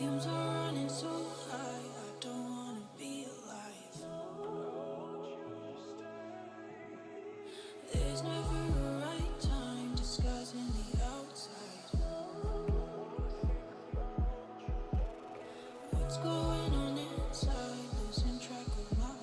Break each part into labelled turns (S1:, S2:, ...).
S1: Fumes are running so high, I don't wanna be alive. There's never a right time, disguising the outside. What's going on inside, losing track of my own mind.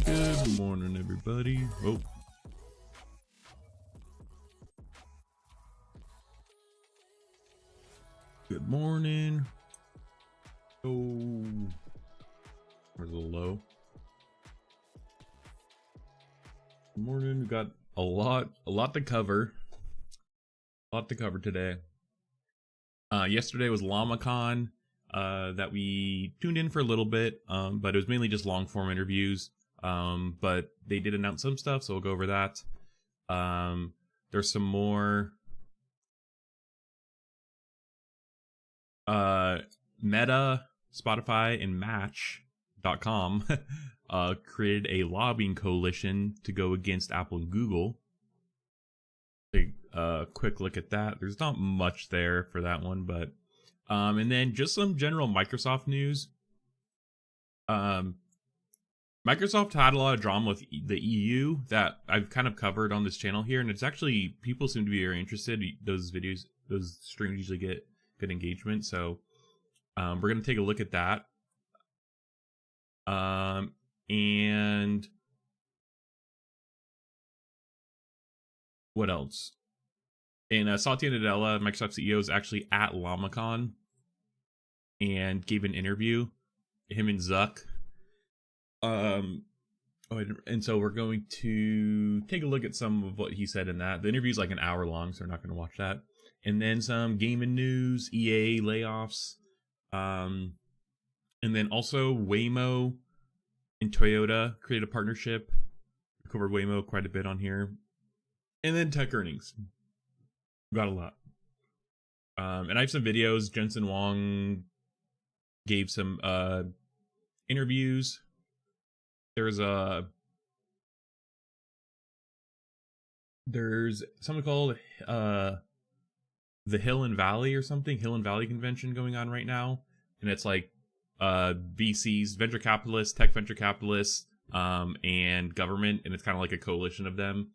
S2: Good morning, everybody. Oh. Good morning. Oh. We're a little low. Good morning. We got a lot to cover. A lot to cover today. Yesterday was LLAMACON, that we tuned in for a little bit, but it was mainly just long form interviews. But they did announce some stuff, so we'll go over that. There's some more Meta, Spotify, and Match.com created a lobbying coalition to go against Apple and Google. Take a quick look at that. There's not much there for that one, but and then just some general Microsoft news. Microsoft had a lot of drama with the EU that I've kind of covered on this channel here, and it's actually, people seem to be very interested. Those streams usually get good engagement, so we're going to take a look at that. And what else? And Satya Nadella, Microsoft CEO, is actually at LLAMACON and gave an interview, him and Zuck. And so we're going to take a look at some of what he said in that. The interview's like an hour long, so we're not going to watch that. And then some gaming news, EA layoffs, and then also Waymo and Toyota created a partnership. We covered Waymo quite a bit on here. And then tech earnings. Got a lot. And I have some videos. Jensen Huang gave some interviews. There's something called the Hill and Valley or something, Hill and Valley Convention going on right now, and it's like VCs, venture capitalists, tech venture capitalists, and government, and it's kind of like a coalition of them.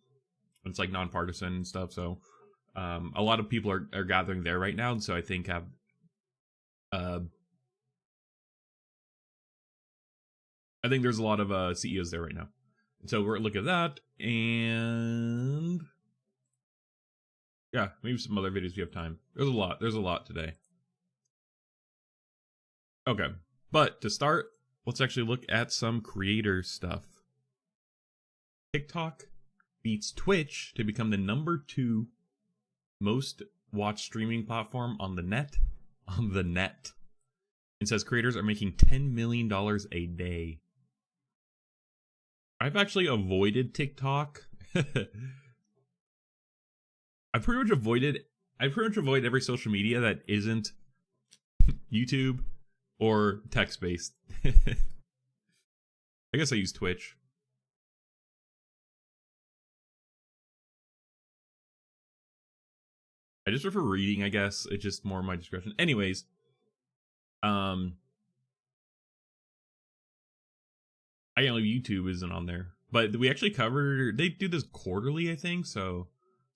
S2: It's like nonpartisan and stuff, so a lot of people are gathering there right now, and so I think I think there's a lot of CEOs there right now. So we're looking at that, and yeah, maybe some other videos if you have time. There's a lot today. Okay, but to start, let's actually look at some creator stuff. TikTok beats Twitch to become the #2 most watched streaming platform on the net. It says creators are making $10 million a day. I've actually avoided TikTok. I pretty much avoid every social media that isn't YouTube or text-based. I guess I use Twitch. I just prefer reading, I guess. It's just more my discretion. Anyways, I can't believe YouTube isn't on there. But we actually covered, they do this quarterly, I think. So,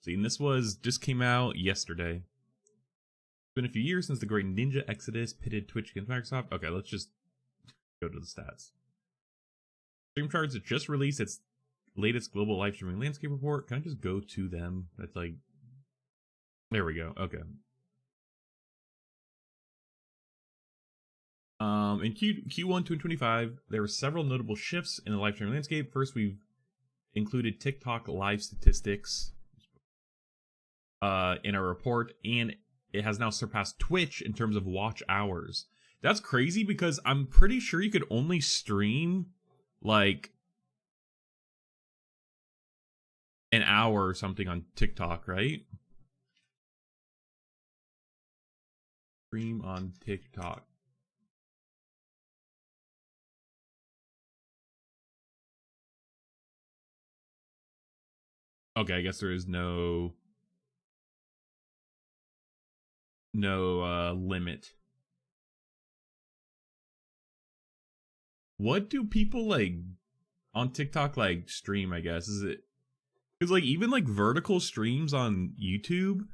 S2: see, and this just came out yesterday. It's been a few years since the great Ninja Exodus pitted Twitch against Microsoft. Okay, let's just go to the stats. Stream Charts just released its latest global live streaming landscape report. Can I just go to them? That's like, there we go. Okay. In Q1 2025, there were several notable shifts in the live streaming landscape. First, we've included TikTok live statistics in our report, and it has now surpassed Twitch in terms of watch hours. That's crazy because I'm pretty sure you could only stream like an hour or something on TikTok, right? Stream on TikTok. Okay, I guess there is no limit. What do people like on TikTok like stream, I guess? Is it because like even like vertical streams on YouTube,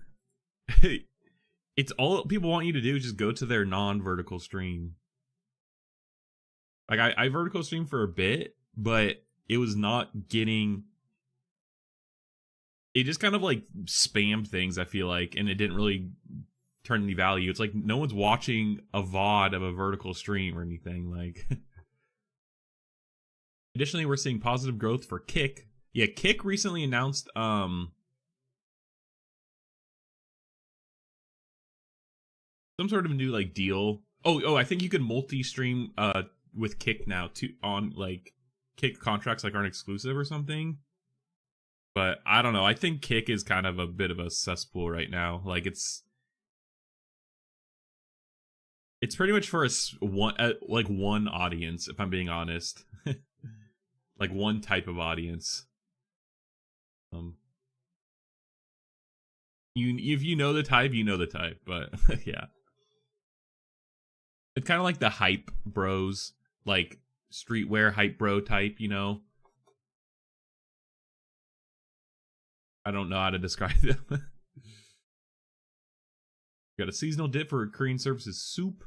S2: it's all people want you to do is just go to their non-vertical stream. Like I vertical streamed for a bit, but it was not getting, it just kind of like spammed things, I feel like, and it didn't really turn any value. It's like no one's watching a VOD of a vertical stream or anything. Like additionally, we're seeing positive growth for Kick. Yeah, Kick recently announced some sort of new like deal. Oh, I think you can multi-stream with Kick now to on like Kick contracts like aren't exclusive or something. But I don't know. I think Kick is kind of a bit of a cesspool right now. Like it's pretty much for one audience, if I'm being honest. Like one type of audience. If you know the type, you know the type, but yeah. It's kind of like the hype bros, like streetwear hype bro type, you know? I don't know how to describe them. Got a seasonal dip for Korean services Soup.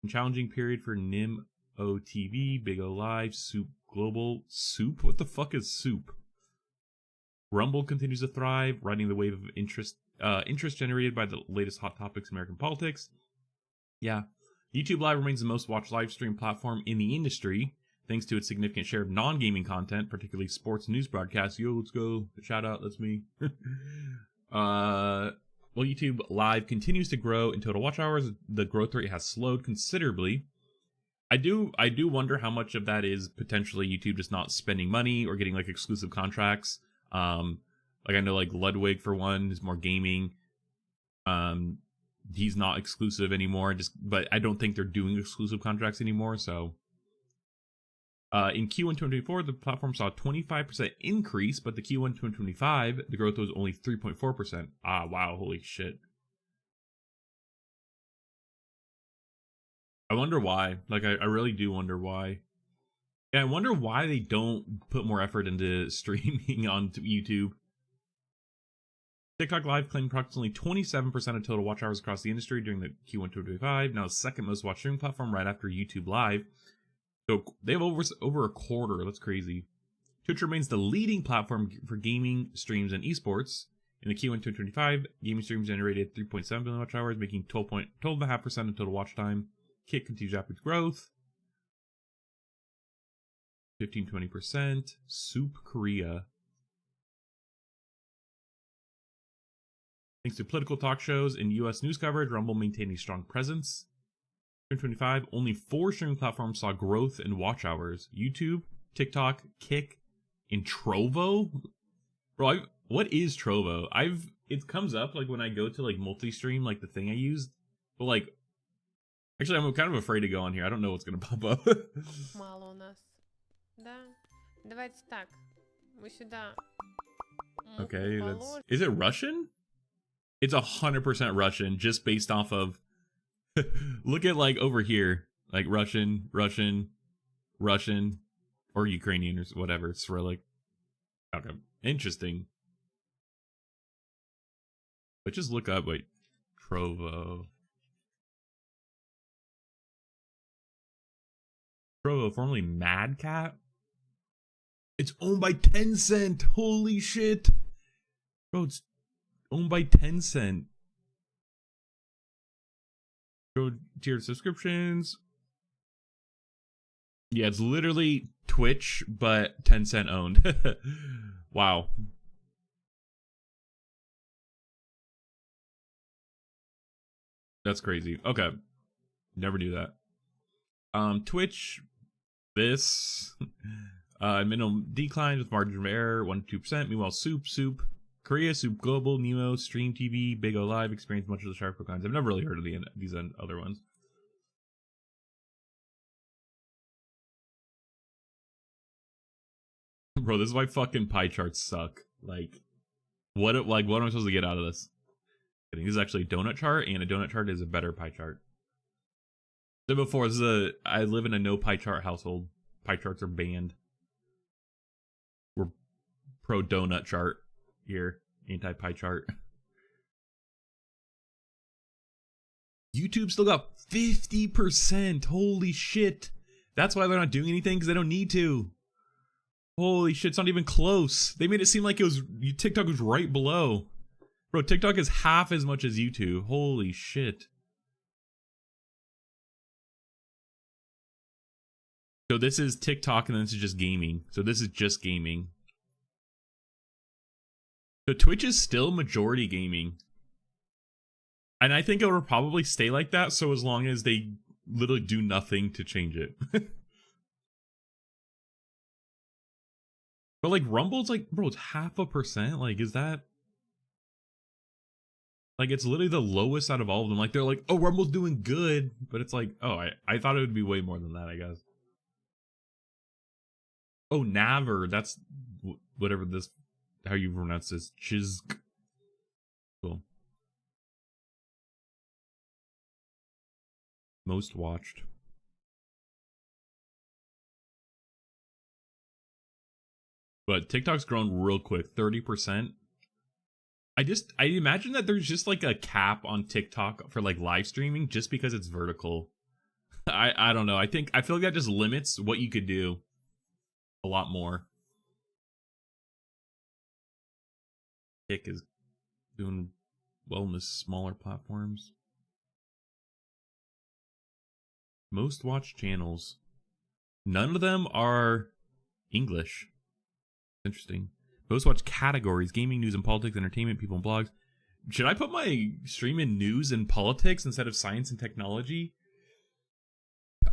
S2: Challenging period for NIM OTV, Big O Live, Soup Global. Soup? What the fuck is Soup? Rumble continues to thrive, riding the wave of interest generated by the latest hot topics in American politics. Yeah. YouTube Live remains the most watched live stream platform in the industry, thanks to its significant share of non-gaming content, particularly sports news broadcasts. Yo, let's go. Shout out, that's me. While YouTube Live continues to grow in total watch hours, the growth rate has slowed considerably. I do wonder how much of that is potentially YouTube just not spending money or getting like exclusive contracts. Like I know like Ludwig for one is more gaming. He's not exclusive anymore, but I don't think they're doing exclusive contracts anymore, so in Q1 2024, the platform saw a 25% increase, but the Q1 2025, the growth was only 3.4%. Ah, wow, holy shit. I wonder why. Like, I really do wonder why. Yeah, I wonder why they don't put more effort into streaming on YouTube. TikTok Live claimed approximately 27% of total watch hours across the industry during the Q1 2025, now the second most watched streaming platform right after YouTube Live. So they have over a quarter. That's crazy. Twitch remains the leading platform for gaming streams and esports. In the Q1 2025, gaming streams generated 3.7 billion watch hours, making 12.5% of total watch time. Kick continues rapid growth. 15-20%. Soup Korea. Thanks to political talk shows and U.S. news coverage, Rumble maintained a strong presence. 2025, only 4 streaming platforms saw growth in watch hours: YouTube, TikTok, Kick, and Trovo. Bro, what is Trovo? It comes up like when I go to like multi-stream, like the thing I use, but like, actually, I'm kind of afraid to go on here. I don't know what's gonna pop up.
S3: Мало у нас. Да. Давайте так. Мы сюда.
S2: Okay, is it Russian? It's 100% Russian, just based off of. Look at like over here, like Russian, or Ukrainian or whatever. It's Cyrillic. Okay, interesting. But just look up, wait, Trovo, formerly Mad Cat. It's owned by Tencent. Holy shit. Bro, it's owned by Tencent. Go tiered subscriptions. Yeah, it's literally Twitch, but Tencent owned. Wow. That's crazy. Okay. Never do that. Twitch, this. Minimum decline with margin of error, 1 to 2%. Meanwhile, Soup, Korea, Soup Global, Nemo, Stream TV, Big O Live, experience much of the sharp declines. I've never really heard of these other ones. Bro, this is why fucking pie charts suck. Like, what am I supposed to get out of this? This is actually a donut chart, and a donut chart is a better pie chart. Said before, I live in a no pie chart household. Pie charts are banned. We're pro donut chart here, anti pie chart. YouTube still got 50%. Holy shit. That's why they're not doing anything, because they don't need to. Holy shit, it's not even close. They made it seem like TikTok was right below. Bro, TikTok is half as much as YouTube. Holy shit. So this is TikTok, and then this is just gaming. So this is just gaming. So Twitch is still majority gaming. And I think it will probably stay like that, so as long as they literally do nothing to change it. But like Rumble's like, bro, it's 0.5%. Like, is that... Like, it's literally the lowest out of all of them. Like, they're like, oh, Rumble's doing good. But it's like, oh, I thought it would be way more than that, I guess. Oh, Naver. That's whatever this... How you pronounce this. Chizk. Cool. Most watched. But TikTok's grown real quick. 30%. I imagine that there's just like a cap on TikTok for like live streaming just because it's vertical. I don't know. I feel like that just limits what you could do a lot more. Tik is doing well in the smaller platforms. Most watched channels. None of them are English. Interesting. Most watched categories: gaming, news and politics, entertainment, people and blogs. Should I put my stream in news and politics instead of science and technology?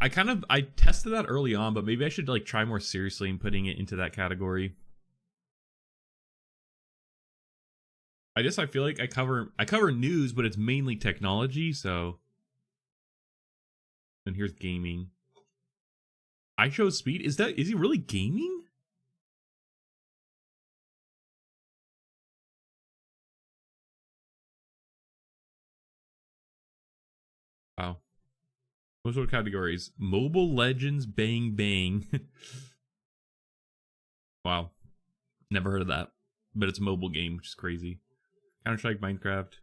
S2: I tested that early on, but maybe I should like try more seriously in putting it into that category. I feel like I cover news, but it's mainly technology, so. And here's gaming. I chose speed. Is he really gaming? Wow. Most what categories? Mobile Legends Bang Bang. Wow. Never heard of that. But it's a mobile game, which is crazy. Counter-Strike, Minecraft.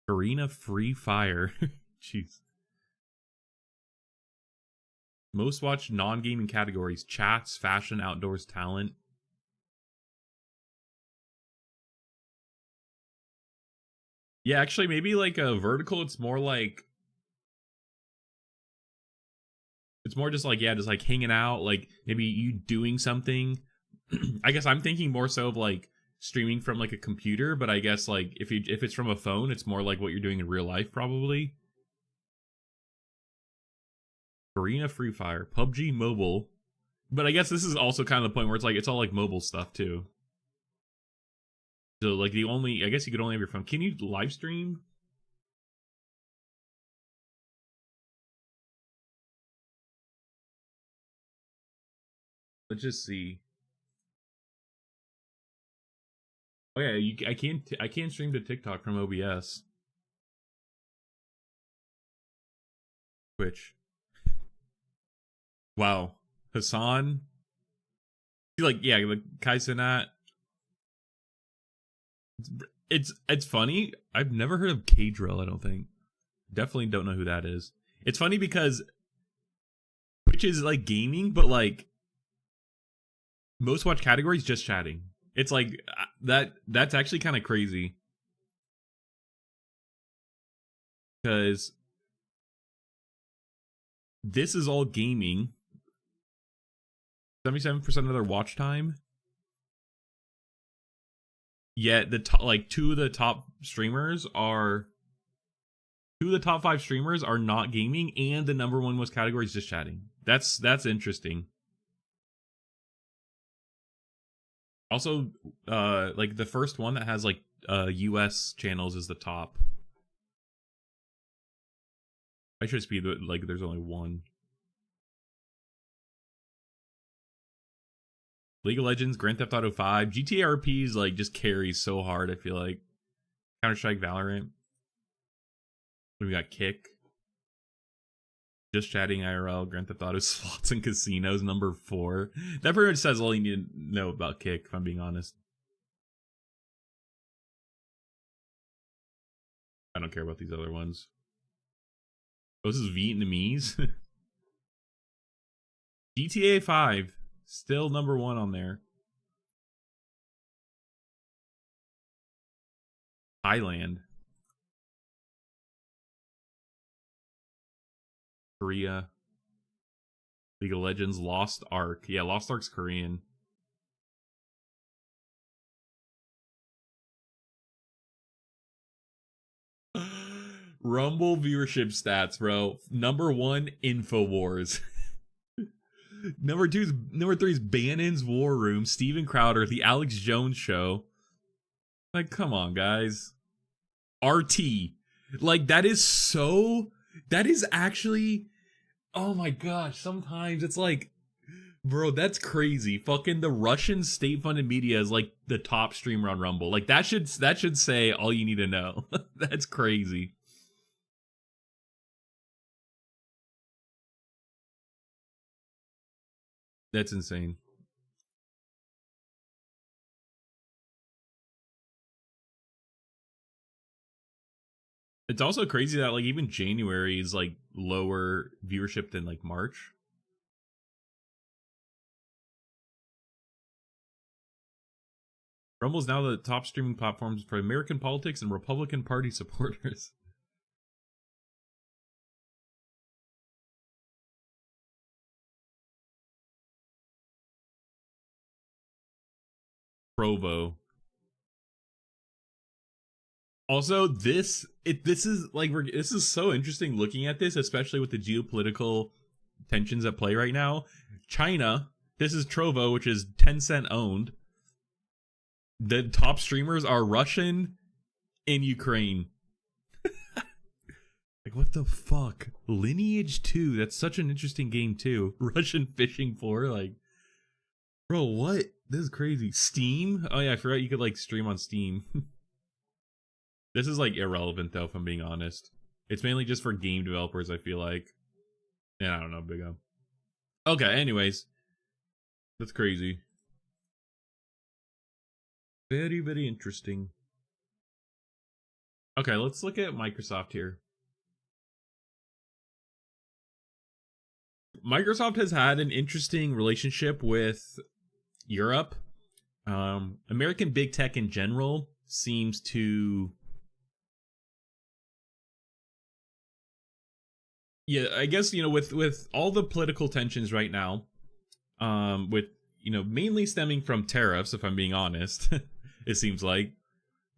S2: Arena Free Fire. Jeez. Most watched non-gaming categories: chats, fashion, outdoors, talent. Yeah, actually, maybe like a vertical, it's more just like, yeah, just like hanging out, like maybe you doing something. I guess I'm thinking more so of like streaming from like a computer, but I guess like if it's from a phone, it's more like what you're doing in real life, probably. Arena, Free Fire, PUBG, mobile. But I guess this is also kind of the point where it's all like mobile stuff too. So like I guess you could only have your phone. Can you live stream? Let's just see. Oh yeah, I can't stream to TikTok from OBS. Twitch. Wow. Hassan. Like, yeah, like Kai Cenat. It's funny. I've never heard of K-Drill, I don't think. Definitely don't know who that is. It's funny because Twitch is like gaming, but like Most watched categories, just chatting. It's like that's actually kind of crazy. Because this is all gaming. 77% of their watch time. Yet the two of the top 5 streamers are not gaming, and the number one most category is just chatting. That's interesting. Also, like the first one that has like US channels is the top. I should just be like there's only one. League of Legends, Grand Theft Auto 5, GTA RPs like just carries so hard, I feel like. Counter-Strike, Valorant. We got Kick. Just Chatting IRL, Grand Theft Auto Slots and Casinos, number 4. That pretty much says all you need to know about Kick, if I'm being honest. I don't care about these other ones. Oh, this is Vietnamese? GTA 5. Still number 1 on there. Thailand. Korea. League of Legends. Lost Ark. Yeah, Lost Ark's Korean. Rumble viewership stats, bro. Number 1, InfoWars. Number 3 is Bannon's War Room, Steven Crowder, The Alex Jones Show. Like, come on, guys. RT. Like, that is actually, oh my gosh, sometimes it's like, bro, that's crazy. Fucking the Russian state-funded media is like the top streamer on Rumble. Like, that should say all you need to know. That's crazy. That's insane. It's also crazy that like even January is like lower viewership than like March. Rumble is now the top streaming platforms for American politics and Republican Party supporters. Provo. Also, this is so interesting looking at this, especially with the geopolitical tensions at play right now. China, this is Trovo, which is Tencent owned. The top streamers are Russian and Ukraine. Like, what the fuck? Lineage 2, that's such an interesting game too. Russian Fishing 4, like, bro, what? This is crazy. Steam? Oh yeah, I forgot you could like stream on Steam. This is like irrelevant though, if I'm being honest. It's mainly just for game developers, I feel like. Yeah, I don't know, big up. Okay, anyways. That's crazy. Very, very interesting. Okay, let's look at Microsoft here. Microsoft has had an interesting relationship with Europe. American big tech in general seems to... Yeah, I guess, you know, with all the political tensions right now, with, you know, mainly stemming from tariffs, if I'm being honest, it seems like.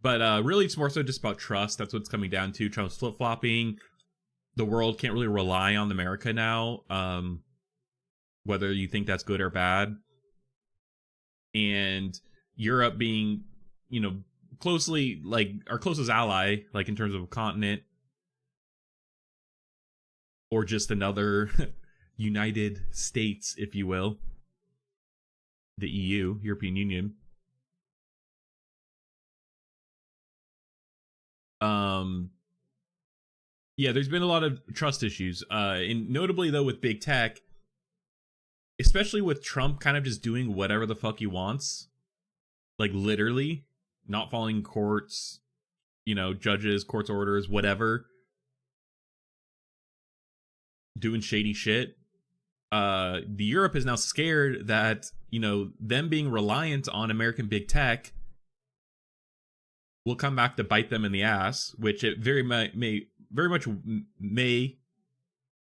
S2: But really, it's more so just about trust. That's what's coming down to. Trump's flip-flopping. The world can't really rely on America now, whether you think that's good or bad. And Europe being, you know, closely, like, our closest ally, like, in terms of a continent, or just another United States, if you will. The EU, European Union. Yeah, there's been a lot of trust issues. And notably, though, with big tech, especially with Trump kind of just doing whatever the fuck he wants. Like, literally, not following courts, you know, judges, court's orders, whatever. Doing shady shit. the Europe is now scared that, you know, them being reliant on American big tech will come back to bite them in the ass, which it very much may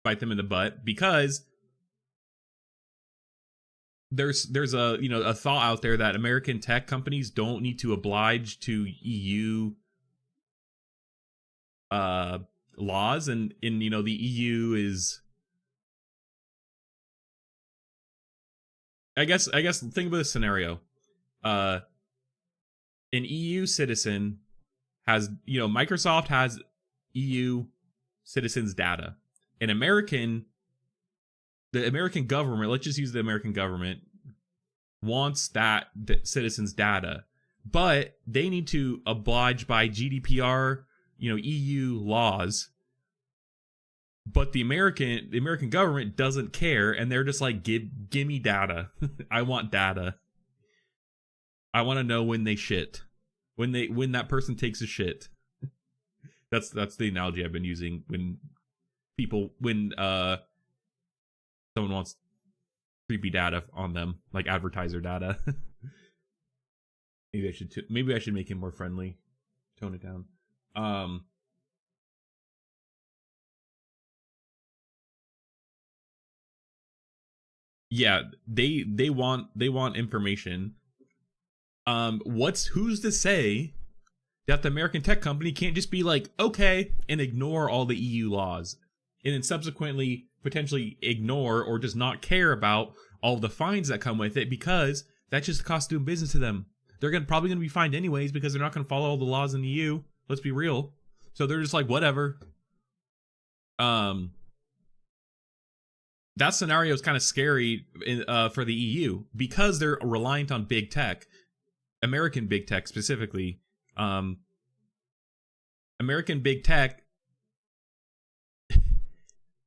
S2: bite them in the butt, because there's a, you know, a thought out there that American tech companies don't need to oblige to EU laws, and you know, the EU is, I guess think about this scenario. An EU citizen has, you know, Microsoft has EU citizens' data. The American government, let's just use the American government, wants that citizens' data, but they need to oblige by GDPR, you know, EU laws. But the American government doesn't care, and they're just like, give me data. I want data. I want to know when they shit, when that person takes a shit. That's the analogy I've been using when someone wants creepy data on them, like advertiser data. Maybe I should make him more friendly, tone it down. Yeah, they want information. Who's to say that the American tech company can't just be like, okay, and ignore all the EU laws, and then subsequently potentially ignore or just not care about all the fines that come with it, because that's just the cost of doing business to them. They're probably gonna be fined anyways, because they're not gonna follow all the laws in the EU. Let's be real. So they're just like, whatever. That scenario is kind of scary for the EU, because they're reliant on big tech, American big tech specifically. American big tech,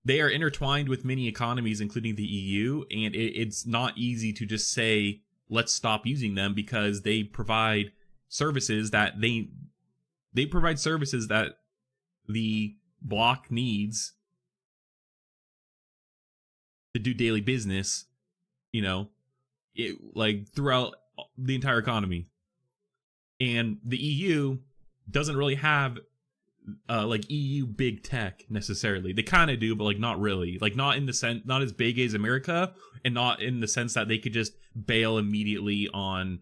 S2: they are intertwined with many economies, including the EU, and it's not easy to just say, let's stop using them, because they provide services that they provide services that the bloc needs to do daily business, you know, like throughout the entire economy. And the EU doesn't really have like EU big tech necessarily. They kind of do, but like not really. Like not in the sense, not as big as America, and not in the sense that they could just bail immediately on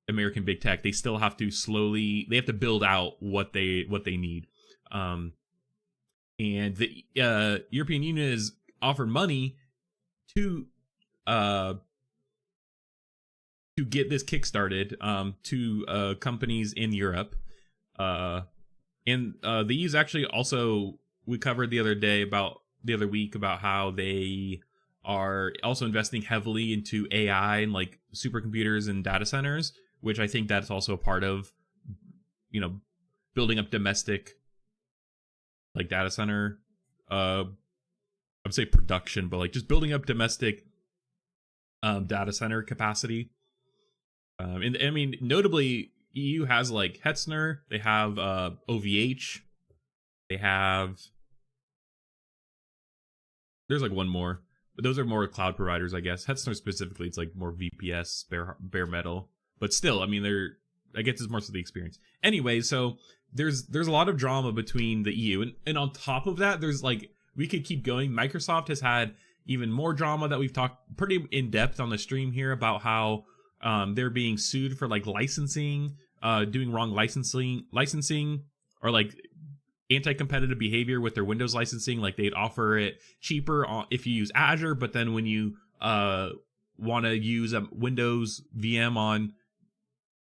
S2: American big tech. They still have to they have to build out what they need. And the European Union has offered money to get this kickstarted to companies in Europe. And the EU's actually also, we covered the other week about how they are also investing heavily into AI and like supercomputers and data centers, which I think that's also a part of, you know, building up domestic like data center, I would say production, but like just building up domestic data center capacity. And I mean, notably, EU has like Hetzner, they have OVH, they have, there's like one more, but those are more cloud providers, I guess. Hetzner specifically, it's like more VPS, bare metal, but still, I mean, I guess it's more of the experience. Anyway, so there's a lot of drama between the EU, and on top of that, there's like, we could keep going. Microsoft has had even more drama that we've talked pretty in depth on the stream here about how they're being sued for like licensing, doing wrong licensing, or like anti-competitive behavior with their Windows licensing. Like they'd offer it cheaper if you use Azure, but then when you want to use a Windows VM on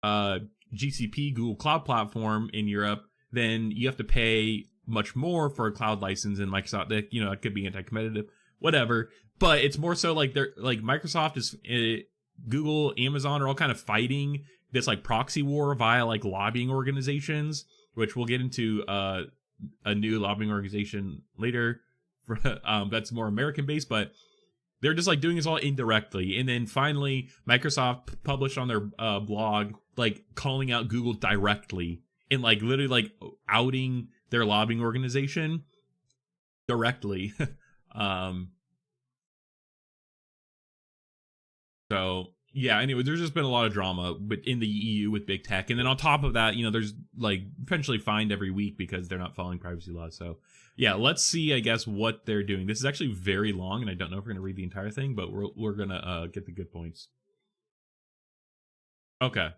S2: GCP, Google Cloud Platform in Europe, then you have to pay much more for a cloud license. And Microsoft, that, you know, it could be anti-competitive, whatever. But it's more so like they're like Microsoft is. Google, Amazon are all kind of fighting this like proxy war via like lobbying organizations, which we'll get into a new lobbying organization later that's more American based, but they're just like doing this all indirectly. And then finally Microsoft published on their blog like calling out Google directly and like literally like outing their lobbying organization directly. So yeah, anyway, there's just been a lot of drama but in the EU with big tech, and then on top of that, you know, there's like potentially fined every week because they're not following privacy laws. So yeah, let's see, I guess, what they're doing. This is actually very long, and I don't know if we're gonna read the entire thing, but we're gonna get the good points. Okay.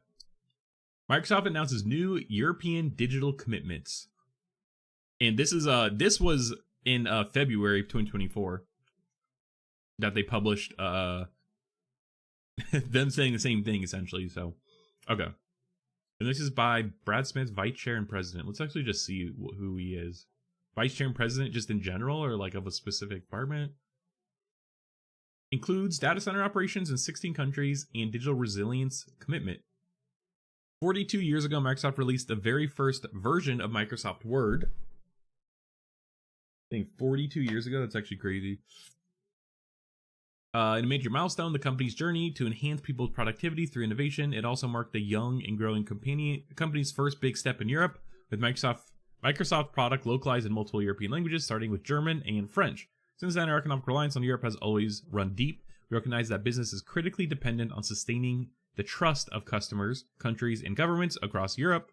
S2: Microsoft announces new European digital commitments. And this was in February of 2024 that they published them saying the same thing essentially. So, okay. And this is by Brad Smith, Vice Chair and President. Let's actually just see who he is. Vice Chair and President just in general or like of a specific department? Includes data center operations in 16 countries and digital resilience commitment. 42 years ago, Microsoft released the very first version of Microsoft Word. I think 42 years ago, that's actually crazy. In a major milestone, the company's journey to enhance people's productivity through innovation. It also marked the young and growing company's first big step in Europe, with Microsoft product localized in multiple European languages, starting with German and French. Since then, our economic reliance on Europe has always run deep. We recognize that business is critically dependent on sustaining the trust of customers, countries, and governments across Europe.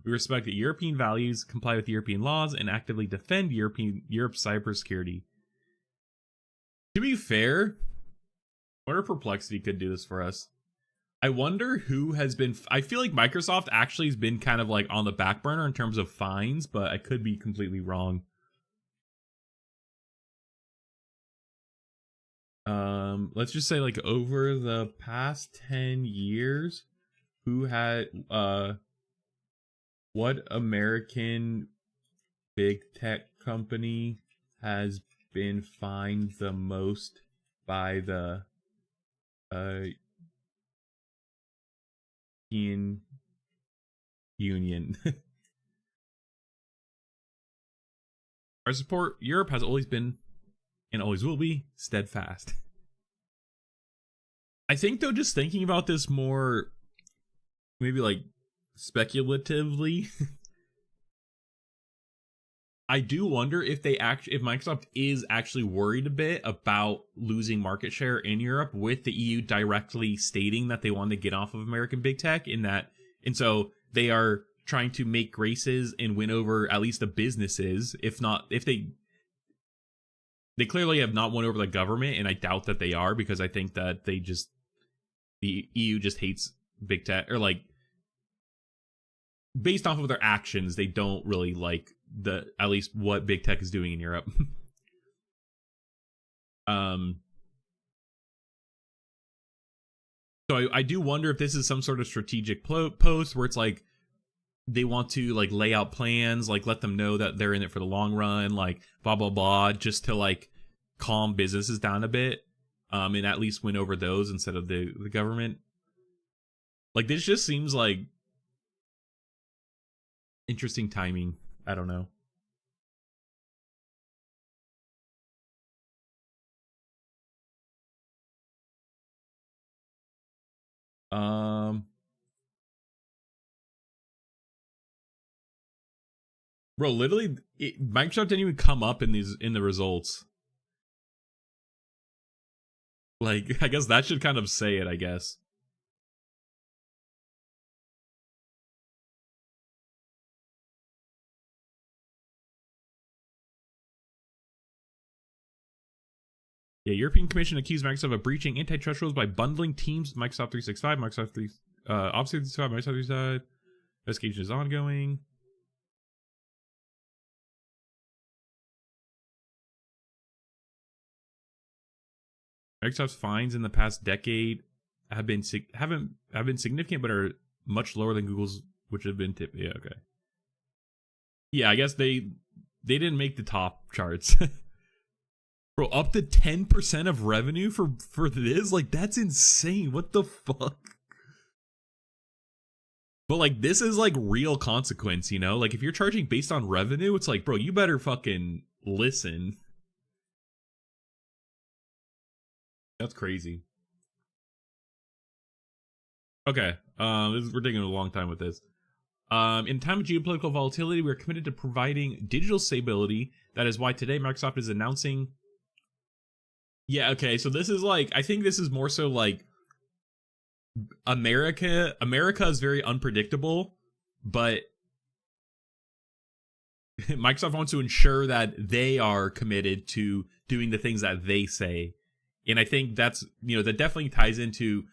S2: We respect the European values, comply with European laws, and actively defend Europe's cybersecurity. To be fair, Wonder Perplexity could do this for us. I wonder who has been... I feel like Microsoft actually has been kind of like on the back burner in terms of fines, but I could be completely wrong. Let's just say like over the past 10 years, who had what American big tech company has been fined the most by the European Union? Our support Europe has always been and always will be steadfast. I think though, just thinking about this more maybe like speculatively, I do wonder if if Microsoft is actually worried a bit about losing market share in Europe, with the EU directly stating that they want to get off of American big tech, and so they are trying to make graces and win over at least the businesses, if they clearly have not won over the government, and I doubt that they are, because I think that the EU just hates big tech, or like based off of their actions, they don't really like at least what big tech is doing in Europe. So I do wonder if this is some sort of strategic post where it's like they want to like lay out plans, like let them know that they're in it for the long run, like blah blah blah, just to like calm businesses down a bit, and at least win over those instead of the government. Like, this just seems like interesting timing. I don't know. Bro, literally, Microsoft didn't even come up in the results. Like, I guess that should kind of say it, I guess. Yeah, European Commission accused Microsoft of breaching antitrust rules by bundling Teams, Microsoft 365, Office 365, Microsoft 365. Investigation is ongoing. Microsoft's fines in the past decade have been significant, but are much lower than Google's, which have been tipped. Yeah, okay. Yeah, I guess they didn't make the top charts. Bro, up to 10% of revenue for this? Like, that's insane. What the fuck? But like, this is like real consequence, you know? Like, if you're charging based on revenue, it's like, bro, you better fucking listen. That's crazy. Okay, we're taking a long time with this. In time of geopolitical volatility, we are committed to providing digital stability. That is why today Microsoft is announcing... Yeah, okay, so this is like... I think this is more so like America is very unpredictable, but Microsoft wants to ensure that they are committed to doing the things that they say. And I think that's, that definitely ties into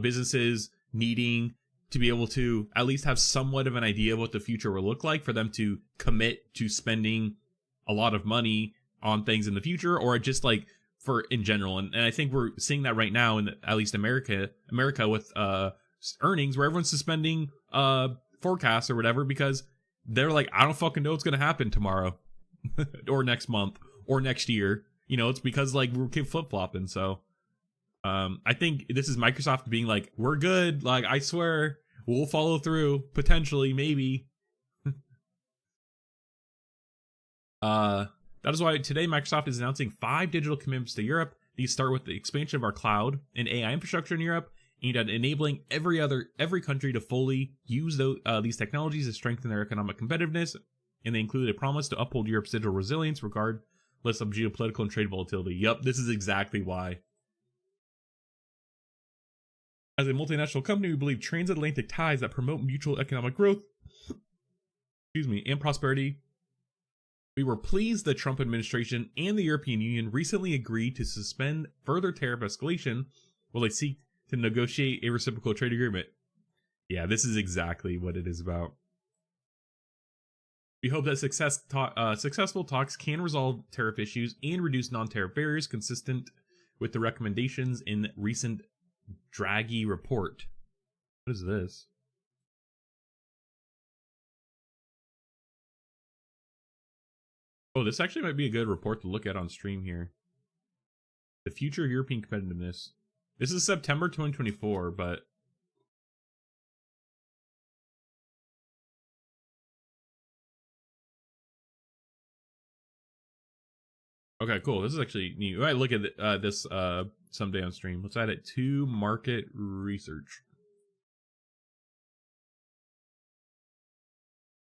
S2: businesses needing to be able to at least have somewhat of an idea of what the future will look like for them to commit to spending a lot of money on things in the future, or just like for in general. And I think we're seeing that right now in at least America with earnings, where everyone's suspending forecasts or whatever because they're like, I don't fucking know what's going to happen tomorrow or next month or next year. It's because like we're flip-flopping. So I think this is Microsoft being like, we're good. Like, I swear we'll follow through potentially, maybe. That is why today Microsoft is announcing 5 digital commitments to Europe. These start with the expansion of our cloud and AI infrastructure in Europe, aimed at enabling every country to fully use these technologies to strengthen their economic competitiveness. And they include a promise to uphold Europe's digital resilience regardless of geopolitical and trade volatility. Yup, this is exactly why. As a multinational company, we believe transatlantic ties that promote mutual economic growth, and prosperity. We were pleased the Trump administration and the European Union recently agreed to suspend further tariff escalation while they seek to negotiate a reciprocal trade agreement. Yeah, this is exactly what it is about. We hope that successful talks can resolve tariff issues and reduce non-tariff barriers consistent with the recommendations in recent Draghi report. What is this? Oh, this actually might be a good report to look at on stream here. The future of European competitiveness. This is September 2024, but okay, cool. This is actually neat. We might look at this someday on stream. Let's add it to market research.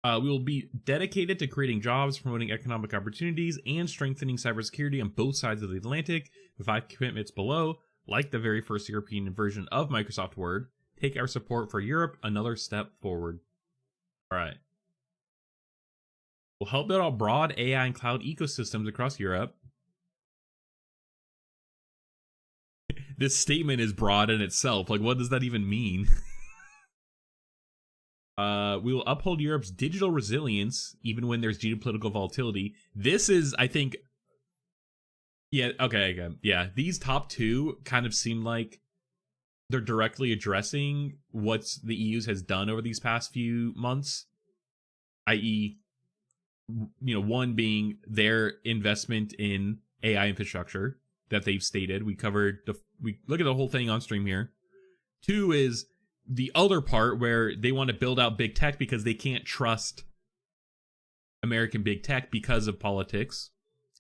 S2: We will be dedicated to creating jobs, promoting economic opportunities, and strengthening cybersecurity on both sides of the Atlantic. The 5 commitments below, like the very first European version of Microsoft Word, take our support for Europe another step forward. All right. We'll help build out broad AI and cloud ecosystems across Europe. This statement is broad in itself. Like, what does that even mean? We will uphold Europe's digital resilience even when there's geopolitical volatility. This is, I think... Yeah, okay. Yeah, these top 2 kind of seem like they're directly addressing what the EU has done over these past few months. I.e., one being their investment in AI infrastructure that they've stated. We look at the whole thing on stream here. 2 is the other part where they want to build out big tech because they can't trust American big tech because of politics.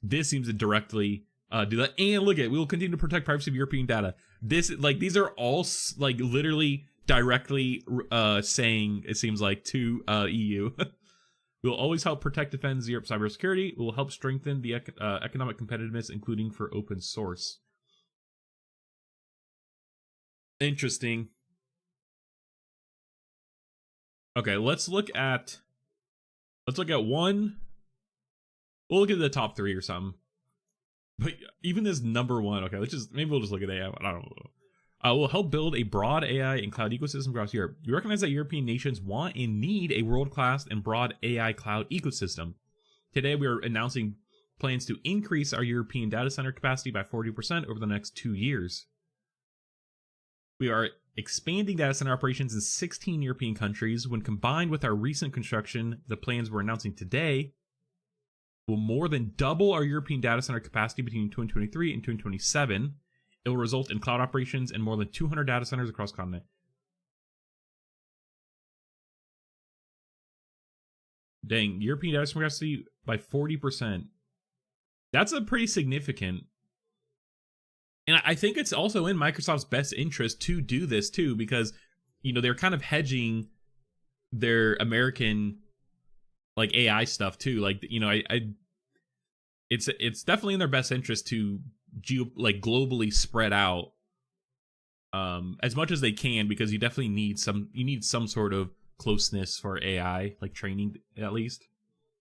S2: This seems to directly do that. And look at it, we will continue to protect privacy of European data. These are all literally directly saying, it seems like, to EU. We will always help protect, defend Europe's cybersecurity. We will help strengthen the economic competitiveness, including for open source. Interesting. Okay, let's look at one. We'll look at the top 3 or something. But even this number 1, okay, maybe we'll just look at AI. I don't know. We'll help build a broad AI and cloud ecosystem across Europe. We recognize that European nations want and need a world-class and broad AI cloud ecosystem. Today, we are announcing plans to increase our European data center capacity by 40% over the next 2 years. We are expanding data center operations in 16 European countries. When combined with our recent construction, the plans we're announcing today will more than double our European data center capacity between 2023 and 2027. It will result in cloud operations in more than 200 data centers across the continent. Dang, European data center capacity by 40%. That's a pretty significant. And I think it's also in Microsoft's best interest to do this too, because, they're kind of hedging their American, like, AI stuff too. Like, it's definitely in their best interest to globally spread out as much as they can, because you definitely need some sort of closeness for AI, like training at least.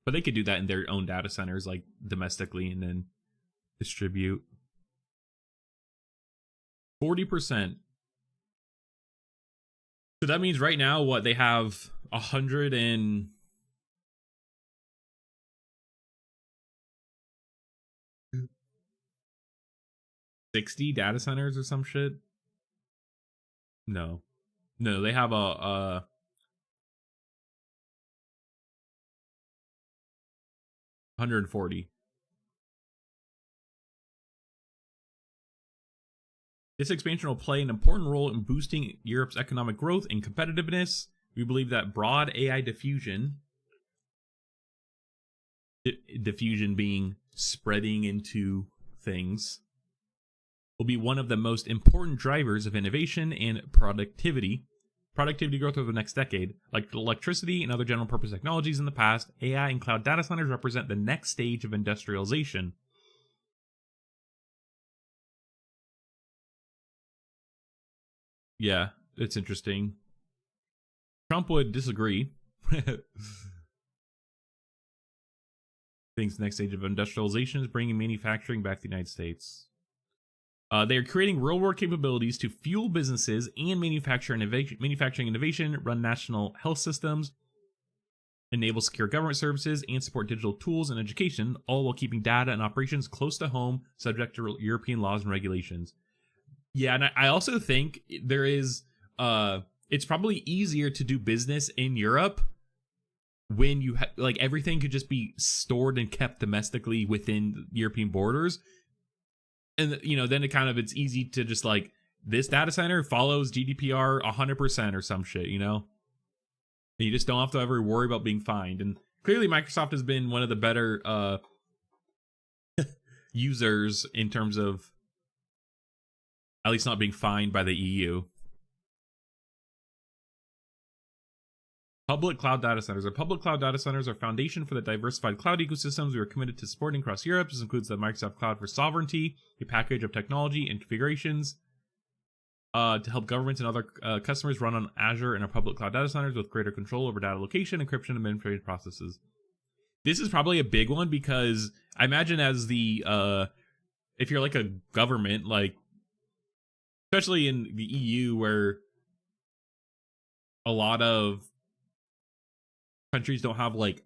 S2: But they could do that in their own data centers, like domestically, and then distribute. 40%. So that means right now, what they have 160 data centers or some shit. No, they have a 140. This expansion will play an important role in boosting Europe's economic growth and competitiveness. We believe that broad AI diffusion being spreading into things, will be one of the most important drivers of innovation and productivity growth over the next decade. Like electricity and other general purpose technologies in the past, AI and cloud data centers represent the next stage of industrialization. Yeah, it's interesting. Trump would disagree. Thinks the next stage of industrialization is bringing manufacturing back to the United States. They are creating real-world capabilities to fuel businesses and manufacturing innovation, run national health systems, enable secure government services, and support digital tools and education, all while keeping data and operations close to home, subject to European laws and regulations. Yeah, and I also think there is, it's probably easier to do business in Europe when you like everything could just be stored and kept domestically within European borders. And, then it's easy to just like, this data center follows GDPR 100% or some shit, And you just don't have to ever worry about being fined. And clearly Microsoft has been one of the better users in terms of at least not being fined by the EU. Public cloud data centers. Our public cloud data centers are foundation for the diversified cloud ecosystems we are committed to supporting across Europe. This includes the Microsoft Cloud for Sovereignty, a package of technology and configurations to help governments and other customers run on Azure and our public cloud data centers with greater control over data location, encryption, and administrative processes. This is probably a big one because I imagine as the if you're like a government, like especially in the EU where a lot of countries don't have like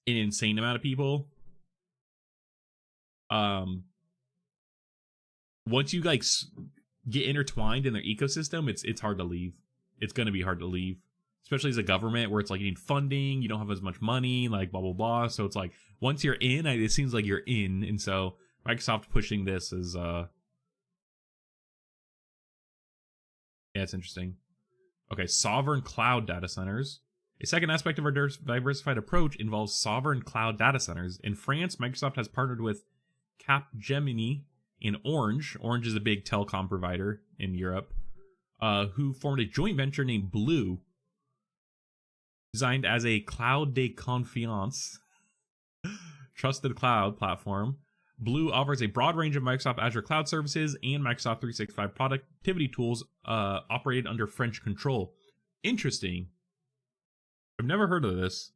S2: an insane amount of people, once you like get intertwined in their ecosystem, it's hard to leave. It's going to be hard to leave, especially as a government where it's like you need funding, you don't have as much money, like blah blah blah. So it's like once you're in, it seems like you're in. And so Microsoft pushing this is yeah, it's interesting. Okay, sovereign cloud data centers. A second aspect of our diversified approach involves sovereign cloud data centers. In France, Microsoft has partnered with Capgemini in Orange. Orange is a big telecom provider in Europe, who formed a joint venture named Blue, designed as a cloud de confiance, trusted cloud platform. Blue offers a broad range of Microsoft Azure cloud services and Microsoft 365 productivity tools operated under French control. Interesting. I've never heard of this.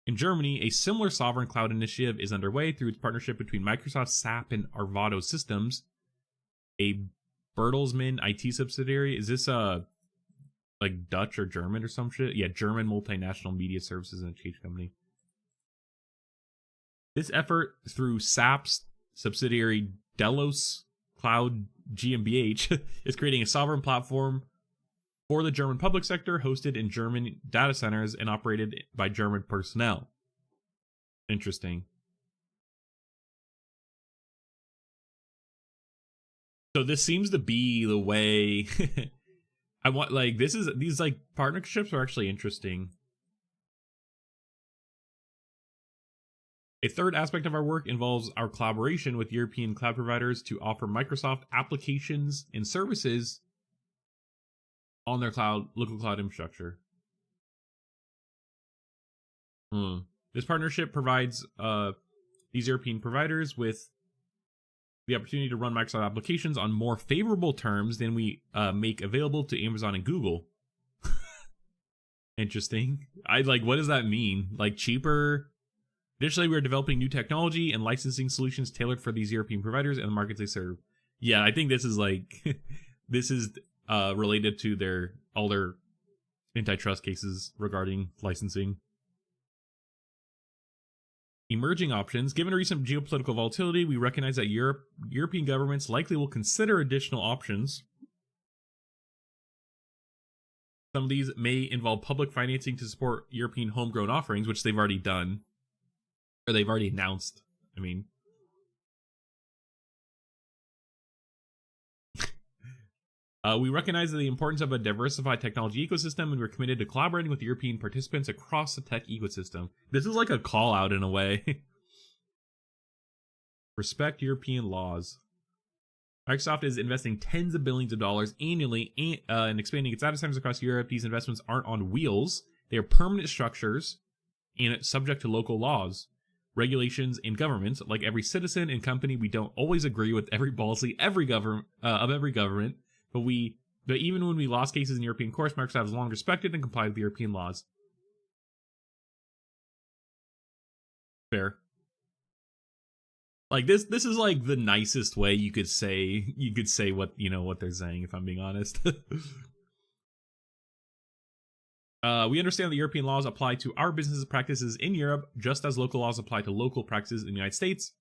S2: In Germany, a similar sovereign cloud initiative is underway through its partnership between Microsoft, SAP, and Arvado Systems, a Bertelsmann IT subsidiary. Is this like Dutch or German or some shit? Yeah, German multinational media services and education company. This effort through SAP's subsidiary Delos Cloud GmbH is creating a sovereign platform for the German public sector, hosted in German data centers and operated by German personnel. Interesting. So this seems to be the way I want. Like these like partnerships are actually interesting. A third aspect of our work involves our collaboration with European cloud providers to offer Microsoft applications and services on their local cloud infrastructure. This partnership provides these European providers with the opportunity to run Microsoft applications on more favorable terms than we make available to Amazon and Google. Interesting. What does that mean? Like cheaper? Additionally, we are developing new technology and licensing solutions tailored for these European providers and the markets they serve. Yeah, I think this is this is related to all their antitrust cases regarding licensing. Emerging options. Given recent geopolitical volatility, we recognize that European governments likely will consider additional options. Some of these may involve public financing to support European homegrown offerings, which they've already done. Or they've already announced. I mean. We recognize the importance of a diversified technology ecosystem, and we're committed to collaborating with European participants across the tech ecosystem. This is like a call out in a way. Respect European laws. Microsoft is investing tens of billions of dollars annually in expanding its data centers across Europe. These investments aren't on wheels. They are permanent structures and subject to local laws, regulations, and governments. Like every citizen and company, we don't always agree with every policy of every government. But even when we lost cases in European courts, Microsoft has long respected and complied with European laws. Fair. Like this is like the nicest way you could say what what they're saying, if I'm being honest. We understand that European laws apply to our business practices in Europe, just as local laws apply to local practices in the United States.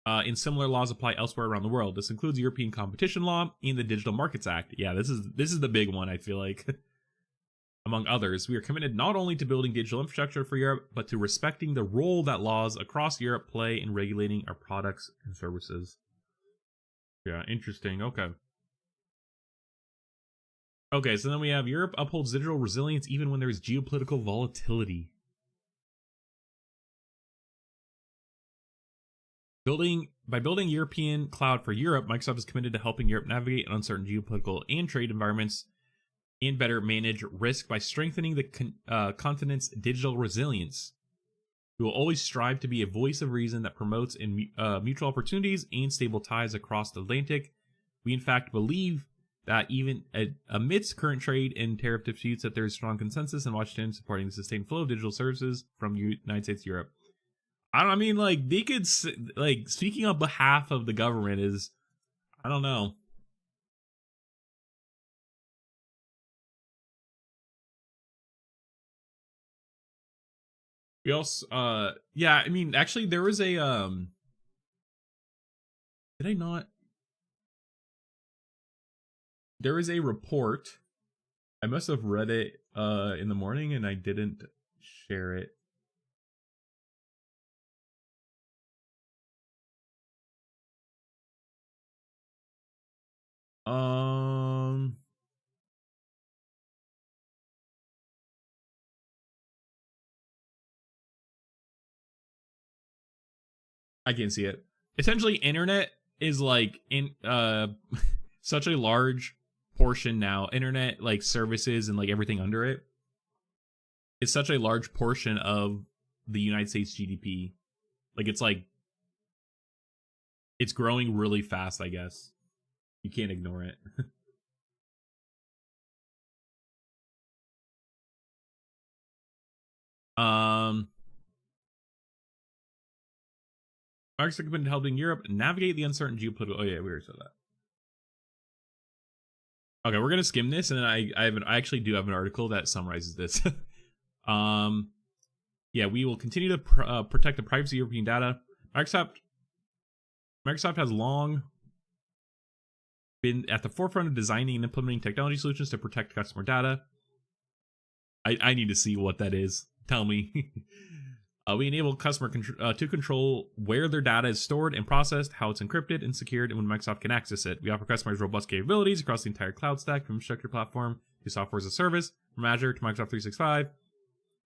S2: And similar laws apply elsewhere around the world. This includes European competition law and the Digital Markets Act. Yeah, this is the big one, I feel like. Among others, we are committed not only to building digital infrastructure for Europe, but to respecting the role that laws across Europe play in regulating our products and services. Yeah, interesting. Okay. Okay, so then we have Europe upholds digital resilience even when there's geopolitical volatility. By building European cloud for Europe, Microsoft is committed to helping Europe navigate uncertain geopolitical and trade environments and better manage risk by strengthening the continent's digital resilience. We will always strive to be a voice of reason that promotes mutual opportunities and stable ties across the Atlantic. We in fact believe that even amidst current trade and tariff disputes, that there is strong consensus in Washington supporting the sustained flow of digital services from the United States to Europe. They could, speaking on behalf of the government is, I don't know. We also, actually there was a, did I not? There is a report. I must have read it, in the morning and I didn't share it. I can see it. Essentially, internet is such a large portion now. Internet services and everything under it is such a large portion of the United States GDP. It's growing really fast, I guess. You can't ignore it. Microsoft committed to helping Europe navigate the uncertain geopolitical. Oh yeah, we already said that. Okay, we're gonna skim this, and then I actually do have an article that summarizes this. Yeah, we will continue to protect the privacy of European data. Microsoft has long been at the forefront of designing and implementing technology solutions to protect customer data. I need to see what that is. Tell me. We enable customer to control where their data is stored and processed, how it's encrypted and secured, and when Microsoft can access it. We offer customers robust capabilities across the entire cloud stack, from infrastructure platform to software as a service, from Azure to Microsoft 365.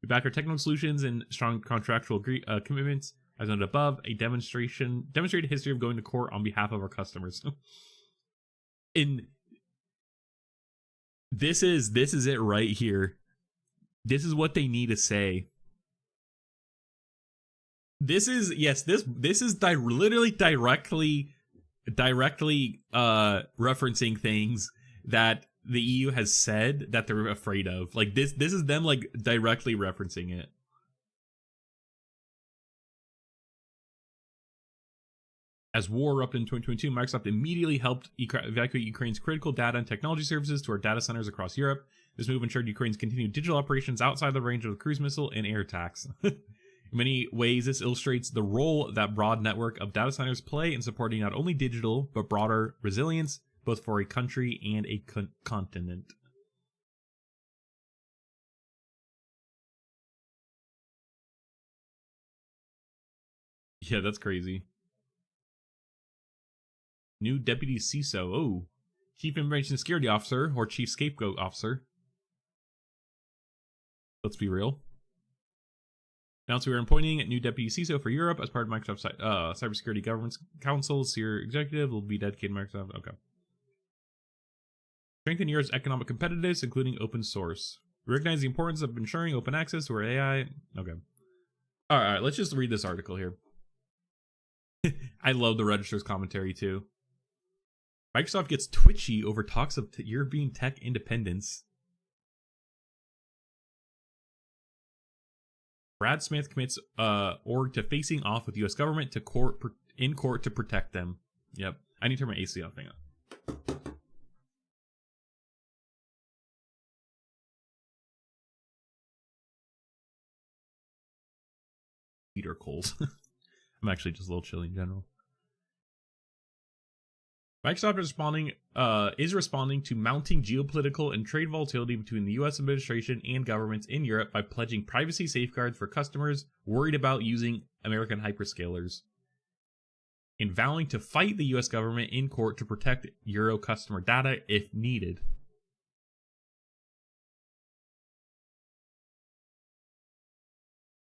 S2: We back our technical solutions and strong contractual commitments, as noted above, a demonstrated history of going to court on behalf of our customers. And this is it right here. This is what they need to say. This is literally directly directly referencing things that the EU has said that they're afraid of. Like this is them like directly referencing it. As war erupted in 2022, Microsoft immediately helped evacuate Ukraine's critical data and technology services to our data centers across Europe. This move ensured Ukraine's continued digital operations outside the range of the cruise missile and air attacks. In many ways, this illustrates the role that broad network of data centers play in supporting not only digital, but broader resilience, both for a country and a continent. Yeah, that's crazy. New Deputy CISO. Oh, Chief Information Security Officer or Chief Scapegoat Officer. Let's be real. Announced we are appointing a new Deputy CISO for Europe as part of Microsoft's Cybersecurity Governance Council. Senior executive will be dedicated to Microsoft. Okay. Strengthen Europe's economic competitiveness, including open source. We recognize the importance of ensuring open access to our AI. Okay. All right, let's just read this article here. I love the Register's commentary too. Microsoft gets twitchy over talks of European tech independence. Brad Smith commits org to facing off with U.S. government to in court to protect them. Yep. I need to turn my AC off. Hang on. Peter Coles. I'm actually just a little chilly in general. Microsoft is responding to mounting geopolitical and trade volatility between the U.S. administration and governments in Europe by pledging privacy safeguards for customers worried about using American hyperscalers, and vowing to fight the U.S. government in court to protect Euro customer data if needed.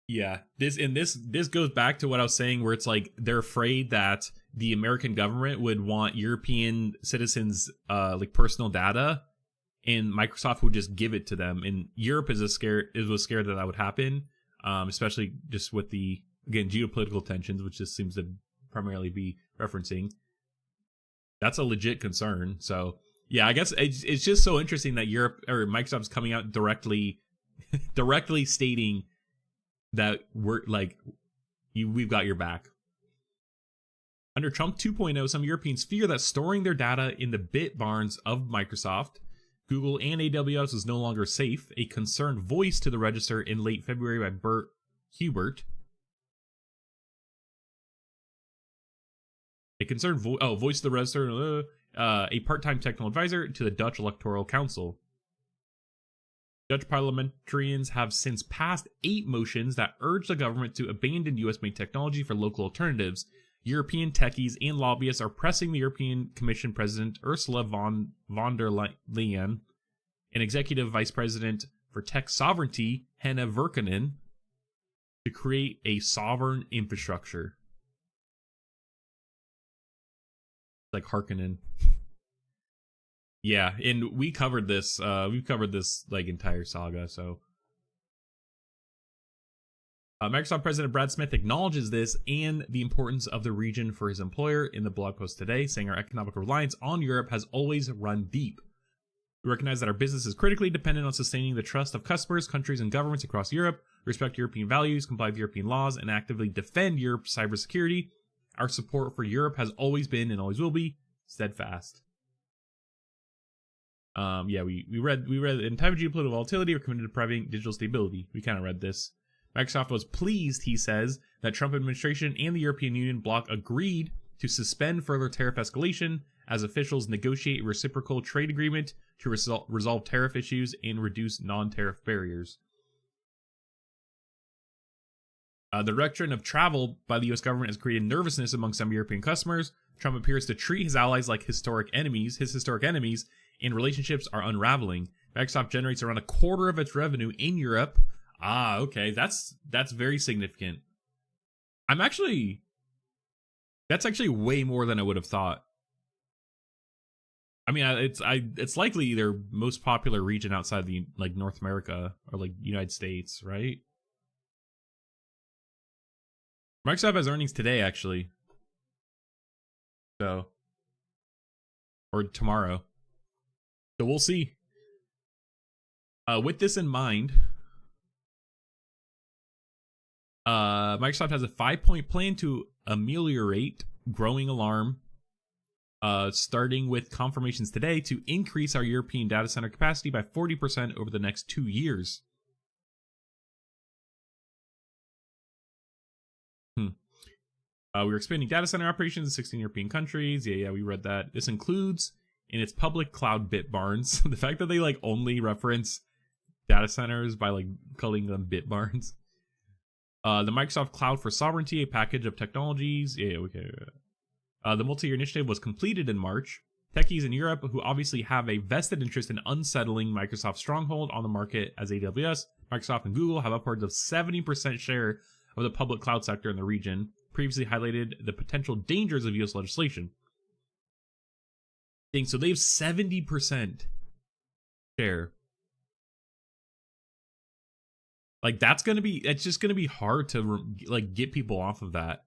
S2: Yeah, this goes back to what I was saying, where it's like they're afraid that the American government would want European citizens like personal data, and Microsoft would just give it to them. And Europe was scared that would happen, especially just with the, again, geopolitical tensions, which this seems to primarily be referencing. That's a legit concern. So yeah, I guess it's just so interesting that Europe or Microsoft's coming out directly stating that we're like, we've got your back. Under Trump 2.0, some Europeans fear that storing their data in the bit barns of Microsoft, Google, and AWS is no longer safe, a concern voiced to the Register in late February by Bert Hubert. A concern voiced to the Register, a part-time technical advisor to the Dutch Electoral Council. Dutch parliamentarians have since passed 8 motions that urge the government to abandon US-made technology for local alternatives. European techies and lobbyists are pressing the European Commission President Ursula von der Leyen and Executive Vice President for Tech Sovereignty Henna Virkkunen to create a sovereign infrastructure. Like Harkonnen. Yeah, and we covered this. We've covered this like entire saga. So, Microsoft President Brad Smith acknowledges this and the importance of the region for his employer in the blog post today, saying our economic reliance on Europe has always run deep. We recognize that our business is critically dependent on sustaining the trust of customers, countries, and governments across Europe, respect European values, comply with European laws, and actively defend Europe's cybersecurity. Our support for Europe has always been and always will be steadfast. Yeah, we read in time of geopolitical volatility, we're committed to providing digital stability. We kind of read this. Microsoft was pleased, he says, that Trump administration and the European Union bloc agreed to suspend further tariff escalation as officials negotiate a reciprocal trade agreement to resolve tariff issues and reduce non-tariff barriers. The direction of travel by the U.S. government has created nervousness among some European customers. Trump appears to treat his allies like historic enemies, and relationships are unraveling. Microsoft generates around a quarter of its revenue in Europe. Ah, okay, that's very significant. That's actually way more than I would have thought. I mean, it's likely their most popular region outside the like North America or like United States, right? Microsoft has earnings today, actually. So or tomorrow. So we'll see. With this in mind, Microsoft has a 5-point plan to ameliorate growing alarm, starting with confirmations today to increase our European data center capacity by 40% over the next 2 years. We're expanding data center operations in 16 European countries. Yeah, we read that. This includes in its public cloud bit barns. The fact that they like only reference data centers by like calling them bit barns. The Microsoft Cloud for Sovereignty, a package of technologies. Yeah, okay. The multi-year initiative was completed in March. Techies in Europe who obviously have a vested interest in unsettling Microsoft's stronghold on the market as AWS, Microsoft, and Google have upwards of 70% share of the public cloud sector in the region, previously highlighted the potential dangers of US legislation. So they have 70% share. Like it's just gonna be hard to like get people off of that.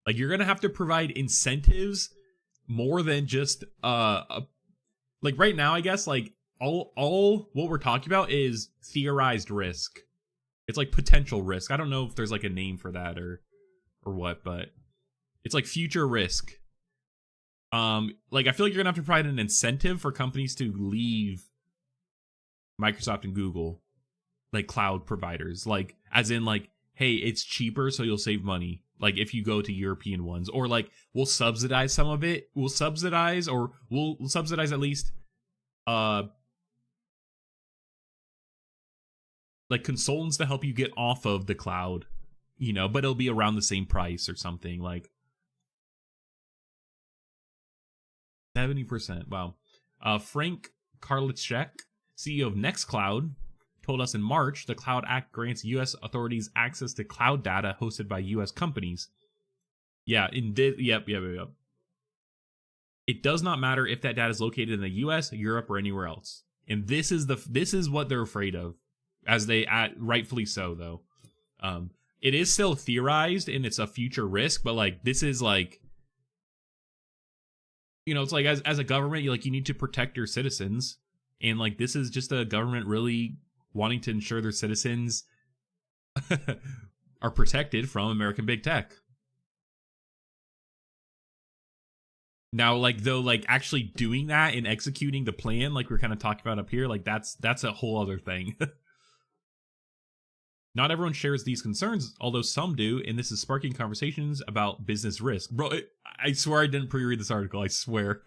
S2: Like you're gonna have to provide incentives more than just like right now, I guess like all what we're talking about is theorized risk. It's like potential risk. I don't know if there's like a name for that or what, but it's like future risk. Like I feel like you're gonna have to provide an incentive for companies to leave Microsoft and Google, like cloud providers, like as in like, hey, it's cheaper so you'll save money, like if you go to European ones, or like we'll subsidize some of it, we'll subsidize at least like consultants to help you get off of the cloud, you know, but it'll be around the same price or something. Like 70%. Wow. Frank Karlichek, CEO of Nextcloud, told us in March the Cloud Act grants U.S. authorities access to cloud data hosted by U.S. companies. Yeah, yep. It does not matter if that data is located in the U.S., Europe, or anywhere else. And this is what they're afraid of, as they rightfully so though. It is still theorized and it's a future risk, but like this is like, you know, it's like as a government, you need to protect your citizens, and like this is just a government really wanting to ensure their citizens are protected from American big tech. Now, like though, like actually doing that and executing the plan, like we're kind of talking about up here, like that's a whole other thing. Not everyone shares these concerns, although some do, and this is sparking conversations about business risk. Bro, I swear I didn't pre-read this article, I swear.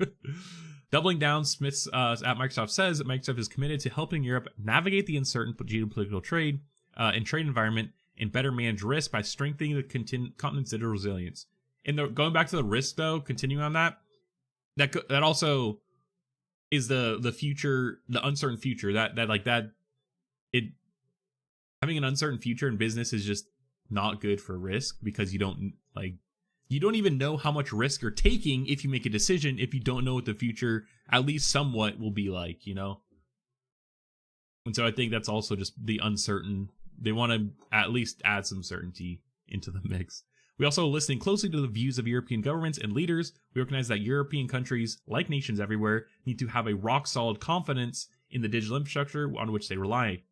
S2: Doubling down, Smith's at Microsoft says that Microsoft is committed to helping Europe navigate the uncertain geopolitical trade and trade environment and better manage risk by strengthening the continent's digital resilience. And going back to the risk, though, continuing on that also is the future, the uncertain future. Having an uncertain future in business is just not good for risk, because you don't even know how much risk you're taking if you make a decision, if you don't know what the future at least somewhat will be like, you know? And so I think that's also just the uncertain. They want to at least add some certainty into the mix. We also listen closely to the views of European governments and leaders. We recognize that European countries, like nations everywhere, need to have a rock-solid confidence in the digital infrastructure on which they rely.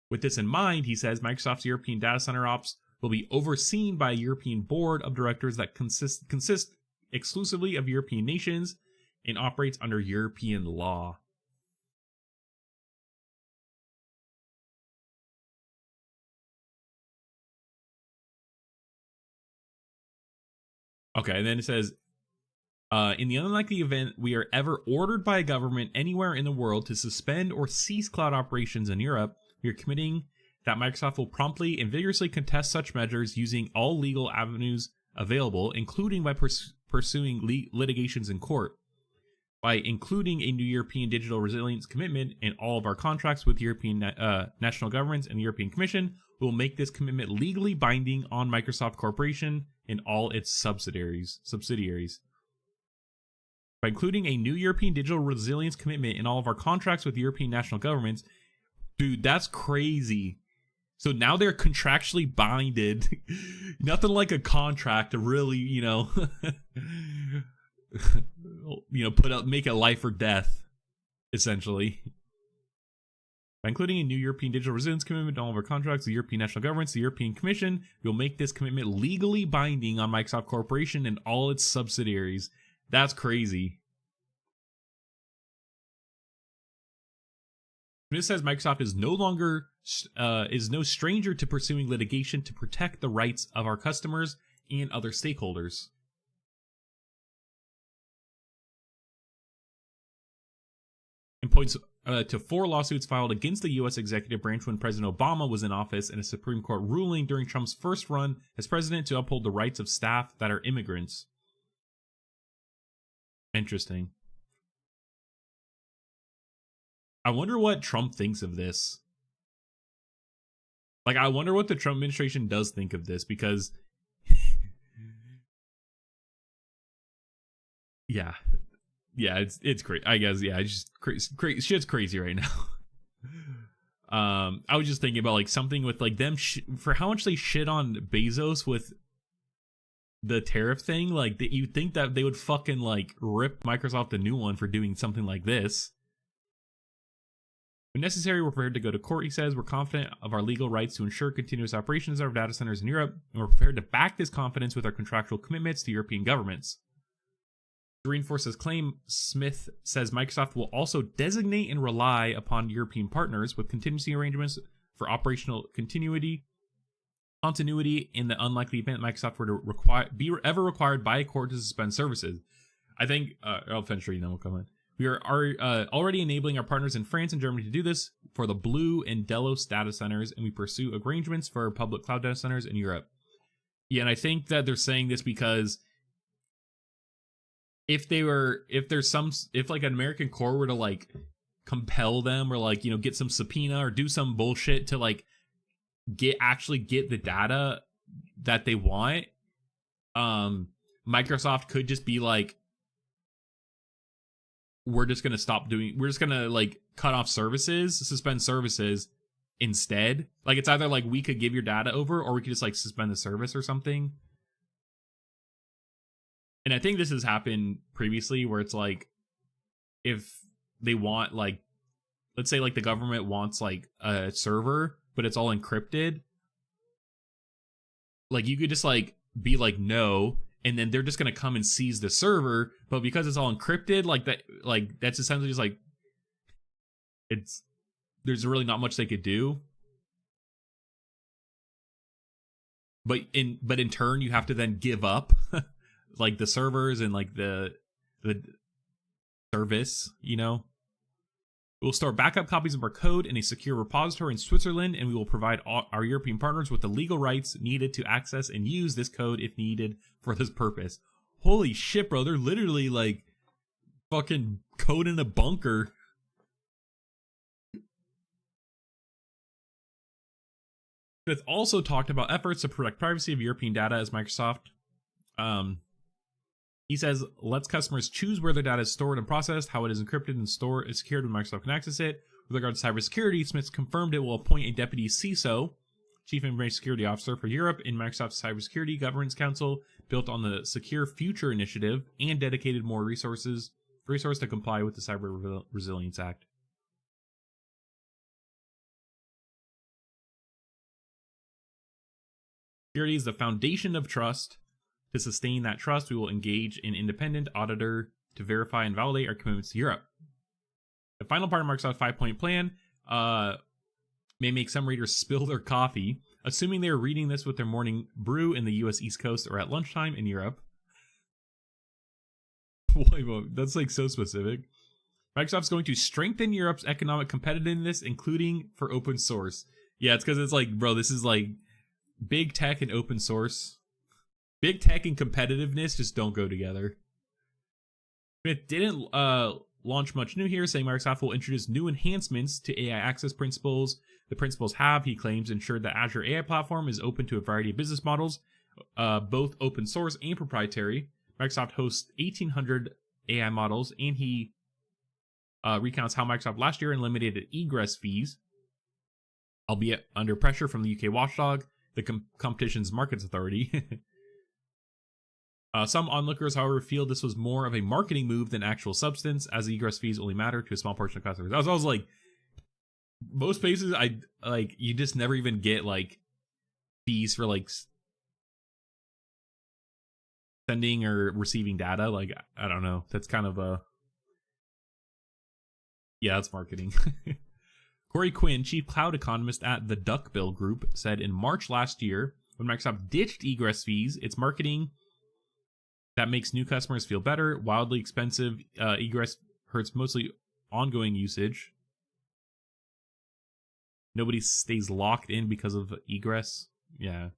S2: With this in mind, he says Microsoft's European data center ops will be overseen by a European board of directors that consist exclusively of European nations and operates under European law. Okay, and then it says, in the unlikely event we are ever ordered by a government anywhere in the world to suspend or cease cloud operations in Europe, we are committing that Microsoft will promptly and vigorously contest such measures using all legal avenues available, including by pursuing litigations in court. By including a new European digital resilience commitment in all of our contracts with European national governments and the European Commission, we will make this commitment legally binding on Microsoft Corporation and all its subsidiaries. By including a new European digital resilience commitment in all of our contracts with European national governments, dude, that's crazy. So now they're contractually binded. Nothing like a contract to really, you know, make a life or death, essentially. By including a new European digital resilience commitment in all of our contracts, the European national governments, the European Commission will make this commitment legally binding on Microsoft Corporation and all its subsidiaries. That's crazy. This says Microsoft is no stranger to pursuing litigation to protect the rights of our customers and other stakeholders. And points to 4 lawsuits filed against the U.S. executive branch when President Obama was in office, and a Supreme Court ruling during Trump's first run as president to uphold the rights of staff that are immigrants. Interesting. I wonder what Trump thinks of this. Like, I wonder what the Trump administration does think of this, because yeah, it's crazy. I guess, yeah, it's just crazy. Shit's crazy right now. I was just thinking about like something with like them for how much they shit on Bezos with the tariff thing. Like, you'd think that they would fucking like rip Microsoft a new one for doing something like this. When necessary, we're prepared to go to court, he says. We're confident of our legal rights to ensure continuous operations of our data centers in Europe, and we're prepared to back this confidence with our contractual commitments to European governments. To reinforce his claim, Smith says Microsoft will also designate and rely upon European partners with contingency arrangements for operational continuity in the unlikely event Microsoft were to be ever required by a court to suspend services. I think, I'll finish reading, then we'll come in. We are already enabling our partners in France and Germany to do this for the Blue and Delos data centers, and we pursue arrangements for public cloud data centers in Europe. Yeah, and I think that they're saying this because if like an American court were to like compel them or like, get some subpoena or do some bullshit to like get the data that they want, Microsoft could just be like, we're just gonna like cut off services, suspend services instead. Like, it's either like we could give your data over or we could just like suspend the service or something. And I think this has happened previously where it's like, if they want, like, let's say like the government wants like a server, but it's all encrypted. Like, you could just like be like, no, and then they're just gonna come and seize the server, but because it's all encrypted, that's essentially just like, there's really not much they could do. But in turn, you have to then give up like the servers and like the service, We'll store backup copies of our code in a secure repository in Switzerland, and we will provide our European partners with the legal rights needed to access and use this code if needed for this purpose. Holy shit, bro. They're literally like fucking code in a bunker. It's also talked about efforts to protect privacy of European data as Microsoft. He says, lets customers choose where their data is stored and processed, how it is encrypted and stored is secured when Microsoft can access it. With regard to cybersecurity, Smith confirmed it will appoint a deputy CISO, Chief Information Security Officer for Europe, in Microsoft's Cybersecurity Governance Council, built on the Secure Future Initiative, and dedicated more resource to comply with the Cyber Resilience Act. Security is the foundation of trust. To sustain that trust, we will engage an independent auditor to verify and validate our commitments to Europe. The final part of Microsoft's 5-point plan may make some readers spill their coffee, assuming they are reading this with their morning brew in the US East Coast or at lunchtime in Europe. That's like so specific. Microsoft's going to strengthen Europe's economic competitiveness, including for open source. Yeah, it's because it's like, bro, this is like big tech and open source. Big tech and competitiveness just don't go together. Smith didn't launch much new here, saying Microsoft will introduce new enhancements to AI access principles. The principles have, he claims, ensured that Azure AI platform is open to a variety of business models, both open source and proprietary. Microsoft hosts 1,800 AI models, and he recounts how Microsoft last year eliminated egress fees, albeit under pressure from the UK watchdog, the Competition's Markets Authority. Some onlookers, however, feel this was more of a marketing move than actual substance, as the egress fees only matter to a small portion of customers. I was like, most places, you just never even get like fees for like sending or receiving data. Like, I don't know. That's kind of yeah, that's marketing. Corey Quinn, chief cloud economist at the Duckbill Group, said in March last year, when Microsoft ditched egress fees, its marketing that makes new customers feel better. Wildly expensive egress hurts mostly ongoing usage. Nobody stays locked in because of egress. Yeah.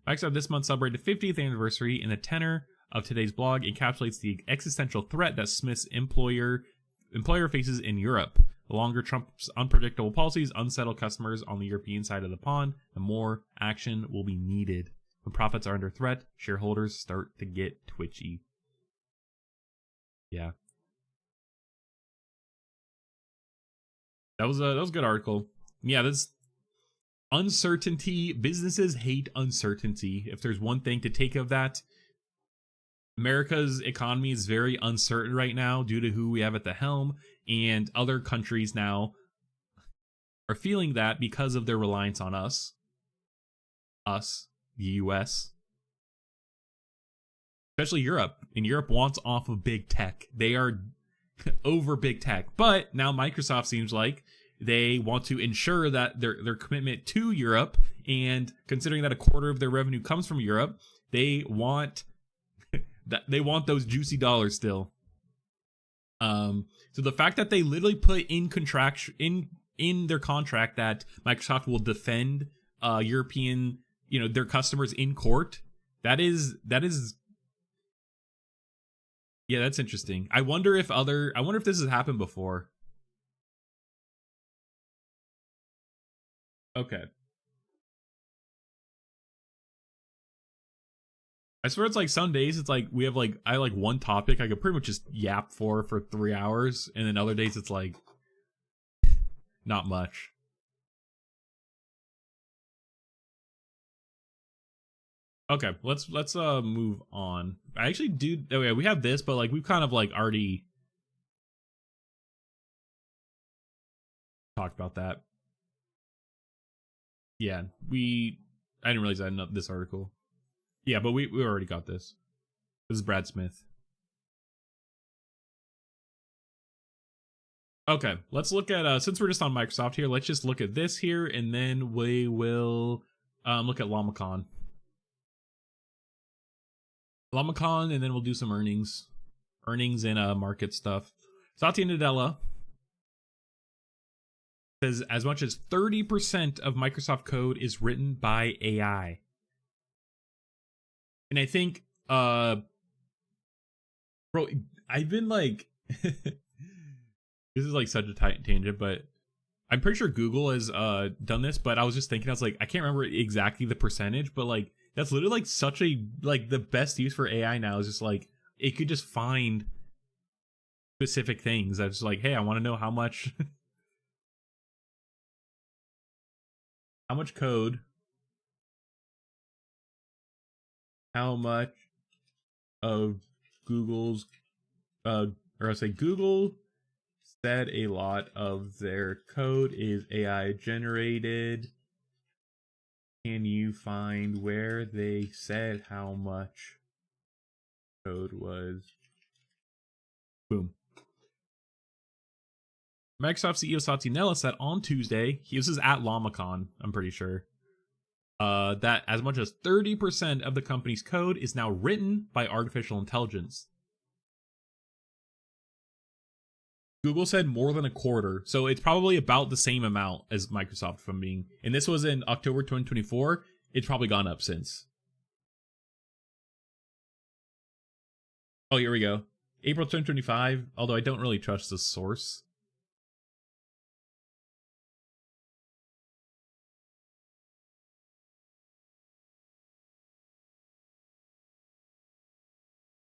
S2: Microsoft this month celebrated the 50th anniversary, and the tenor of today's blog encapsulates the existential threat that Smith's employer faces in Europe. The longer Trump's unpredictable policies unsettle customers on the European side of the pond, the more action will be needed. When profits are under threat, shareholders start to get twitchy. Yeah. That was a good article. Yeah, that's uncertainty. Businesses hate uncertainty. If there's one thing to take of that, America's economy is very uncertain right now due to who we have at the helm, and other countries now are feeling that because of their reliance on us, the US, especially Europe. And Europe wants off of big tech. They are over big tech. But now Microsoft seems like they want to ensure that their commitment to Europe, and considering that a quarter of their revenue comes from Europe, they want those juicy dollars still. So the fact that they literally put in their contract that Microsoft will defend European, their customers in court, that is yeah, that's interesting. I wonder if this has happened before. Okay. I swear it's like some days it's like we have like I like one topic I could pretty much just yap for 3 hours, and then other days it's like not much. Okay, let's move on. I actually do. Oh yeah, we have this, but like we've kind of like already talked about that. Yeah, I didn't realize I had this article. Yeah, but we already got this. This is Brad Smith. Okay, let's look at since we're just on Microsoft here, let's just look at this here, and then we will look at LLAMACON. LLAMACON, and then we'll do some earnings and market stuff. Satya Nadella says as much as 30% of Microsoft code is written by AI. And I think bro, I've been like this is like such a tight tangent, but I'm pretty sure Google has done this, but I was just thinking, I was like, I can't remember exactly the percentage, but like that's literally like such a like the best use for AI now is just like it could just find specific things. That's like, hey, I want to know how much how much code, how much of Google's or I say Google said a lot of their code is AI generated. Can you find where they said how much code was? Boom. Microsoft CEO Satya Nadella said on Tuesday, this is at LLAMACON, I'm pretty sure, that as much as 30% of the company's code is now written by artificial intelligence. Google said more than a quarter, so it's probably about the same amount as Microsoft from being, and this was in October 2024, it's probably gone up since. Oh, here we go. April 2025, although I don't really trust the source.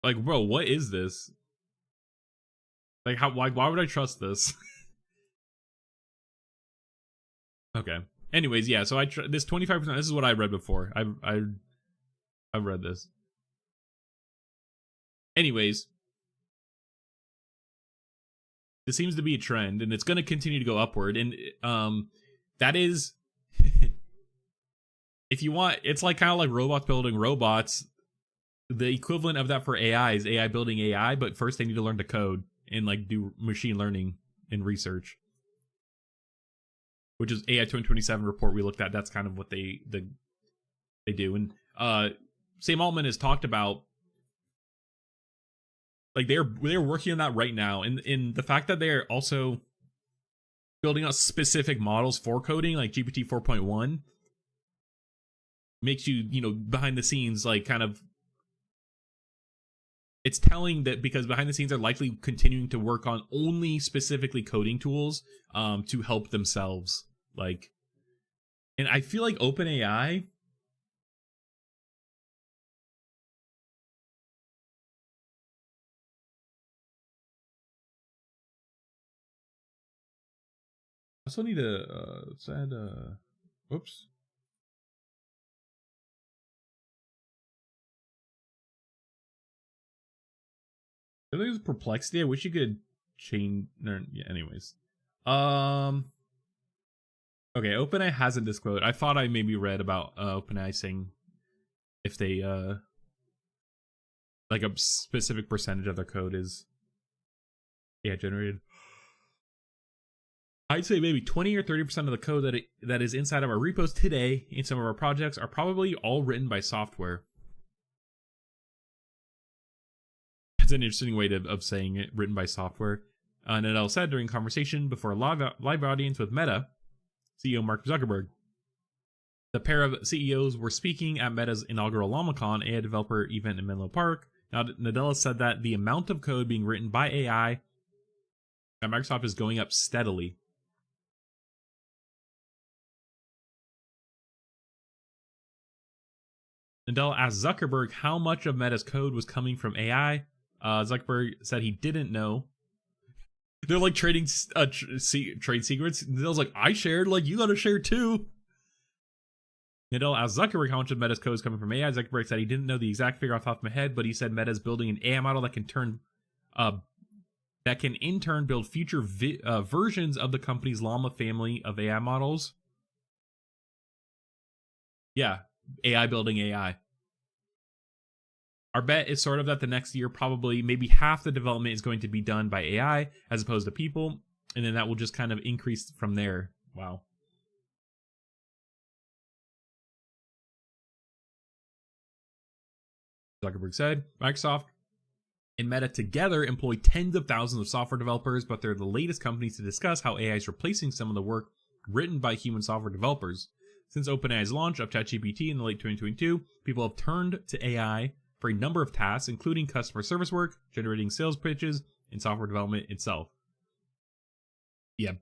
S2: Like, bro, what is this? Like, why would I trust this? Okay. Anyways, yeah, so this 25%, this is what I read before. I've read this. anyways, this seems to be a trend, and it's going to continue to go upward. And that is, if you want, it's like kind of like robots building robots. The equivalent of that for AI is AI building AI, but first they need to learn to code and like do machine learning and research, which is AI 2027 report we looked at. That's kind of what they do. And Sam Altman has talked about, like, they're working on that right now, and in the fact that they're also building out specific models for coding, like GPT 4.1, makes you behind the scenes, like, kind of, it's telling that because behind the scenes they're likely continuing to work on only specifically coding tools to help themselves. Like, and I feel like OpenAI, I still need to add whoops. I think it's perplexity. I wish you could change. Yeah, anyways. Okay, OpenAI hasn't disclosed. I thought I maybe read about OpenAI saying if they like a specific percentage of their code is AI generated. I'd say maybe 20 or 30% of the code that is inside of our repos today in some of our projects are probably all written by software. That's an interesting way of saying it, written by software. Nadal said during conversation before a live audience with Meta CEO Mark Zuckerberg. The pair of CEOs were speaking at Meta's inaugural LLAMACON AI developer event in Menlo Park. Now, Nadella said that the amount of code being written by AI at Microsoft is going up steadily. Nadella asked Zuckerberg how much of Meta's code was coming from AI. Zuckerberg said he didn't know. They're like trading trade secrets. Nadella's like, I shared, like, you gotta share too. Nadella asked Zuckerberg how much of Meta's code is coming from AI. Zuckerberg said he didn't know the exact figure off the top of my head, but he said Meta's building an AI model that can in turn build future versions of the company's Llama family of AI models. Yeah, AI building AI. Our bet is sort of that the next year, probably maybe half the development is going to be done by AI as opposed to people, and then that will just kind of increase from there. Wow. Zuckerberg said Microsoft and Meta together employ tens of thousands of software developers, but they're the latest companies to discuss how AI is replacing some of the work written by human software developers. Since OpenAI's launch of ChatGPT in the late 2022, people have turned to AI for a number of tasks, including customer service work, generating sales pitches, and software development itself. Yeah.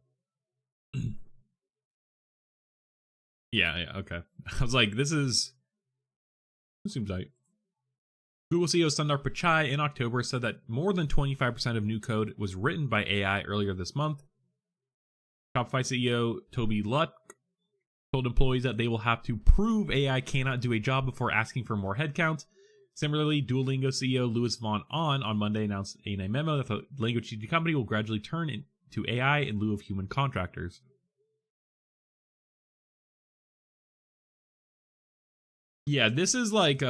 S2: yeah, okay. I was like, this seems like... Google CEO Sundar Pichai in October said that more than 25% of new code was written by AI earlier this month. Shopify CEO Toby Luck told employees that they will have to prove AI cannot do a job before asking for more headcount. Similarly, Duolingo CEO Louis Von on Monday announced in a memo that the language teaching company will gradually turn into AI in lieu of human contractors. Yeah, this is like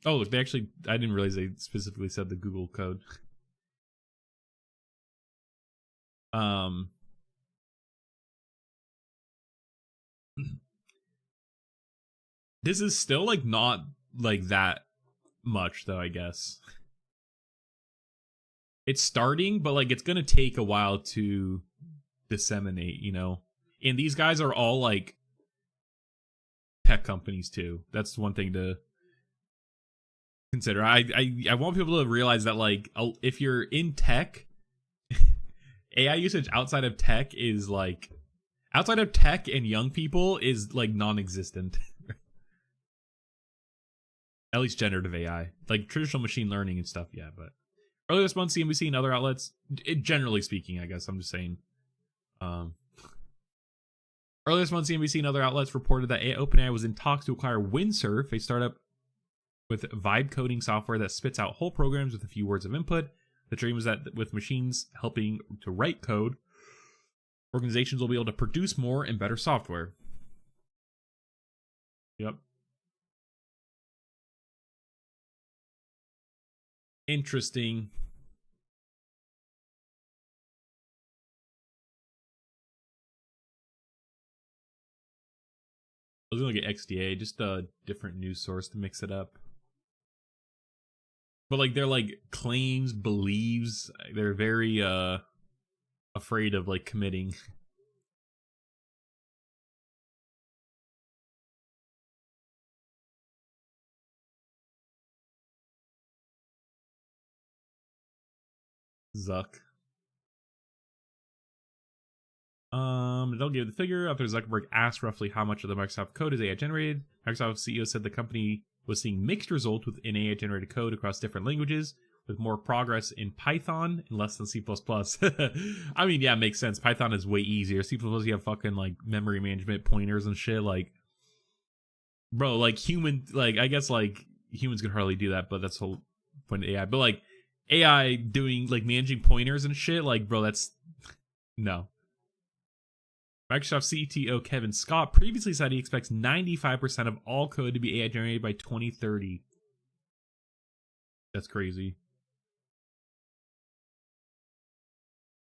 S2: oh, look, they actually, I didn't realize they specifically said the Google code. This is still like not like that much though, I guess. It's starting, but like it's gonna take a while to disseminate, you know? And these guys are all like tech companies too. That's one thing to consider. I want people to realize that, like, if you're in tech, AI usage outside of tech is like, outside of tech and young people is like non-existent. At least generative AI, like traditional machine learning and stuff. Yeah, but earlier this month, CNBC and other outlets, generally speaking, I guess I'm just saying. Earlier this month, CNBC and other outlets reported that OpenAI was in talks to acquire Windsurf, a startup with vibe coding software that spits out whole programs with a few words of input. The dream is that with machines helping to write code, organizations will be able to produce more and better software. Yep. Interesting. I was gonna look at XDA, just a different news source to mix it up. But like they're like claims, believes, they're very afraid of like committing. Zuck. They'll give the figure after Zuckerberg asked roughly how much of the Microsoft code is AI generated. Microsoft CEO said the company was seeing mixed results with AI generated code across different languages, with more progress in Python and less than C++. I mean, yeah, it makes sense. Python is way easier. C++ you have fucking like memory management pointers and shit. Like, bro, like I guess like humans can hardly do that, but that's the whole point of AI. But like AI doing like managing pointers and shit, like, bro, that's no. Microsoft CTO Kevin Scott previously said he expects 95% of all code to be AI generated by 2030. That's crazy.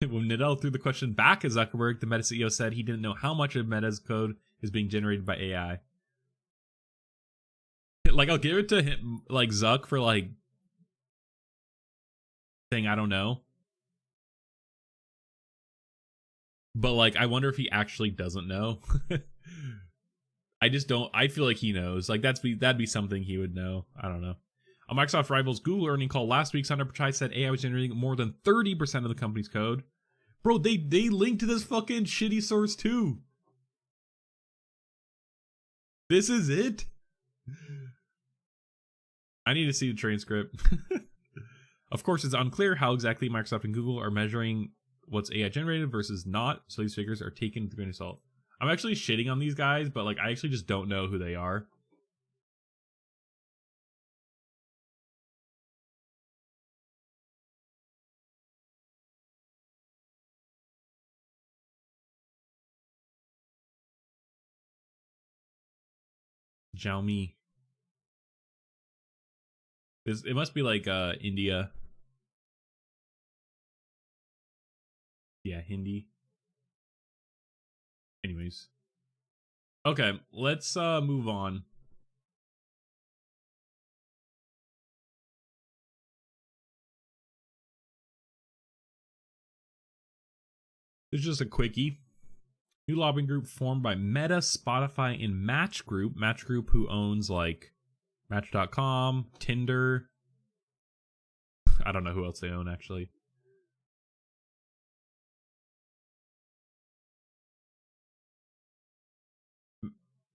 S2: When Nadell threw the question back at Zuckerberg, the Meta CEO said he didn't know how much of Meta's code is being generated by AI. Like, I'll give it to him, like, Zuck for, like, saying I don't know. But, like, I wonder if he actually doesn't know. I just don't. I feel like he knows. Like, that'd be something he would know. I don't know. On Microsoft rivals Google earning call last week, Sundar Pichai said AI was generating more than 30% of the company's code. Bro, they linked to this fucking shitty source too. This is it? I need to see the transcript. Of course, it's unclear how exactly Microsoft and Google are measuring what's AI generated versus not, so these figures are taken with a grain of salt. I'm actually shitting on these guys, but like I actually just don't know who they are. Xiaomi. It must be like India. Yeah, Hindi. Anyways. Okay, let's move on. This is just a quickie. New lobbying group formed by Meta, Spotify, and Match Group. Match Group, who owns like Match.com, Tinder. I don't know who else they own actually.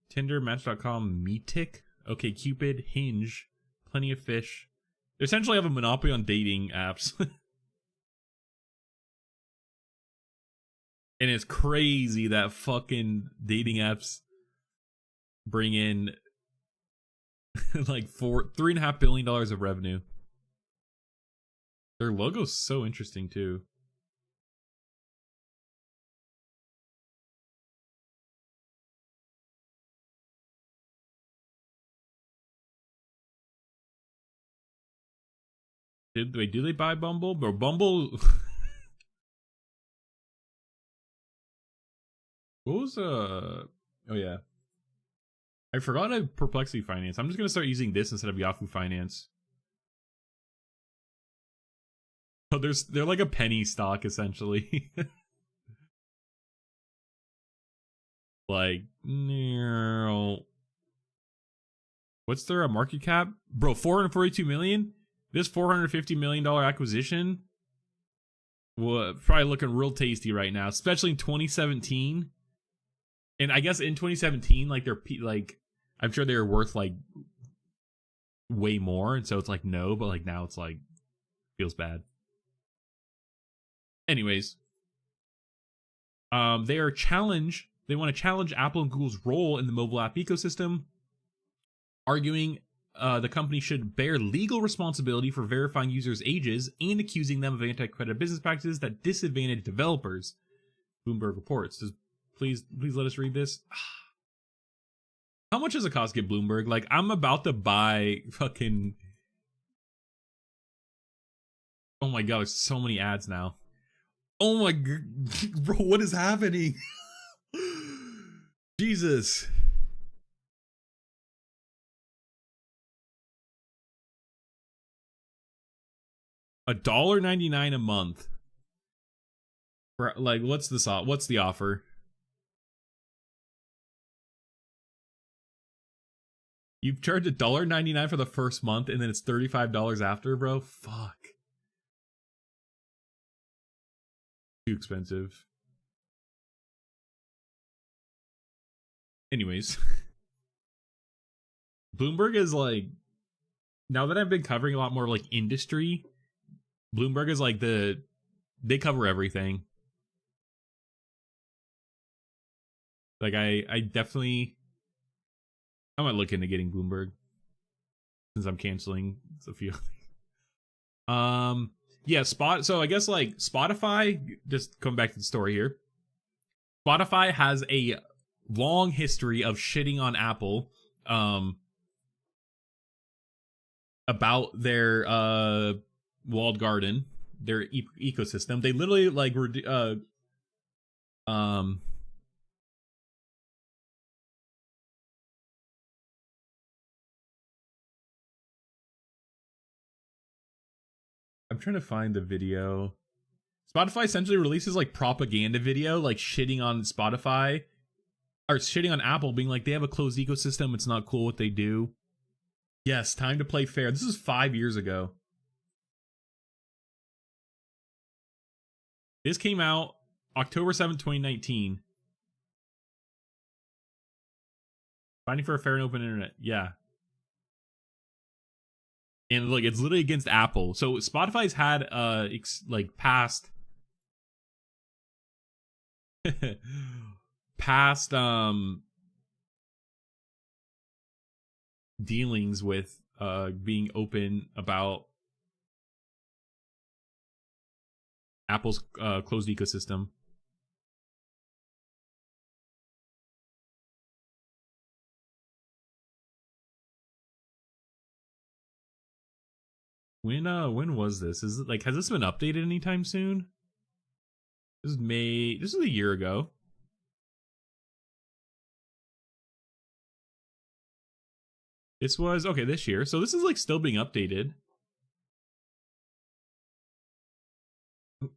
S2: Tinder, Match.com, Meetic, OkCupid, Hinge, Plenty of Fish. They essentially have a monopoly on dating apps. And it's crazy that fucking dating apps bring in like $3.5 billion of revenue. Their logo's so interesting too. Do they buy Bumble? Bro, Bumble. What was oh yeah. I forgot I Perplexity Finance. I'm just gonna start using this instead of Yahoo Finance. Oh, they're like a penny stock essentially. Like, what's their market cap? Bro, 442 million? This $450 million acquisition? Well, probably looking real tasty right now, especially in 2017. And I guess in 2017, like I'm sure they were worth like way more, and so it's like no, but like now it's like feels bad. Anyways, they want to challenge Apple and Google's role in the mobile app ecosystem, arguing the company should bear legal responsibility for verifying users' ages and accusing them of anti-competitive business practices that disadvantage developers. Bloomberg reports. Please let us read this. How much does it cost to get Bloomberg? Like, I'm about to buy fucking... Oh my god, there's so many ads now. Oh my god, bro, what is happening? Jesus. $1.99 a month. Like, what's the offer? You've charged $1.99 for the first month, and then it's $35 after, bro. Fuck. Too expensive. Anyways, Bloomberg is like, now that I've been covering a lot more like industry, Bloomberg is like they cover everything. Like I definitely, I might look into getting Bloomberg since I'm canceling a few. Yeah, so I guess like Spotify, just come back to the story here. Spotify has a long history of shitting on Apple about their walled garden, their ecosystem. They literally like were I'm trying to find the video. Spotify essentially releases like propaganda video, like shitting on Spotify or shitting on Apple, being like they have a closed ecosystem, it's not cool what they do. Yes, time to play fair. This is 5 years ago. This came out October 7th, 2019. Fighting for a fair and open internet. Yeah. And look, it's literally against Apple. So Spotify's had like past dealings with being open about Apple's closed ecosystem. When was this? Is it like, has this been updated anytime soon? This is May. This is a year ago. This was okay this year. So this is like still being updated. I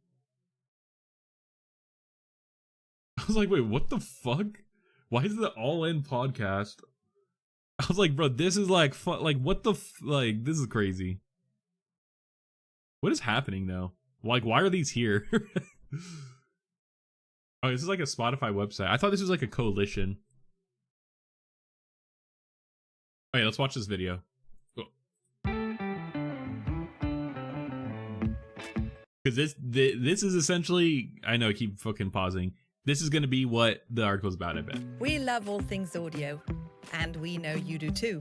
S2: was like, wait, what the fuck? Why is the All In podcast? I was like, bro, this is like like what the like this is crazy. What is happening though? Like, why are these here? Oh, this is like a Spotify website. I thought this was like a coalition. Okay, let's watch this video. Because this is essentially, I know I keep fucking pausing. This is going to be what the article's about, I bet.
S4: We love all things audio, and we know you do too.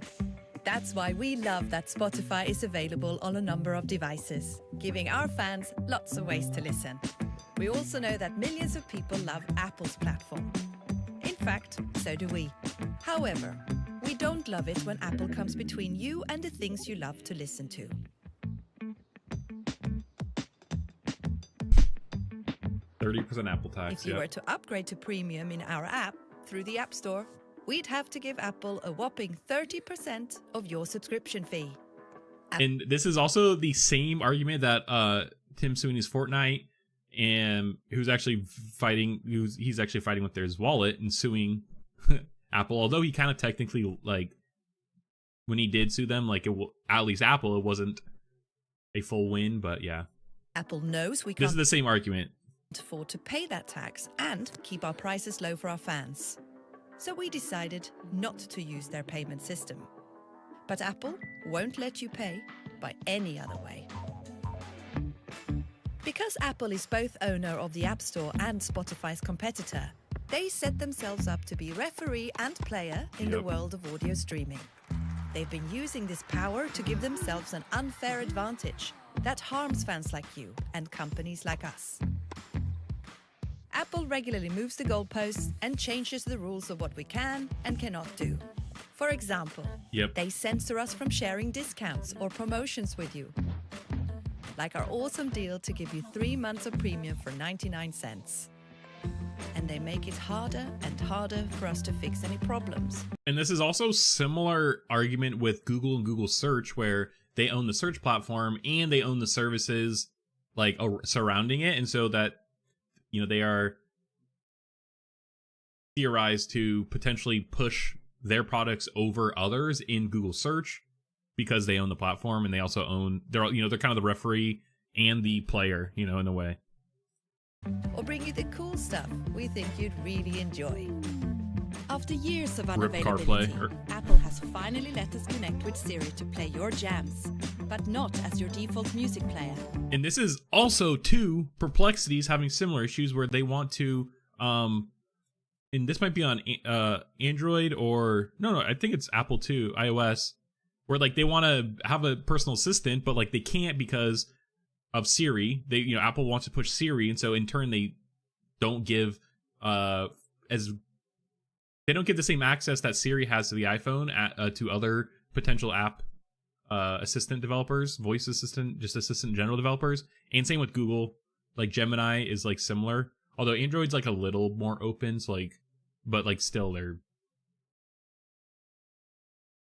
S4: That's why we love that Spotify is available on a number of devices, giving our fans lots of ways to listen. We also know that millions of people love Apple's platform. In fact, so do we. However, we don't love it when Apple comes between you and the things you love to listen to.
S2: $30% Apple tax.
S4: If you were to upgrade to premium in our app through the App Store, we'd have to give Apple a whopping 30% of your subscription fee.
S2: And this is also the same argument that Tim Sweeney's Fortnite, and who's actually fighting with his wallet and suing Apple. Although he kind of technically, like, when he did sue them, like, at least Apple, it wasn't a full win, but yeah.
S4: Apple knows we
S2: This
S4: can't
S2: is the same argument.
S4: afford to pay that tax and keep our prices low for our fans. So we decided not to use their payment system. But Apple won't let you pay by any other way. Because Apple is both owner of the App Store and Spotify's competitor, they set themselves up to be referee and player in the world of audio streaming. They've been using this power to give themselves an unfair advantage that harms fans like you and companies like us. Apple regularly moves the goalposts and changes the rules of what we can and cannot do. For example, they censor us from sharing discounts or promotions with you. Like our awesome deal to give you 3 months of premium for 99 cents. And they make it harder and harder for us to fix any problems.
S2: And this is also similar argument with Google and Google Search, where they own the search platform and they own the services like surrounding it, and so that, you know, they are theorized to potentially push their products over others in Google Search because they own the platform, and they also own, they're kind of the referee and the player, you know, in a way.
S4: Or bring you the cool stuff we think you'd really enjoy. After years of
S2: CarPlay,
S4: unavailability, Apple has finally let us connect with Siri to play your jams, but not as your default music player.
S2: And this is also too Perplexity's having similar issues where they want to, and this might be on Android or no, I think it's Apple too, iOS, where like they want to have a personal assistant, but like they can't because of Siri. They, you know, Apple wants to push Siri, and so in turn they don't give they don't get the same access that Siri has to the iPhone to other potential app assistant developers, voice assistant, just assistant general developers. And same with Google. Like Gemini is like similar, although Android's like a little more open, so like, but like still they're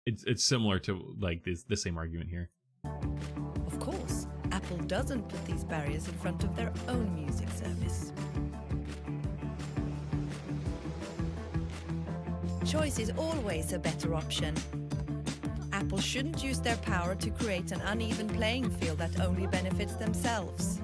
S2: it's similar to like the same argument here.
S4: Of course, Apple doesn't put these barriers in front of their own music service. Choice is always a better option. Apple shouldn't use their power to create an uneven playing field that only benefits themselves.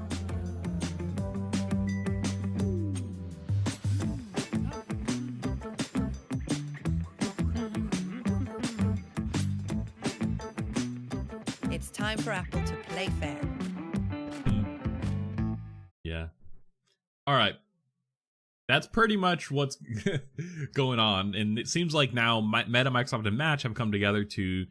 S4: It's time for Apple to play fair.
S2: Yeah. All right. That's pretty much what's going on. And it seems like now Meta, Microsoft, and Match have come together to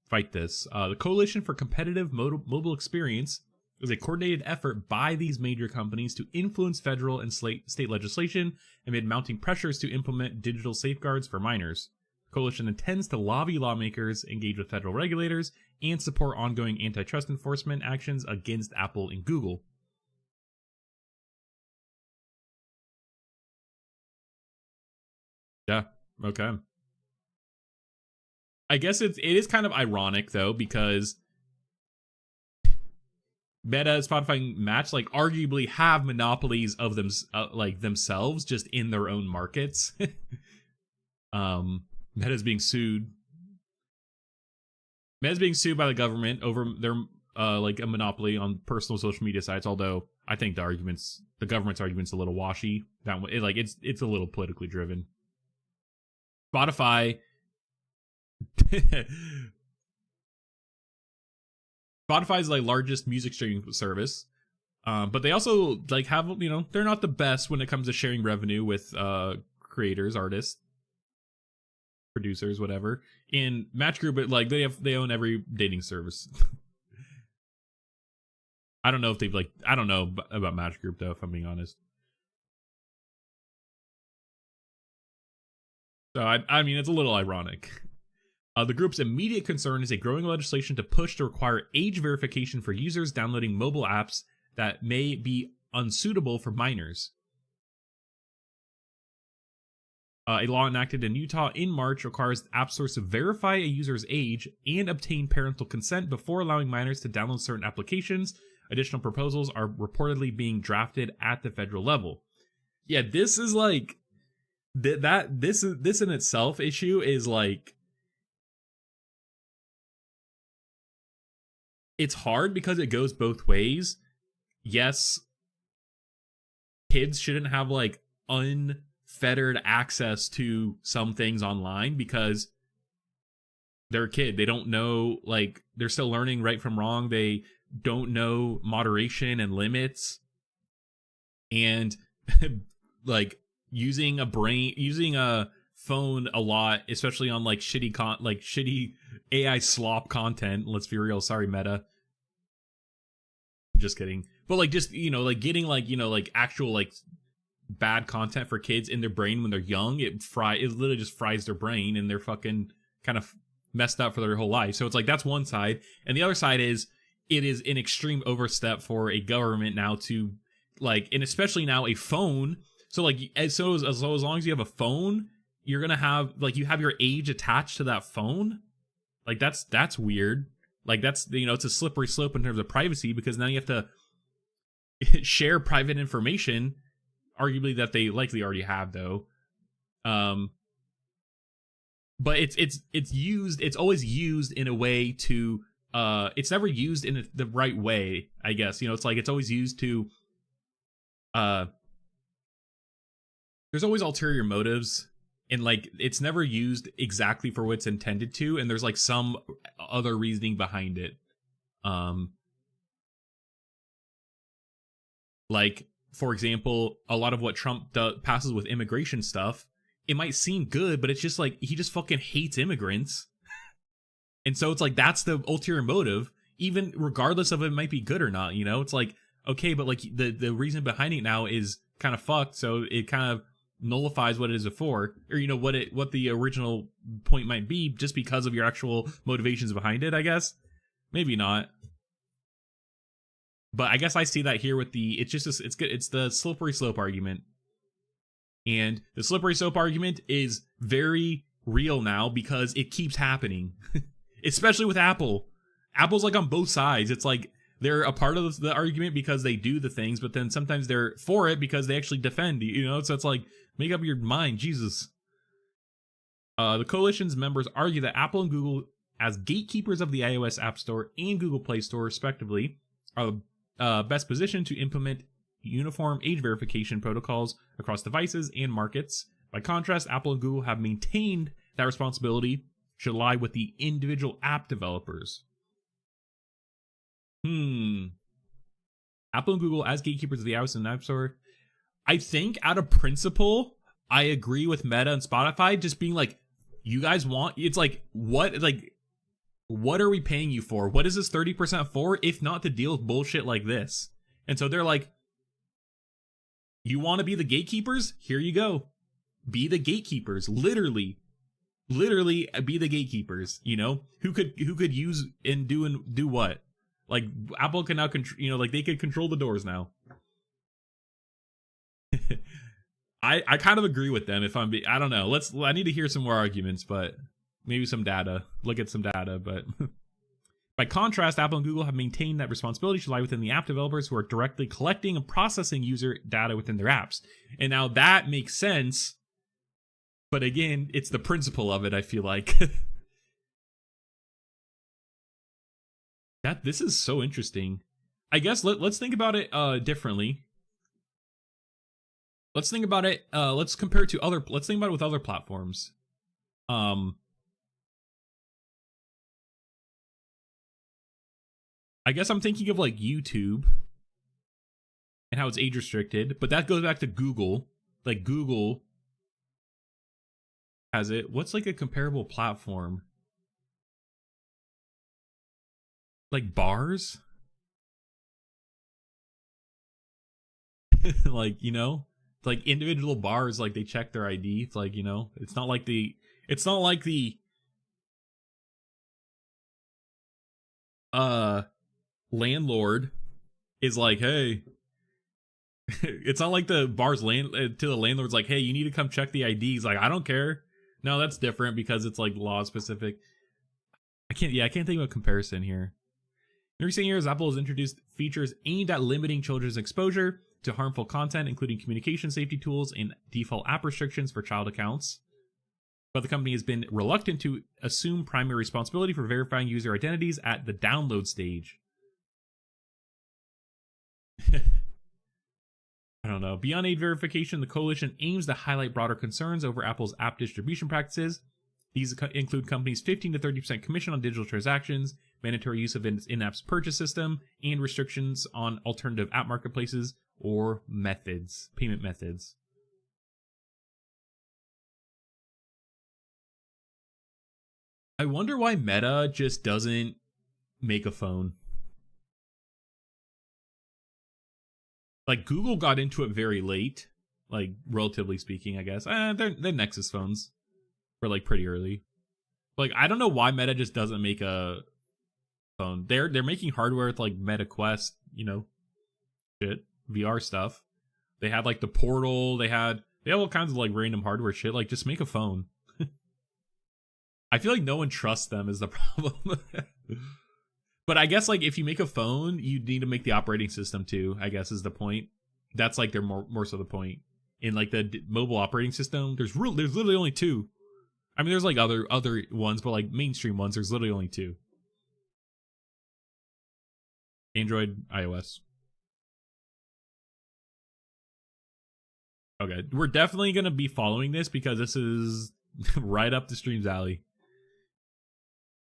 S2: fight this. The Coalition for Competitive Mobile Experience is a coordinated effort by these major companies to influence federal and state legislation amid mounting pressures to implement digital safeguards for minors. The coalition intends to lobby lawmakers, engage with federal regulators, and support ongoing antitrust enforcement actions against Apple and Google. Yeah, okay. I guess it is kind of ironic though, because Meta, Spotify, and Match like arguably have monopolies of them themselves just in their own markets. Meta's being sued. Meta's being sued by the government over their like a monopoly on personal social media sites, although I think the government's argument's a little washy. That way, it's a little politically driven. Spotify Spotify's like largest music streaming service, but they also like have, you know, they're not the best when it comes to sharing revenue with creators, artists, producers, whatever. In Match Group, it like they own every dating service. I don't know about Match Group though, if I'm being honest. So I mean, it's a little ironic. The group's immediate concern is a growing legislation to push to require age verification for users downloading mobile apps that may be unsuitable for minors. A law enacted in Utah in March requires app stores to verify a user's age and obtain parental consent before allowing minors to download certain applications. Additional proposals are reportedly being drafted at the federal level. Yeah, this is like this in itself issue is like, it's hard because it goes both ways. Yes, kids shouldn't have like unfettered access to some things online because they're a kid. They don't know, like, they're still learning right from wrong. They don't know moderation and limits. And like using a phone a lot, especially on like shitty AI slop content. Let's be real. Sorry, Meta. Just kidding. But like, just, you know, like getting like, you know, like actual like bad content for kids in their brain when they're young, it literally just fries their brain, and they're fucking kind of messed up for their whole life. So it's like, that's one side. And the other side is, it is an extreme overstep for a government now to like, and especially now a phone. So like, as long as you have a phone, you're gonna have like, you have your age attached to that phone. Like that's weird. Like that's, you know, it's a slippery slope in terms of privacy, because now you have to share private information, arguably that they likely already have though. But it's always used in a way to, it's never used in the right way, I guess. You know, it's like, it's always used to, there's always ulterior motives, and like, it's never used exactly for what it's intended to, and there's like some other reasoning behind it. Like, for example, a lot of what Trump passes with immigration stuff, it might seem good, but it's just like, he just fucking hates immigrants. And so it's like, that's the ulterior motive, even regardless of it might be good or not, you know? It's like, okay, but like, the reason behind it now is kind of fucked, so it kind of nullifies what it is for, or, you know, what the original point might be, just because of your actual motivations behind it, I guess. Maybe not. But I guess I see that here with it's good. It's the slippery slope argument. And the slippery slope argument is very real now, because it keeps happening. Especially with Apple. Apple's like on both sides. It's like, they're a part of the argument because they do the things, but then sometimes they're for it because they actually defend, you know? So it's like, make up your mind, Jesus. The coalition's members argue that Apple and Google, as gatekeepers of the iOS App Store and Google Play Store, respectively, are best positioned to implement uniform age verification protocols across devices and markets. By contrast, Apple and Google have maintained that responsibility should lie with the individual app developers. Apple and Google as gatekeepers of the iOS and App Store. I think out of principle, I agree with Meta and Spotify just being like, you guys want, it's like, what are we paying you for? What is this 30% for, if not to deal with bullshit like this? And so they're like, you want to be the gatekeepers? Here you go. Be the gatekeepers. Literally be the gatekeepers, you know? Who could use and do what? Like, Apple can now control, you know, like, they could control the doors now. I kind of agree with them, if I don't know. I need to hear some more arguments, but maybe some data. Look at some data, but by contrast, Apple and Google have maintained that responsibility should lie within the app developers who are directly collecting and processing user data within their apps. And now that makes sense, but again, it's the principle of it, I feel like. This is so interesting. I guess let's think about it differently. Let's think about it. Let's compare it to let's think about it with other platforms. I guess I'm thinking of like YouTube and how it's age restricted, but that goes back to Google. Like, Google has it. What's like a comparable platform? Like bars? Like, you know, like individual bars, like they check their ID. It's like, you know, it's not like the landlord is like, hey, it's not like the bar's to the landlord's like, hey, you need to come check the IDs. Like, I don't care. No, that's different because it's like law specific. I can't think of a comparison here. In recent years, Apple has introduced features aimed at limiting children's exposure to harmful content, including communication safety tools and default app restrictions for child accounts. But the company has been reluctant to assume primary responsibility for verifying user identities at the download stage. I don't know. Beyond aid verification, the coalition aims to highlight broader concerns over Apple's app distribution practices. These include companies' 15 to 30% commission on digital transactions, mandatory use of its in-app purchase system, and restrictions on alternative app marketplaces or payment methods. I wonder why Meta just doesn't make a phone. Like, Google got into it very late, like, relatively speaking, I guess. They're Nexus phones were, like, pretty early. Like, I don't know why Meta just doesn't make a phone. They're making hardware with, like, Meta Quest, shit, VR stuff. They had, like, the Portal. They have all kinds of, like, random hardware shit. Like, just make a phone. I feel like no one trusts them is the problem. But I guess, like, if you make a phone, you need to make the operating system too, I guess is the point. That's, like, their more so the point. In, like, the mobile operating system, there's literally only two. I mean, there's, like, other ones, but, like, mainstream ones, there's literally only two. Android, iOS. Okay, we're definitely going to be following this because this is right up the stream's alley.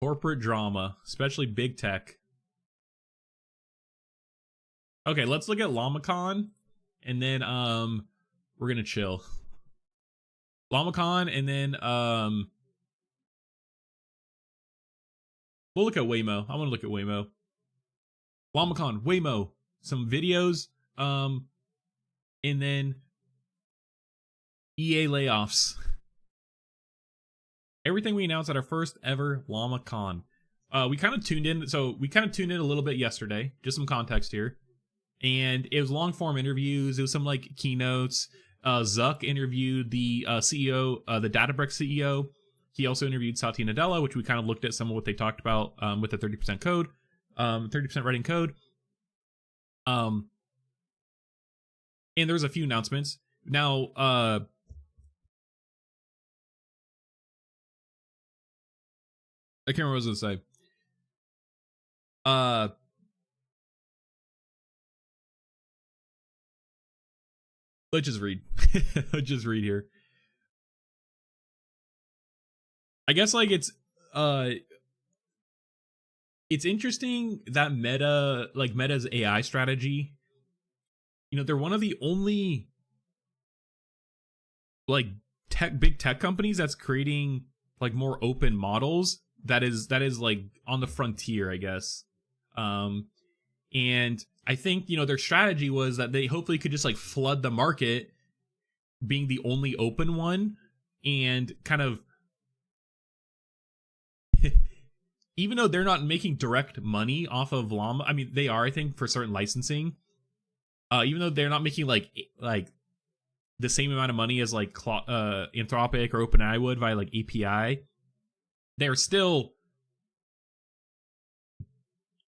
S2: Corporate drama, especially big tech. Okay, let's look at LLAMACON, and then we're gonna chill. LLAMACON, and then we'll look at Waymo. I want to look at Waymo. LLAMACON, Waymo, some videos, and then EA layoffs. Everything we announced at our first ever LLAMACON. We kind of tuned in. So we kind of tuned in a little bit yesterday. Just some context here. And it was long form interviews. It was some like keynotes. Zuck interviewed the CEO, the Databricks CEO. He also interviewed Satya Nadella, which we kind of looked at some of what they talked about with the 30% code, 30% writing code. And there was a few announcements. Now, I can't remember what I was going to say. Let's just read. Let's just read here. I guess, like, it's interesting that Meta's AI strategy, they're one of the only, like, big tech companies that's creating, like, more open models that is like on the frontier, I guess. And I think, their strategy was that they hopefully could just, like, flood the market being the only open one, and kind of even though they're not making direct money off of Llama, I mean, they are, I think, for certain licensing. Even though they're not making like the same amount of money as like Anthropic or OpenAI would via like API, they're still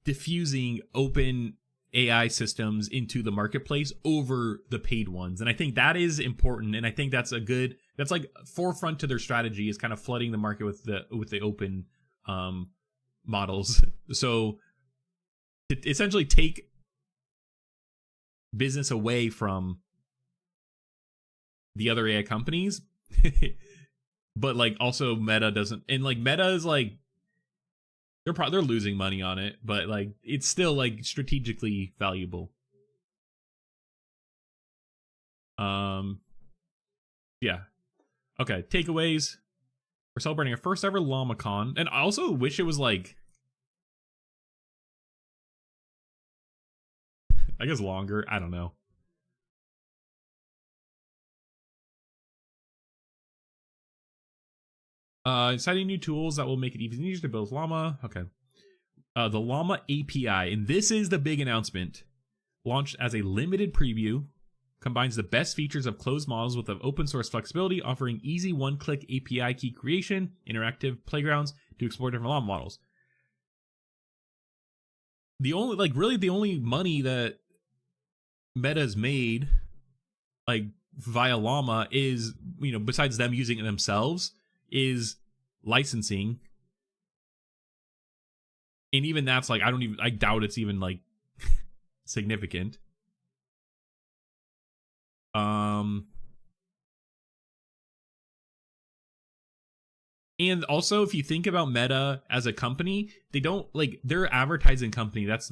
S2: diffusing open AI systems into the marketplace over the paid ones. And I think that is important. And I think that's that's like forefront to their strategy, is kind of flooding the market with the open models. So to essentially take business away from the other AI companies. But like also Meta doesn't, and like Meta is like they're losing money on it, but like it's still like strategically valuable. Yeah. Okay, takeaways. We're celebrating our first ever LLAMACON, and I also wish it was like, I guess, longer. I don't know. Citing new tools that will make it even easier to build Llama. Okay. The Llama API, and this is the big announcement. Launched as a limited preview, combines the best features of closed models with open source flexibility, offering easy one-click API key creation, interactive playgrounds to explore different Llama models. The only money that Meta's made, like via Llama, is, besides them using it themselves, is licensing. And even that's like, I doubt it's even like significant. And also, if you think about Meta as a company, they don't like, they're an advertising company. That's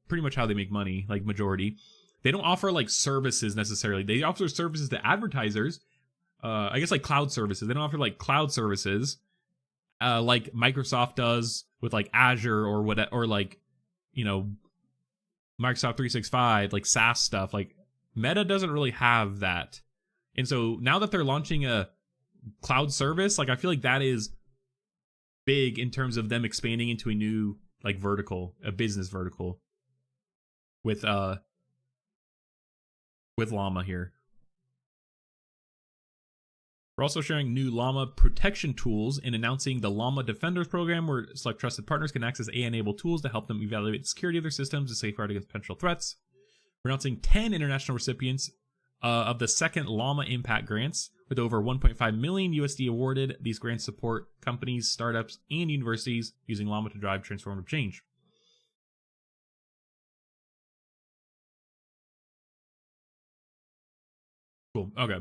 S2: pretty much how they make money, like majority. They don't offer like services necessarily. They offer services to advertisers. I guess like cloud services. They don't offer like cloud services like Microsoft does with like Azure or what, or like, you know, Microsoft 365, like SaaS stuff. Like Meta doesn't really have that. And so now that they're launching a cloud service, like I feel like that is big in terms of them expanding into a new like vertical, a business vertical with Llama here. We're also sharing new Llama protection tools and announcing the Llama Defenders program, where select trusted partners can access AI-enabled tools to help them evaluate the security of their systems and safeguard against potential threats. We're announcing 10 international recipients of the second Llama Impact Grants, with over 1.5 million USD awarded. These grants support companies, startups, and universities using Llama to drive transformative change. Cool. Okay.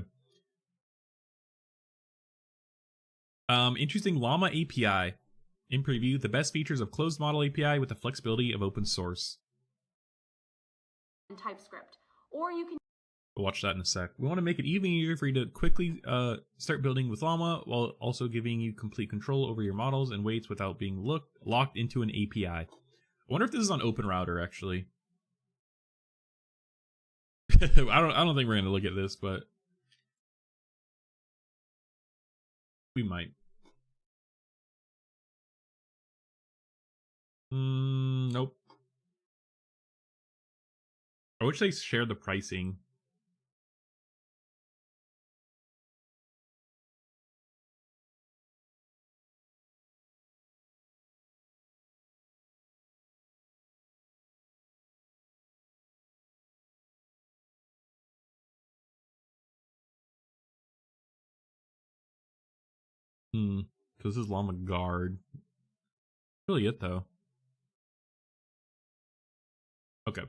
S2: Interesting Llama API. In preview, the best features of closed model API with the flexibility of open source.
S5: In TypeScript, or you can.
S2: We'll watch that in a sec. We want to make it even easier for you to quickly start building with Llama, while also giving you complete control over your models and weights without being locked into an API. I wonder if this is on OpenRouter actually. I don't think we're gonna look at this, but we might. Nope. I wish they shared the pricing. Because this is Llama Guard. Really it though. Okay.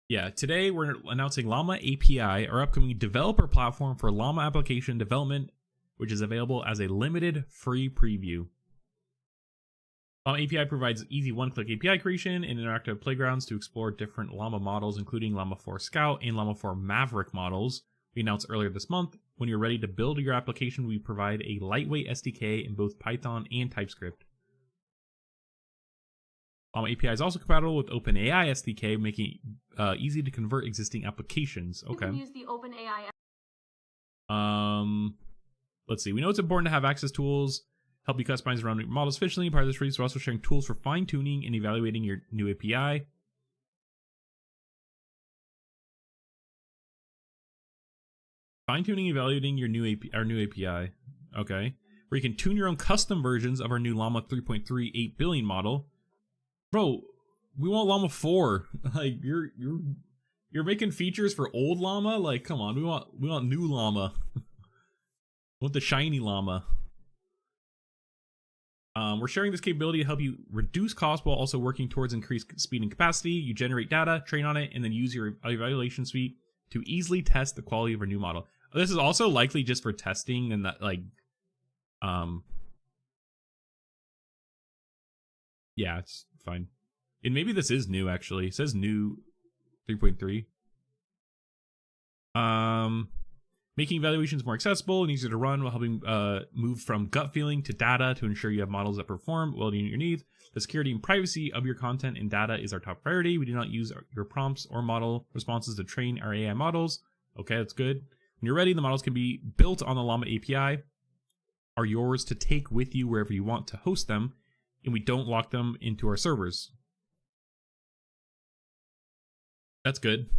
S2: Yeah, today we're announcing Llama API, our upcoming developer platform for Llama application development, which is available as a limited free preview. Llama API provides easy one-click API creation and interactive playgrounds to explore different Llama models, including Llama 4 Scout and Llama 4 Maverick models we announced earlier this month. When you're ready to build your application, we provide a lightweight SDK in both Python and TypeScript. Llama API is also compatible with OpenAI SDK, making it easy to convert existing applications. Okay.
S5: You can use the OpenAI.
S2: Let's see. We know it's important to have access tools, help you customize around your models efficiently. Part of this release, we're also sharing tools for fine-tuning and evaluating your new API. Fine-tuning, evaluating your our new API. Okay. Where you can tune your own custom versions of our new Llama 3.3 8 billion model. Bro, we want Llama 4. Like you're making features for old Llama? Like, come on, we want new Llama. We want the shiny Llama. We're sharing this capability to help you reduce costs while also working towards increased speed and capacity. You generate data, train on it, and then use your evaluation suite to easily test the quality of our new model. This is also likely just for testing and that, like, yeah, it's fine. And maybe this is new, actually. It says new 3.3. Making evaluations more accessible and easier to run while helping move from gut feeling to data to ensure you have models that perform well to your needs. The security and privacy of your content and data is our top priority. We do not use your prompts or model responses to train our AI models. Okay, that's good. When you're ready, the models can be built on the Llama API, are yours to take with you wherever you want to host them, and we don't lock them into our servers. That's good.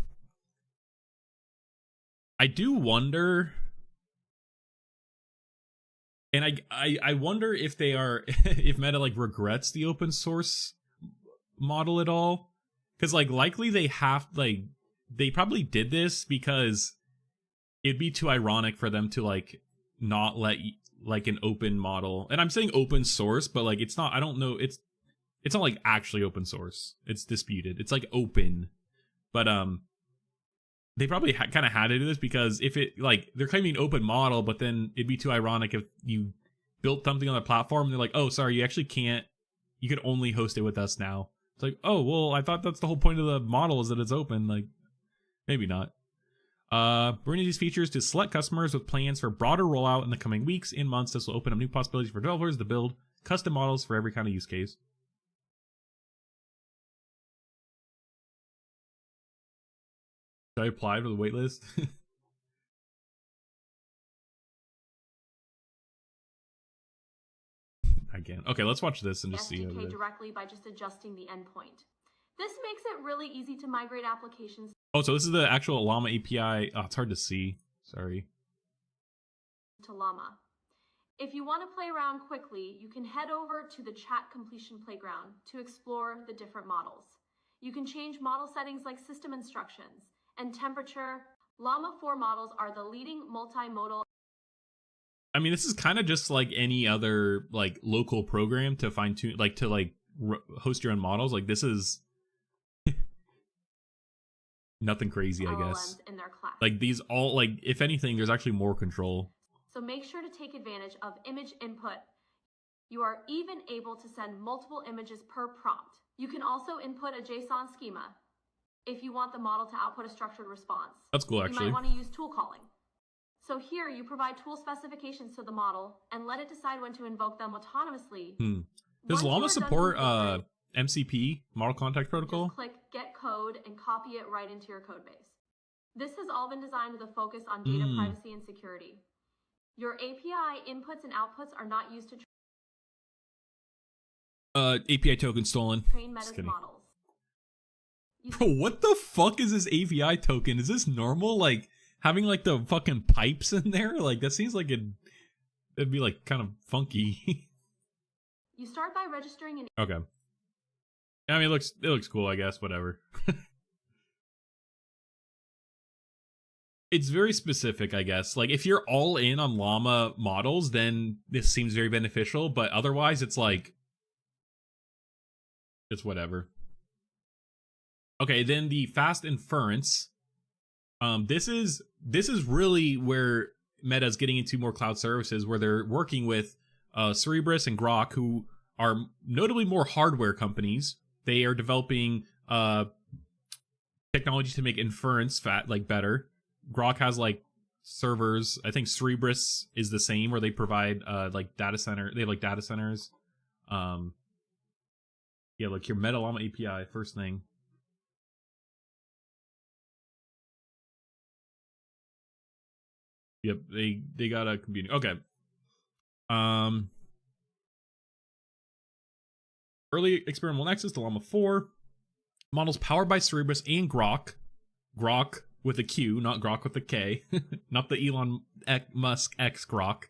S2: I do wonder, and I wonder if they are, if Meta like regrets the open source model at all, because like likely they have, like they probably did this because it'd be too ironic for them to like not let like an open model, and I'm saying open source, but like it's not, I don't know, it's not like actually open source, it's disputed, it's like open, but they probably kind of had to do this because if it, like, they're claiming open model, but then it'd be too ironic if you built something on the platform and they're like, oh, sorry, you actually can't, you could only host it with us now. It's like, oh, well, I thought that's the whole point of the model is that it's open. Like, Maybe not. Bringing these features to select customers with plans for broader rollout in the coming weeks and months. This will open up new possibilities for developers to build custom models for every kind of use case. Should I apply for the waitlist? Again. Okay, let's watch this and just see.
S5: SDK directly by just adjusting the endpoint. This makes it really easy to migrate applications
S2: Oh, so this is the actual Llama API. Oh, it's hard to see. Sorry.
S5: to Llama. If you want to play around quickly, you can head over to the chat completion playground to explore the different models. You can change model settings like system instructions and temperature. Llama 4 models are the leading multimodal.
S2: I mean, this is kind of just like any other like local program to fine tune, like to like host your own models. Like this is nothing crazy, I guess.
S5: In their class.
S2: Like these all like if anything, there's actually more control.
S5: So make sure to take advantage of image input. You are even able to send multiple images per prompt. You can also input a JSON schema if you want the model to output a structured response.
S2: That's cool, actually.
S5: You might want to use tool calling. So here you provide tool specifications to the model and let it decide when to invoke them autonomously.
S2: Does Llama support MCP, Model Context Protocol?
S5: Just click Get Code and copy it right into your code base. This has all been designed with a focus on data privacy and security. Your API inputs and outputs are not used to
S2: API token stolen.
S5: train Meta's models.
S2: Bro, what the fuck is this API token? Is this normal? Like having like the fucking pipes in there? Like that seems like it'd be like kind of funky.
S5: You start by registering an
S2: Okay. I mean, it looks cool, I guess. Whatever. It's very specific, I guess. Like if you're all in on Llama models, then this seems very beneficial. But otherwise, it's like it's whatever. Okay, then the fast inference. This is really where Meta's getting into more cloud services, where they're working with Cerebras and Grok, who are notably more hardware companies. They are developing technology to make inference better. Grok has like servers. I think Cerebras is the same, where they provide like data center. They have like data centers. Yeah, like your Meta Llama API first thing. Yep, they got a computing. Okay. Early experimental nexus to Llama 4. Models powered by Cerebras and Grok. Grok with a Q, not Grok with a K. Not the Elon Musk X Grok.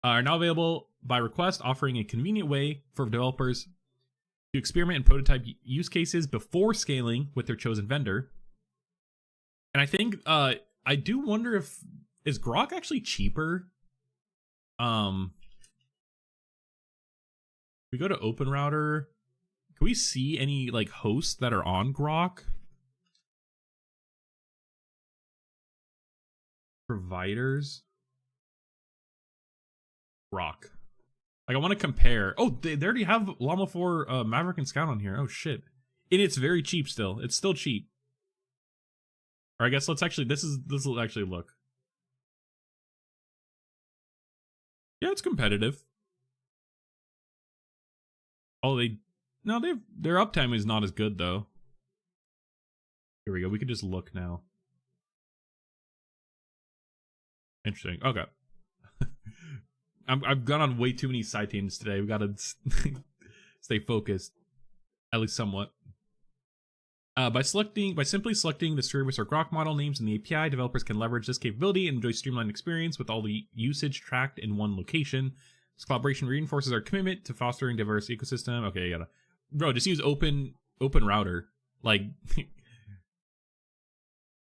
S2: Are now available by request, offering a convenient way for developers to experiment and prototype use cases before scaling with their chosen vendor. And I think I do wonder if is Grok actually cheaper? We go to OpenRouter. Can we see any like hosts that are on Grok? Providers. Grok. Like I want to compare. Oh, they already have Llama 4 Maverick and Scout on here. Oh shit. And it's very cheap still. It's still cheap. Or I guess let's actually this will actually look. Yeah, it's competitive. Oh, their uptime is not as good though. Here we go. We can just look now. Interesting. Okay. I've gone on way too many side tangents today. We gotta stay focused, at least somewhat. By simply selecting the Cerebras or Grok model names in the API, developers can leverage this capability and enjoy streamlined experience with all the usage tracked in one location. This collaboration reinforces our commitment to fostering diverse ecosystem. Okay, bro, just use OpenRouter. Like,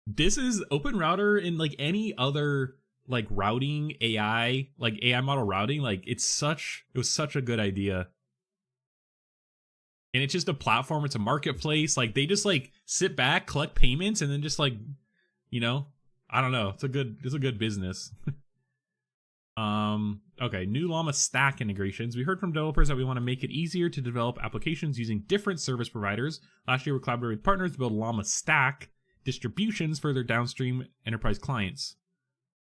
S2: this is OpenRouter in like any other like routing AI, like AI model routing. Like, it was such a good idea. And it's just a platform. It's a marketplace. Like they just like sit back, collect payments, and then just like, I don't know. It's a good business. Okay. New Llama Stack integrations. We heard from developers that we want to make it easier to develop applications using different service providers. Last year, we collaborated with partners to build Llama Stack, distributions for their downstream enterprise clients.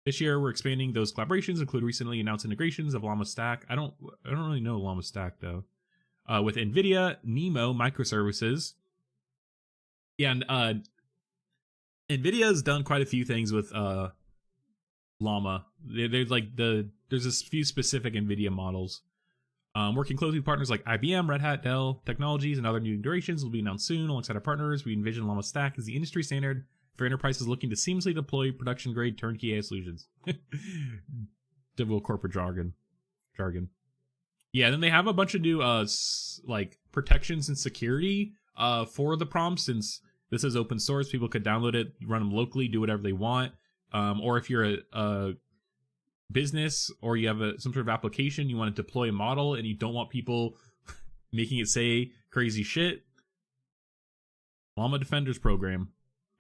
S2: This year, we're expanding those collaborations, include recently announced integrations of Llama Stack. I don't really know Llama Stack though. With NVIDIA, Nemo microservices. Yeah, and NVIDIA has done quite a few things with Llama. There's a few specific NVIDIA models. Working closely with partners like IBM, Red Hat, Dell Technologies, and other new integrations will be announced soon. Alongside our partners, we envision Llama Stack as the industry standard for enterprises looking to seamlessly deploy production-grade turnkey AI solutions. Typical corporate jargon. Yeah, then they have a bunch of new like protections and security for the prompts. Since this is open source, people could download it, run them locally, do whatever they want. Or if you're a business or you have some sort of application, you want to deploy a model and you don't want people making it say crazy shit, Llama Defenders program,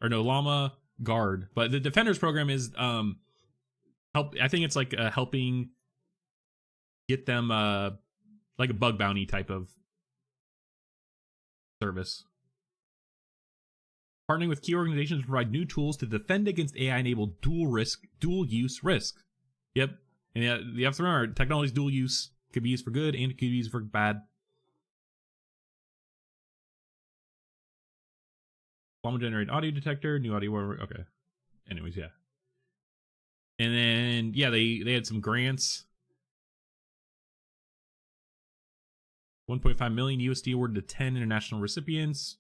S2: or no, Llama Guard. But the Defenders program is help. I think it's like helping get them like a bug bounty type of service. Partnering with key organizations to provide new tools to defend against AI-enabled dual-use risk. Yep. And you have to remember, technology's dual use. Could be used for good and it could be used for bad. Llama generated audio detector, new audio. Okay. Anyways, yeah. And then, yeah, they had some grants. 1.5 million USD awarded to 10 international recipients.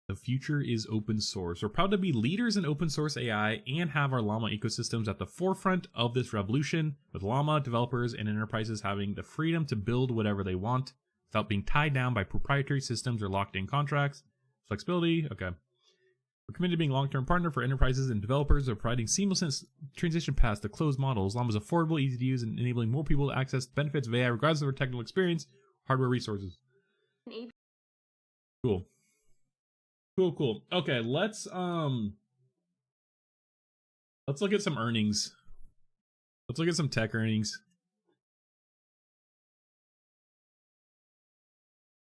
S2: The future is open source. We're proud to be leaders in open source AI and have our Llama ecosystems at the forefront of this revolution, with Llama developers and enterprises having the freedom to build whatever they want without being tied down by proprietary systems or locked-in contracts. Flexibility, okay. We're committed to being a long-term partner for enterprises and developers, of providing seamless transition paths to closed models. Llama is affordable, easy to use, and enabling more people to access the benefits of AI regardless of their technical experience, hardware resources. Cool. Cool. Okay, let's look at some earnings. Let's look at some tech earnings.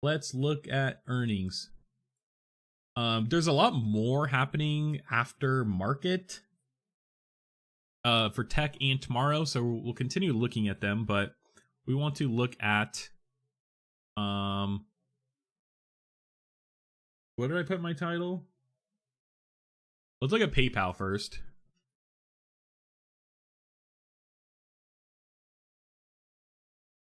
S2: Let's look at earnings. There's a lot more happening after market for tech and tomorrow, so we'll continue looking at them, but we want to look at what did I put in my title? Let's look at PayPal first.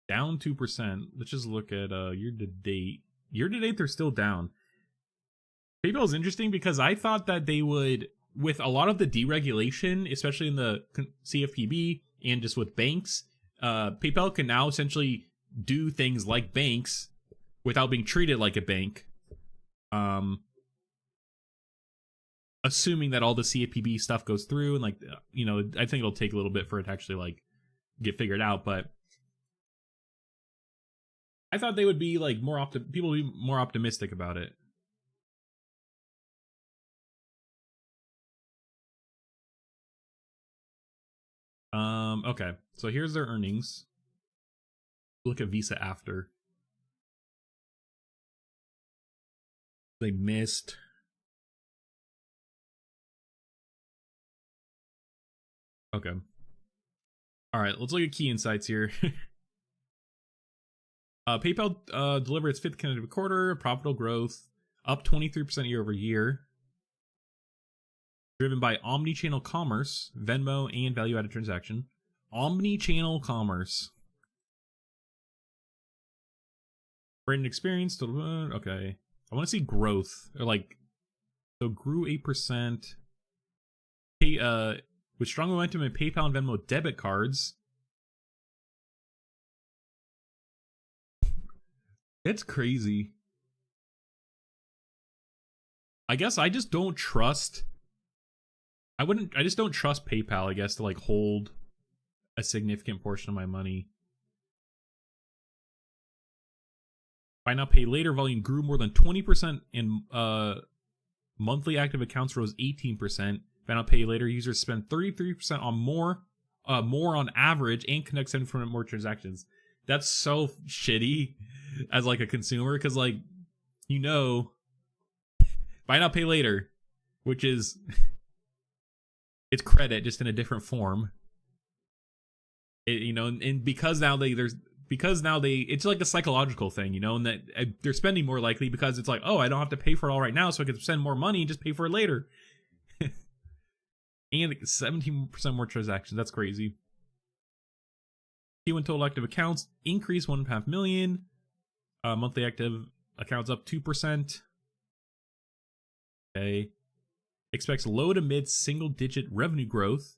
S2: Down 2%. Let's just look at year to date. Year to date, they're still down. PayPal is interesting because I thought that they would, with a lot of the deregulation, especially in the CFPB and just with banks, PayPal can now essentially do things like banks without being treated like a bank. Assuming that all the CFPB stuff goes through, and I think it'll take a little bit for it to actually get figured out, but I thought they would be people would be more optimistic about it. Okay, so here's their earnings. Look at Visa after. They missed. Okay. All right, let's look at key insights here. PayPal delivered its fifth consecutive quarter, profitable growth, up 23% year over year, driven by omni-channel commerce, Venmo, and value-added transaction. Omni-channel commerce. Branded experience. Okay. I want to see growth. So grew 8%. With strong momentum in PayPal and Venmo debit cards. It's crazy. I guess I just don't trust. I just don't trust PayPal, I guess, to hold a significant portion of my money. Buy now, pay later volume grew more than 20%, and monthly active accounts rose 18%. Buy now, pay later users spend 33% on more on average, and connect 7% more transactions. That's so shitty as a consumer, because you know, buy now, pay later, which is it's credit just in a different form. You know, and because now it's like a psychological thing, you know, and that they're spending more likely because it's like, oh, I don't have to pay for it all right now, so I can spend more money and just pay for it later. And 17% more transactions. That's crazy. Q1 total active accounts increased 1.5 million. Monthly active accounts up 2%. Okay. Expects low to mid single digit revenue growth.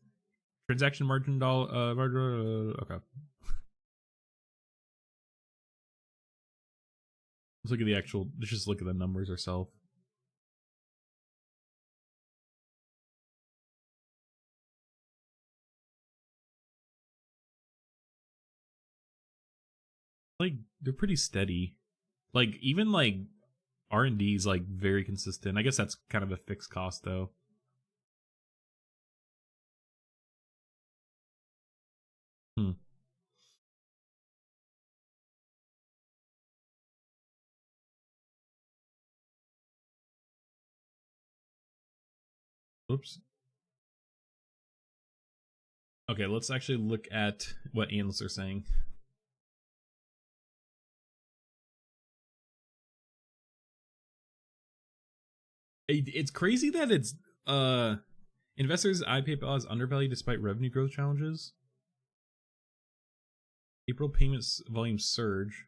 S2: Transaction margin okay. Let's look at the actual. Let's just look at the numbers ourselves. Like they're pretty steady. Like even like R&D is like very consistent. I guess that's kind of a fixed cost though. Oops. Okay, let's actually look at what analysts are saying. It's crazy that it's investors eye PayPal as undervalued despite revenue growth challenges. April payments volume surge.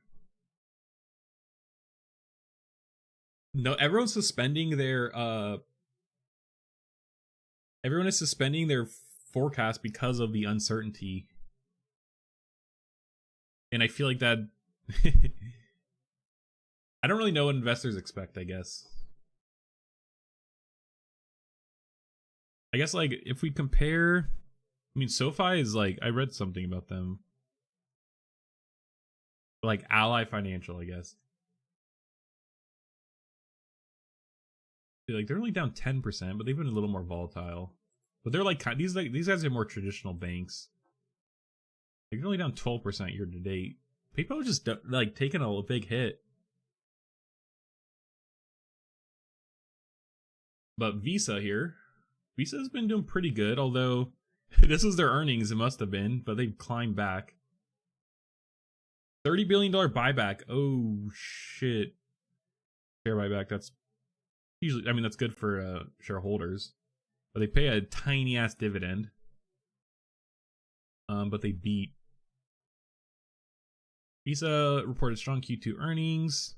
S2: No, everyone's suspending their everyone is suspending their forecast because of the uncertainty. And I feel like that I don't really know what investors expect, I guess. I guess like if we compare, I mean SoFi is like, I read something about them. Like Ally Financial, I guess. Like they're only down 10%, but they've been a little more volatile. But they're like these guys are more traditional banks. They're only down 12% year to date. PayPal just like taking a big hit. But Visa has been doing pretty good, although this was their earnings, it must have been, but they've climbed back. $30 billion buyback. Oh shit. Share buyback, that's usually, I mean, that's good for shareholders. But they pay a tiny ass dividend. But they beat. Visa reported strong Q2 earnings.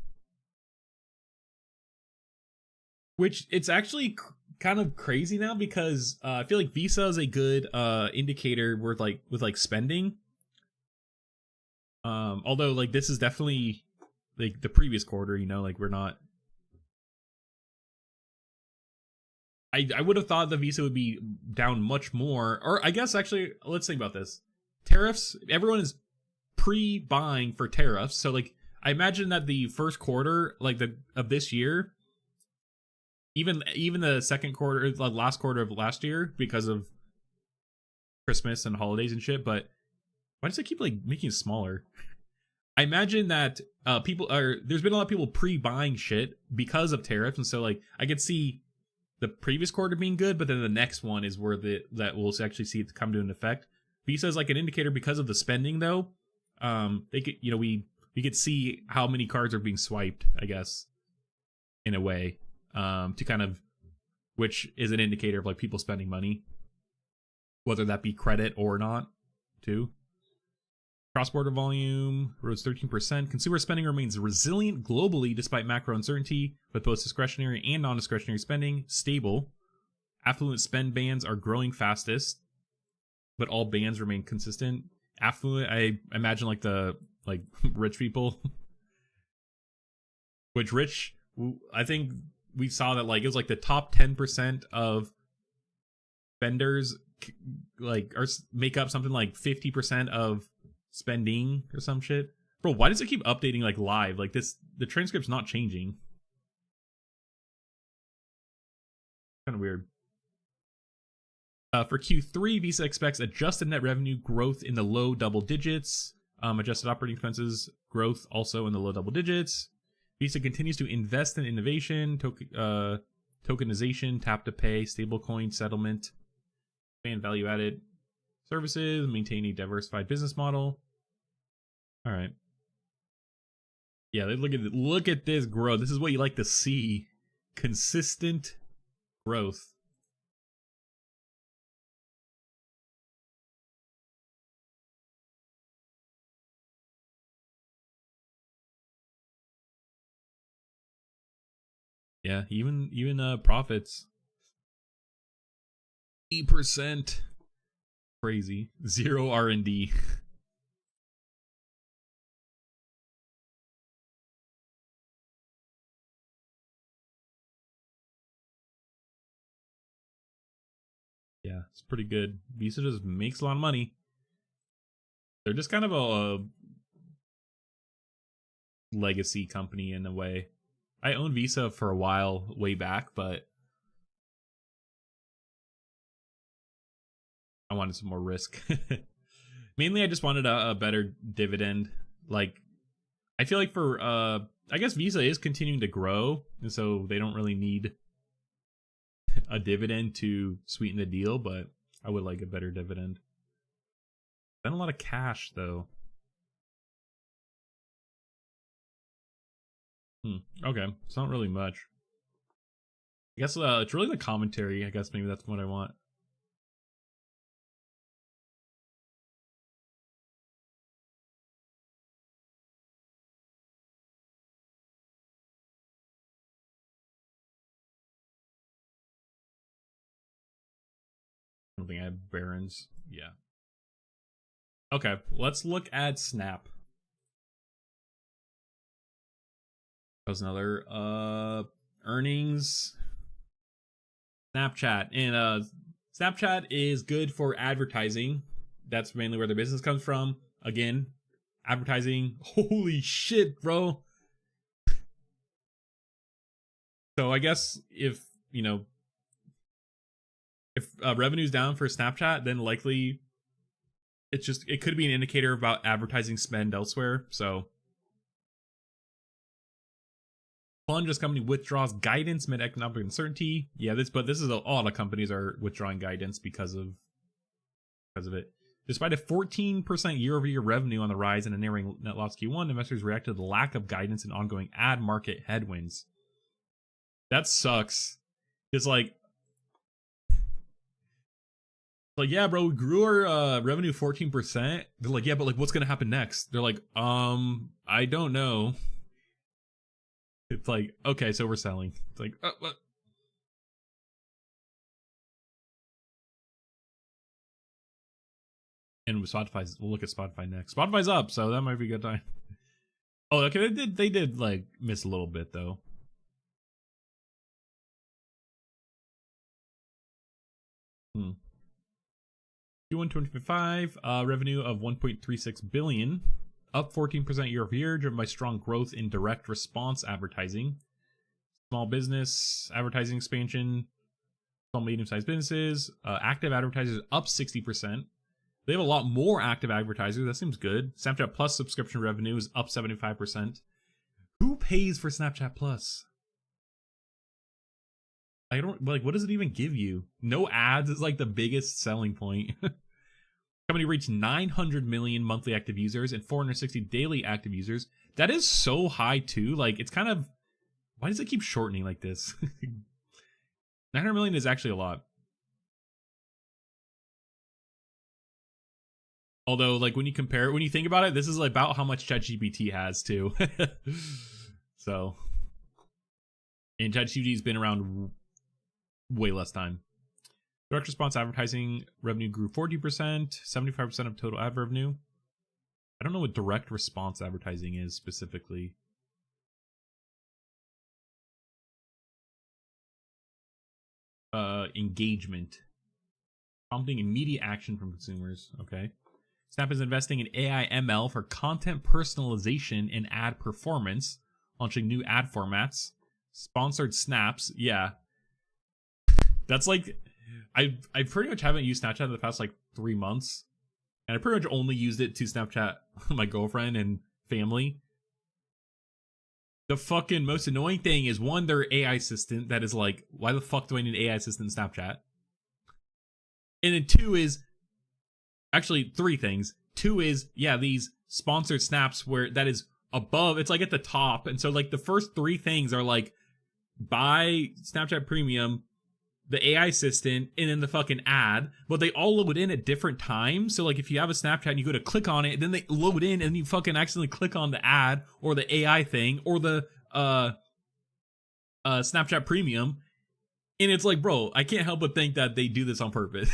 S2: Which it's actually kind of crazy now because I feel like Visa is a good indicator with like spending. Although like this is definitely like the previous quarter, you know, like we're not. I would have thought the Visa would be down much more, or I guess actually let's think about this. Tariffs. Everyone is pre-buying for tariffs, so like I imagine that the first quarter, like of this year. Even the second quarter, the last quarter of last year, because of Christmas and holidays and shit. But why does it keep like making it smaller? I imagine that there's been a lot of people pre-buying shit because of tariffs, and so like I could see the previous quarter being good, but then the next one is where that we'll actually see it come to an effect. Visa is like an indicator because of the spending, though. They could, you know, we could see how many cards are being swiped, I guess, in a way. To kind of, which is an indicator of like people spending money, whether that be credit or not, too. Cross-border volume rose 13%. Consumer spending remains resilient globally despite macro uncertainty, with both discretionary and non-discretionary spending stable. Affluent spend bands are growing fastest, but all bands remain consistent. Affluent, I imagine like the rich people, which rich, I think. We saw that like it was like the top 10% of spenders like make up something like 50% of spending or some shit. Bro, why does it keep updating like live? Like this, the transcript's not changing. Kind of weird. For Q3, Visa expects adjusted net revenue growth in the low double digits. Adjusted operating expenses growth also in the low double digits. Visa continues to invest in innovation, tokenization, tap to pay, stablecoin settlement, expand value added services, maintain a diversified business model. All right. Yeah, look at this growth. This is what you like to see. Consistent growth. Yeah, even profits. 8%. Crazy. 0 R&D. Yeah, it's pretty good. Visa just makes a lot of money. They're just kind of a legacy company in a way. I owned Visa for a while, way back, but I wanted some more risk. Mainly, I just wanted a better dividend. Like, I feel like for, I guess Visa is continuing to grow, and so they don't really need a dividend to sweeten the deal, but I would like a better dividend. Spent a lot of cash, though. Okay, it's not really much. I guess it's really the commentary. I guess maybe that's what I want. I don't think I have Barons. Yeah. Okay, let's look at Snap. That was another earnings. Snapchat. And Snapchat is good for advertising. That's mainly where their business comes from. Again, advertising. Holy shit, bro. So I guess if, you know, if revenue's down for Snapchat, then likely it could be an indicator about advertising spend elsewhere. So plunge as company withdraws guidance amid economic uncertainty. Yeah, this is a lot of companies are withdrawing guidance because of it. Despite a 14% year-over-year revenue on the rise and a narrowing net loss Q1, investors reacted to the lack of guidance and ongoing ad market headwinds. That sucks. It's like, yeah, bro, we grew our revenue 14%. They're like, yeah, but like, what's gonna happen next? They're like, I don't know. It's like, okay, so we're selling. It's like, what? And with we'll look at Spotify next. Spotify's up, so that might be a good time. Oh, okay, they did like miss a little bit though. Q1 2025 revenue of 1.36 billion, up 14% year over year, driven by strong growth in direct response advertising, small business advertising expansion, small medium-sized businesses, active advertisers up 60%. They have a lot more active advertisers. That seems good. Snapchat Plus subscription revenue is up 75%. Who pays for Snapchat Plus? I don't like. What does it even give you? No ads is like the biggest selling point. Company reached 900 million monthly active users and 460 daily active users. That is so high too. Like, it's kind of, why does it keep shortening like this? 900 million is actually a lot. Although, like, when you think about it, this is like about how much ChatGPT has too. So, and ChatGPT's been around way less time. Direct response advertising revenue grew 40%, 75% of total ad revenue. I don't know what direct response advertising is specifically. Engagement. Prompting immediate action from consumers. Okay. Snap is investing in AI ML for content personalization and ad performance, launching new ad formats. Sponsored snaps. Yeah. That's like, I pretty much haven't used Snapchat in the past like 3 months, and I pretty much only used it to Snapchat my girlfriend and family. The fucking most annoying thing is, one, their AI assistant that is like, why the fuck do I need an AI assistant in Snapchat? And then two is, actually three things. Two is, yeah, these sponsored snaps where that is above, it's like at the top. And so like the first three things are like, buy Snapchat Premium, the AI assistant, and then the fucking ad, but they all load in at different times. So like if you have a Snapchat and you go to click on it, then they load in and you fucking accidentally click on the ad or the AI thing or the Snapchat Premium, and it's like, bro, I can't help but think that they do this on purpose.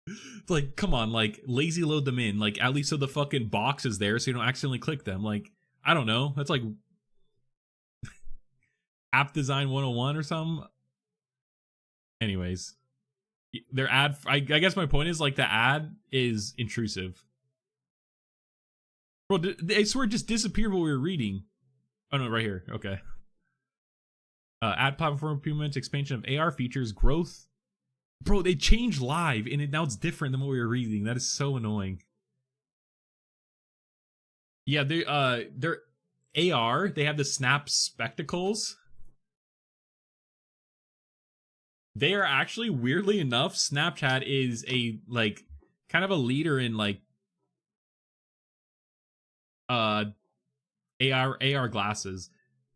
S2: It's like, come on, like lazy load them in, like at least so the fucking box is there so you don't accidentally click them. Like, I don't know, that's like app design 101 or something. Anyways, their ad, I guess my point is like the ad is intrusive. Bro, I swear it just disappeared while we were reading. Oh no, right here. Okay. Ad platform improvements, expansion of AR features, growth. Bro, they changed live and now it's different than what we were reading. That is so annoying. Yeah, they're AR, they have the Snap Spectacles. They are actually, weirdly enough, Snapchat is a like kind of a leader in like AR glasses.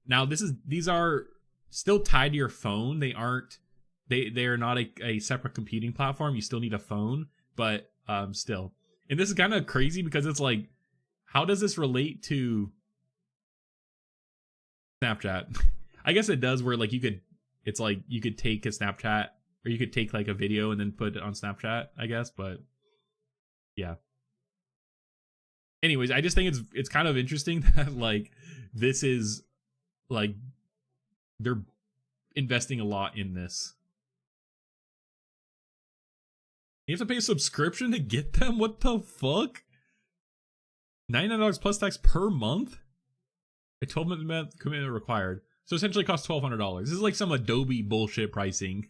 S2: Now these are still tied to your phone. They are not a separate computing platform. You still need a phone, but still. And this is kind of crazy because it's like, how does this relate to Snapchat? I guess it does, where like it's like you could take a Snapchat, or you could take like a video and then put it on Snapchat, I guess, but yeah. Anyways, I just think it's kind of interesting that like this is like they're investing a lot in this. You have to pay a subscription to get them? What the fuck? $99 plus tax per month? A 12-month commitment required. So essentially it costs $1,200. This is like some Adobe bullshit pricing.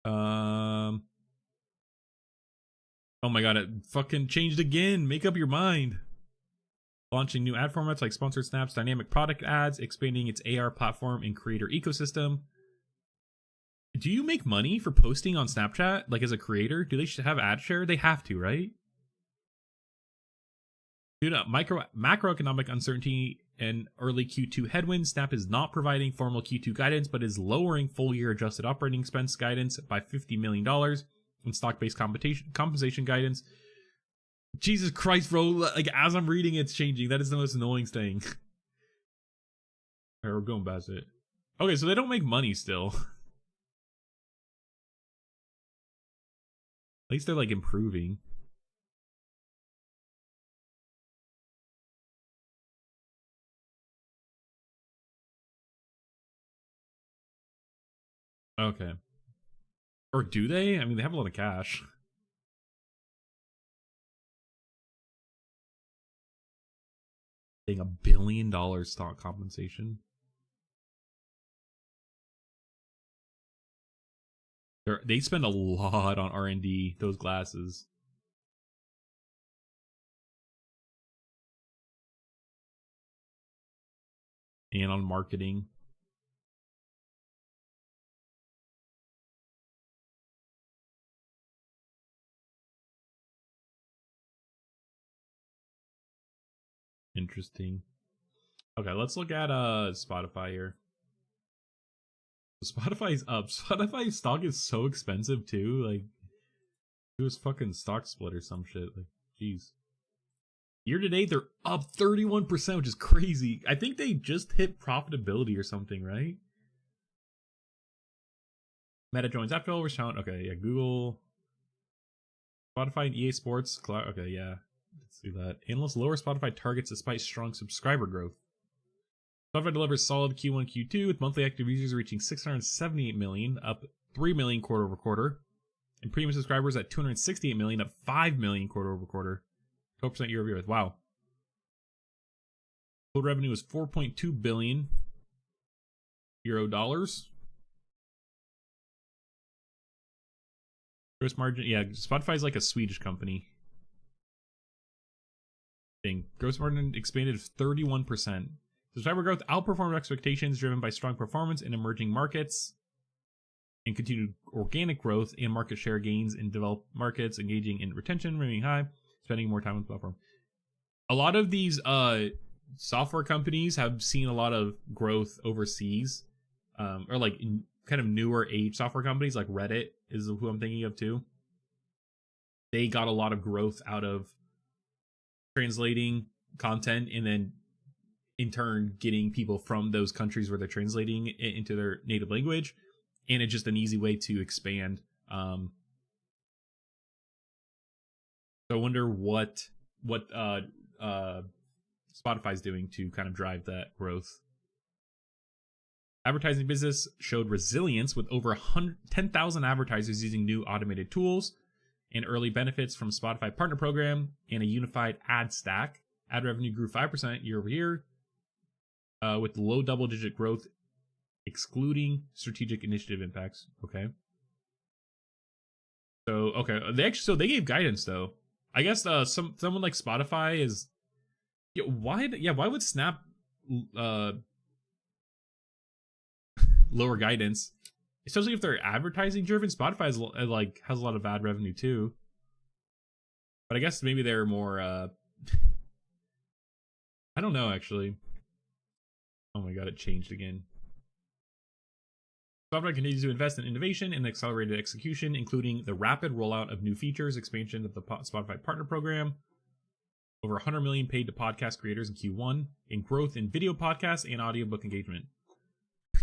S2: Oh my god, it fucking changed again. Make up your mind. Launching new ad formats like sponsored snaps, dynamic product ads, expanding its AR platform and creator ecosystem. Do you make money for posting on Snapchat? Like as a creator? Do they have ad share? They have to, right? Due to macroeconomic uncertainty and early Q2 headwinds, Snap is not providing formal Q2 guidance, but is lowering full-year adjusted operating expense guidance by $50 million and stock-based compensation guidance. Jesus Christ, bro. Like, as I'm reading, it's changing. That is the most annoying thing. Alright, we're going past it. Okay, so they don't make money still. At least they're, like, improving. Okay. Or do they? I mean, they have a lot of cash. Paying $1 billion stock compensation. They spend a lot on R&D, those glasses. And on marketing. Interesting. Okay, let's look at Spotify here. Spotify's up. Spotify's stock is so expensive too. Like, it was fucking stock split or some shit. Like, jeez. Year to date, they're up 31%, which is crazy. I think they just hit profitability or something, right? Meta joins after all count. Okay, yeah, Google, Spotify, and EA Sports. Okay, yeah. Let's see that. Analysts lower Spotify targets despite strong subscriber growth. Spotify delivers solid Q1, Q2 with monthly active users reaching 678 million, up 3 million quarter over quarter, and premium subscribers at 268 million, up 5 million quarter over quarter, 12% year over year. Wow. Total revenue is 4.2 billion euro dollars. Gross margin, yeah, Spotify's like a Swedish company. Gross margin expanded 31%. Subscriber growth outperformed expectations, driven by strong performance in emerging markets and continued organic growth and market share gains in developed markets, engaging in retention, remaining high, spending more time on the platform. A lot of these software companies have seen a lot of growth overseas, or like in kind of newer age software companies, like Reddit is who I'm thinking of too. They got a lot of growth out of translating content and then in turn getting people from those countries where they're translating it into their native language, and it's just an easy way to expand. So I wonder what Spotify's doing to kind of drive that growth. Advertising business showed resilience with over 10,000 advertisers using new automated tools and early benefits from Spotify partner program and a unified ad stack. Ad revenue grew 5% year over year, with low double-digit growth, excluding strategic initiative impacts. Okay. So they gave guidance though. I guess someone like Spotify is. Why would Snap lower guidance, especially if they're advertising driven? Spotify has a lot of ad revenue too, but I guess maybe they're more I don't know actually. Oh my god, it changed again. Spotify continues to invest in innovation and accelerated execution, including the rapid rollout of new features, expansion of the Spotify partner program, over 100 million paid to podcast creators in Q1, and growth in video podcasts and audiobook engagement.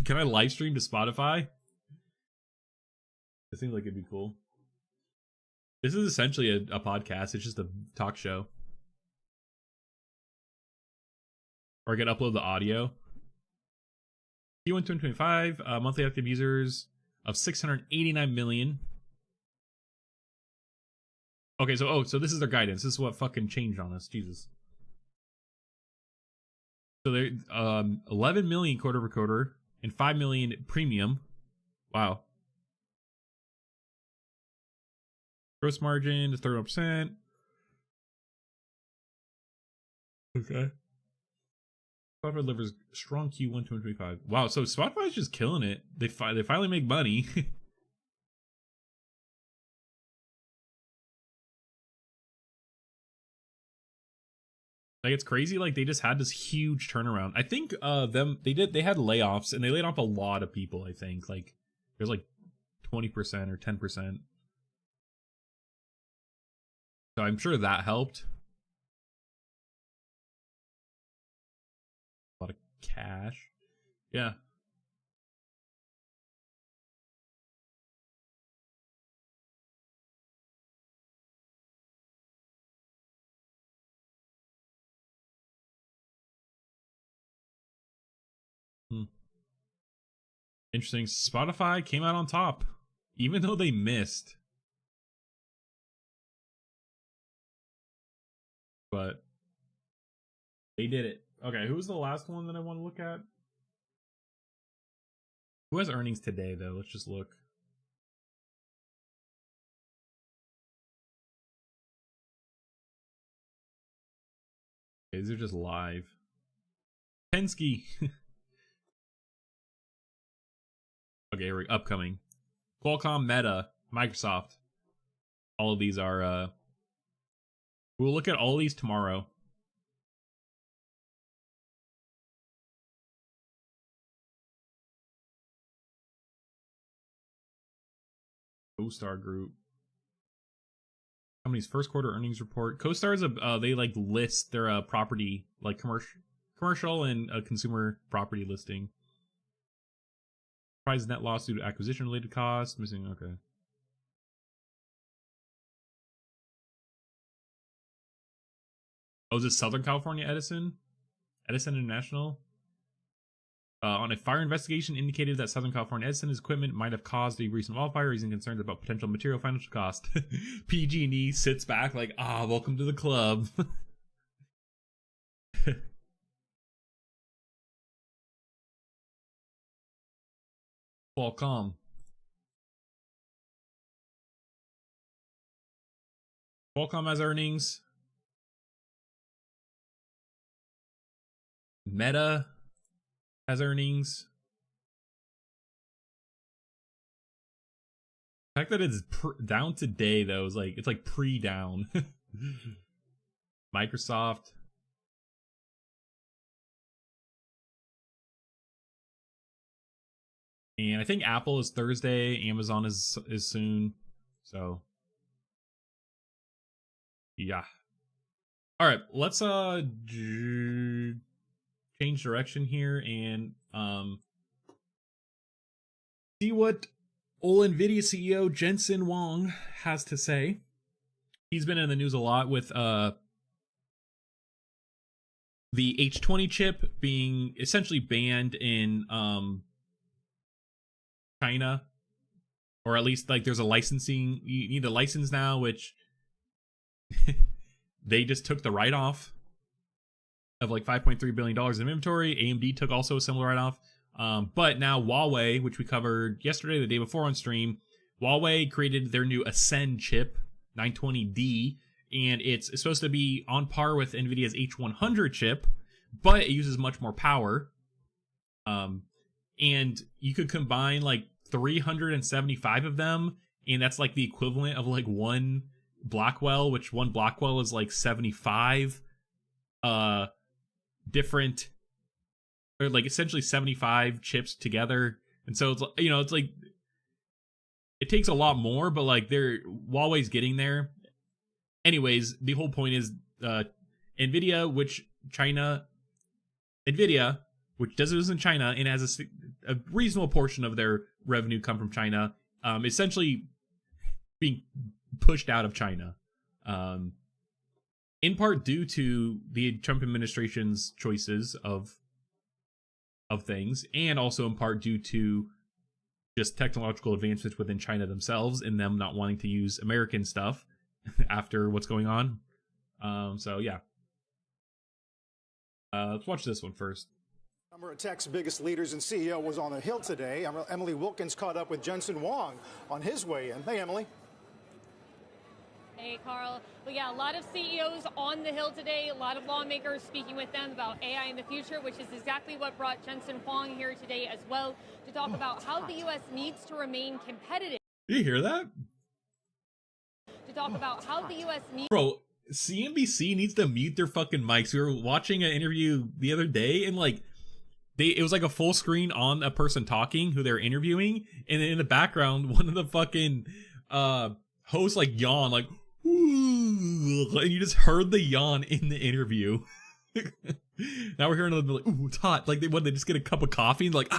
S2: Can I live stream to Spotify? It seems like it'd be cool. This is essentially a podcast. It's just a talk show. Or I can upload the audio. Q1 2025, monthly active users of 689 million. Okay, so this is their guidance. This is what fucking changed on us. Jesus. So they're 11 million quarter over quarter and 5 million premium. Wow. Gross margin is 31%. Okay. Spotify delivers strong Q1 2025. Wow, so Spotify's just killing it. They finally make money. Like, it's crazy. Like, they just had this huge turnaround. I think they had layoffs, and they laid off a lot of people. I think like there's like 20% or 10%. So I'm sure that helped. A lot of cash. Yeah. Interesting. Spotify came out on top, even though they missed. But they did it. Okay, who was the last one that I want to look at? Who has earnings today, though? Let's just look. Okay, these are just live. Penske. Okay, we're upcoming. Qualcomm, Meta, Microsoft. All of these are we'll look at all these tomorrow. CoStar Group. Company's first quarter earnings report. CoStar is they like list their property, like commercial and consumer property listing. Price net loss due to acquisition related costs. Missing. Okay. Oh, is it Southern California Edison? Edison International? On a fire investigation indicated that Southern California Edison's equipment might have caused a recent wildfire, raising concerns about potential material financial cost. PG&E sits back like, welcome to the club. Qualcomm. Qualcomm has earnings. Meta has earnings. The fact that it's down today, though, is like, it's like pre-down. Microsoft. And I think Apple is Thursday. Amazon is soon. So, yeah. All right, let's change direction here and see what old NVIDIA CEO Jensen Huang has to say. He's been in the news a lot with the H20 chip being essentially banned in China, or at least like there's a licensing, you need a license now, which they just took the write-off of like $5.3 billion in inventory. AMD took also a similar write-off. But now Huawei, which we covered yesterday, the day before on stream, Huawei created their new Ascend chip, 920D, and it's supposed to be on par with NVIDIA's H100 chip, but it uses much more power. And you could combine like 375 of them, and that's like the equivalent of like one Blackwell, which one Blackwell is like 75 different, or like essentially 75 chips together. And so it's, you know, it's like it takes a lot more, but like Huawei's getting there. Anyways, the whole point is NVIDIA, which does this in China and has a reasonable portion of their revenue come from China, essentially being pushed out of China, in part due to the Trump administration's choices of things, and also in part due to just technological advancements within China themselves and them not wanting to use American stuff after what's going on. So yeah. Let's watch this one first.
S6: Number of tech's biggest leaders and CEO was on the Hill today. Emily Wilkins caught up with Jensen Huang on his way in. Hey, Emily.
S7: Hey, Carl. Well, yeah, a lot of CEOs on the Hill today, a lot of lawmakers speaking with them about AI in the future, which is exactly what brought Jensen Huang here today as well, to talk about how the U.S. needs to remain competitive.
S2: Did you hear that?
S7: To talk about how the U.S. needs...
S2: Bro, CNBC needs to mute their fucking mics. We were watching an interview the other day, and like, it was like a full screen on a person talking who they're interviewing, and then in the background, one of the fucking hosts like yawn, like, and you just heard the yawn in the interview. Now we're hearing them like, ooh, it's hot. Like they just get a cup of coffee and like,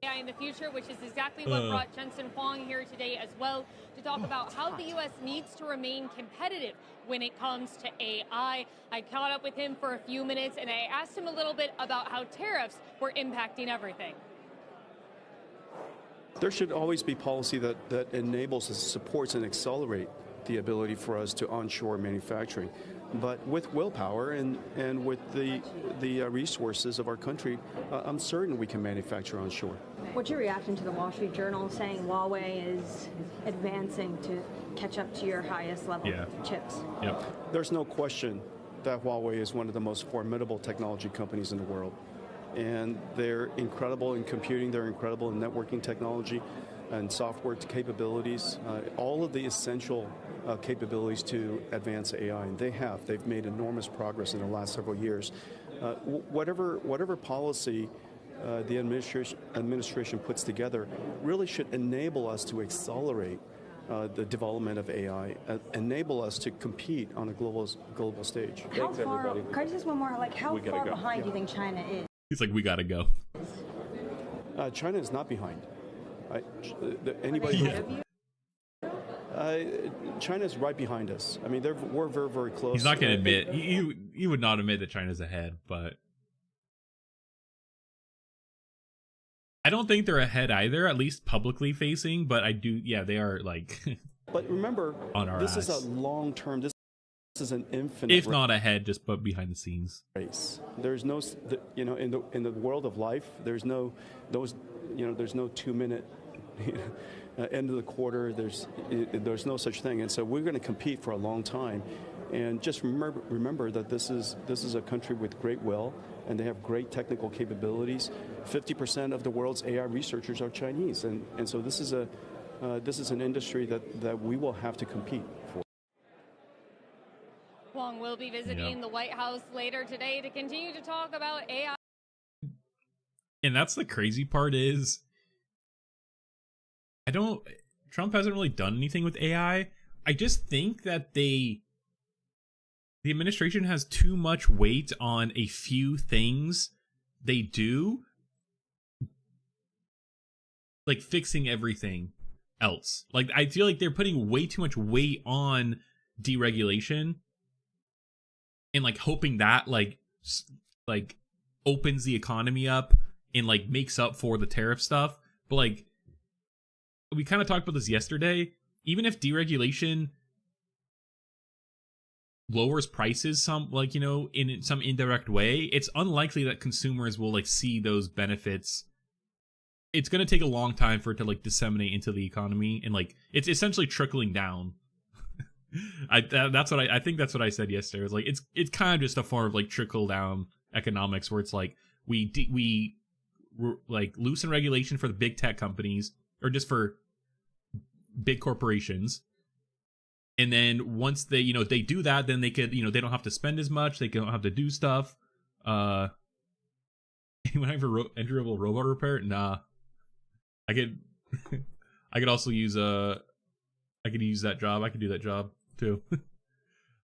S7: AI in the future, which is exactly what brought Jensen Huang here today as well, to talk about how the U.S. needs to remain competitive when it comes to AI. I caught up with him for a few minutes, and I asked him a little bit about how tariffs were impacting everything.
S8: There should always be policy that enables, supports, and accelerates the ability for us to onshore manufacturing. But with willpower and with the resources of our country, I'm certain we can manufacture onshore.
S9: What's your reaction to the Wall Street Journal saying Huawei is advancing to catch up to your highest level chips?
S2: Yep.
S8: There's no question that Huawei is one of the most formidable technology companies in the world. And they're incredible in computing, they're incredible in networking technology and software capabilities, all of the essential capabilities to advance AI, and they've made enormous progress in the last several years. Whatever policy the administration puts together really should enable us to accelerate the development of AI, enable us to compete on a global stage.
S9: How far, can I just one more, like how far behind do you think China is?
S2: He's like, we gotta go.
S8: China is not behind. Anybody? China's right behind us. I mean, we're very, very close.
S2: He's not going to admit. He would not admit that China's ahead, but I don't think they're ahead either, at least publicly facing. But I do, yeah, they are like.
S8: But remember,
S2: on our
S8: this
S2: eyes.
S8: is a long term. This is an infinite.
S2: If not ahead, just but behind the scenes.
S8: Race. There's no, in the world of life, there's no 2-minute end of the quarter, there's no such thing. And so we're going to compete for a long time. And just remember that this is a country with great will, and they have great technical capabilities. 50% of the world's AI researchers are Chinese, and so this is an industry that we will have to compete for.
S7: Wong will be visiting the White House later today to continue to talk about AI.
S2: And that's the crazy part is, Trump hasn't really done anything with AI. I just think that the administration has too much weight on a few things they do, like fixing everything else. Like, I feel like they're putting way too much weight on deregulation and like hoping that like opens the economy up and like makes up for the tariff stuff. But like, we kind of talked about this yesterday. Even if deregulation lowers prices some, like, you know, in some indirect way, it's unlikely that consumers will like see those benefits. It's going to take a long time for it to like disseminate into the economy, and like it's essentially trickling down. I think that's what I said yesterday. It's like it's kind of just a form of like trickle down economics, where it's like we like loosen regulation for the big tech companies, or just for big corporations. And then once they do that, then they could, they don't have to spend as much. They don't have to do stuff. Anyone have entry-level robot repair? Nah. I could also use I could use that job. I could do that job too.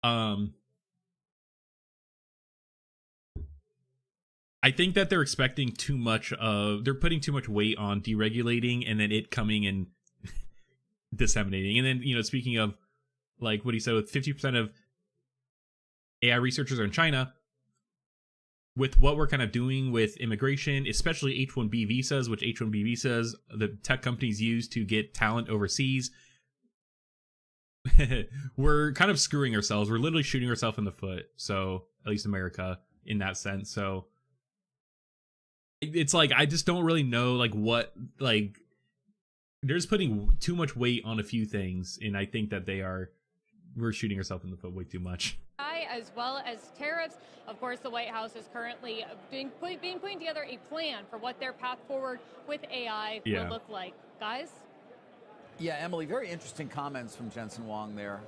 S2: I think that they're expecting too much they're putting too much weight on deregulating and then it coming and disseminating. And then, speaking of like what he said, with 50% of AI researchers are in China, with what we're kind of doing with immigration, especially H-1B visas, which H-1B visas the tech companies use to get talent overseas, we're kind of screwing ourselves. We're literally shooting ourselves in the foot. So, at least America, in that sense. So, it's like, I just don't really know, like, what, like, they're just putting too much weight on a few things, and I think that we're shooting ourselves in the foot way too much.
S7: As well as tariffs. Of course, the White House is currently putting together a plan for what their path forward with AI will look like. Guys?
S10: Yeah, Emily, very interesting comments from Jensen Huang there,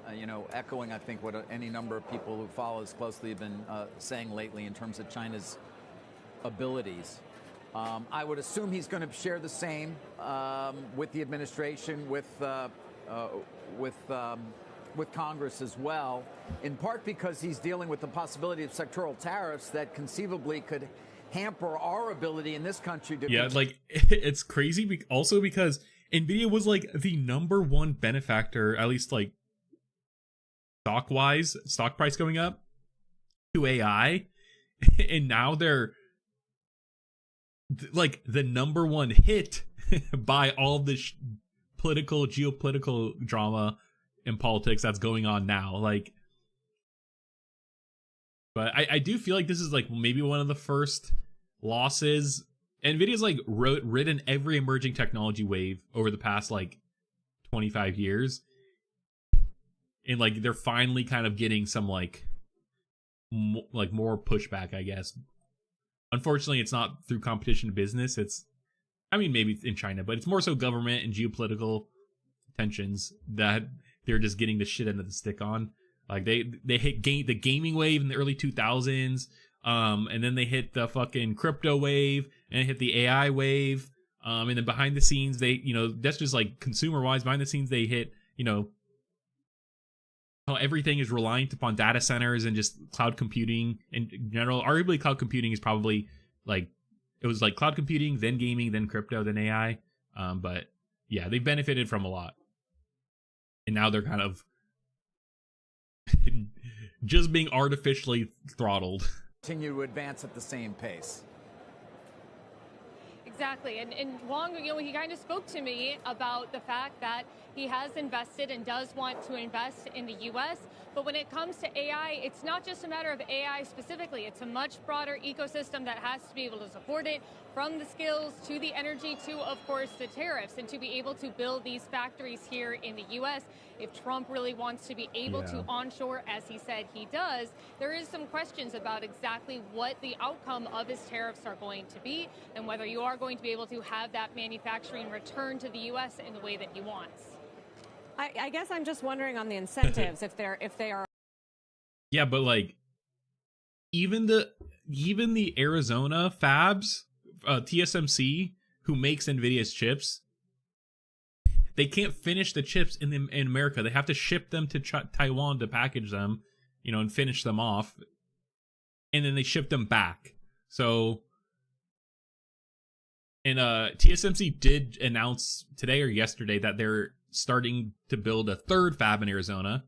S10: echoing, I think, what any number of people who follow us closely have been saying lately in terms of China's abilities. I would assume he's going to share the same with the administration, with Congress as well, in part because he's dealing with the possibility of sectoral tariffs that conceivably could hamper our ability in this country to...
S2: Yeah, like, it's crazy also because NVIDIA was, like, the #1 benefactor, at least, like, stock-wise, stock price going up, to AI, and now they're, like, the #1 hit by all this geopolitical drama in politics that's going on now. Like, but I do feel like this is like maybe one of the first losses. NVIDIA's like ridden every emerging technology wave over the past like 25 years, and like they're finally kind of getting some like more pushback, I guess. Unfortunately, it's not through competition to business. Maybe it's in China, but it's more so government and geopolitical tensions that they're just getting the shit end of the stick on. Like they hit the gaming wave in the early 2000s, and then they hit the fucking crypto wave, and they hit the AI wave, and then behind the scenes they, that's just like consumer wise. Behind the scenes they hit, how everything is reliant upon data centers and just cloud computing in general. Arguably, cloud computing is probably like, it was like cloud computing, then gaming, then crypto, then AI. But yeah, they benefited from a lot. And now they're kind of just being artificially throttled.
S10: Continue to advance at the same pace.
S7: Exactly. And Wong, he kind of spoke to me about the fact that he has invested and does want to invest in the U.S. But when it comes to AI, it's not just a matter of AI specifically. It's a much broader ecosystem that has to be able to support it. from the skills to the energy to, of course, the tariffs, and to be able to build these factories here in the U.S. If Trump really wants to be able to onshore, as he said he does, there is some questions about exactly what the outcome of his tariffs are going to be, and whether you are going to be able to have that manufacturing return to the U.S. in the way that he wants.
S11: I guess I'm just wondering on the incentives if they are.
S2: Yeah, but like even the Arizona fabs, TSMC, who makes NVIDIA's chips, they can't finish the chips in America. They have to ship them to Taiwan to package them, and finish them off, and then they ship them back. So, and TSMC did announce today or yesterday that they're starting to build a third fab in Arizona.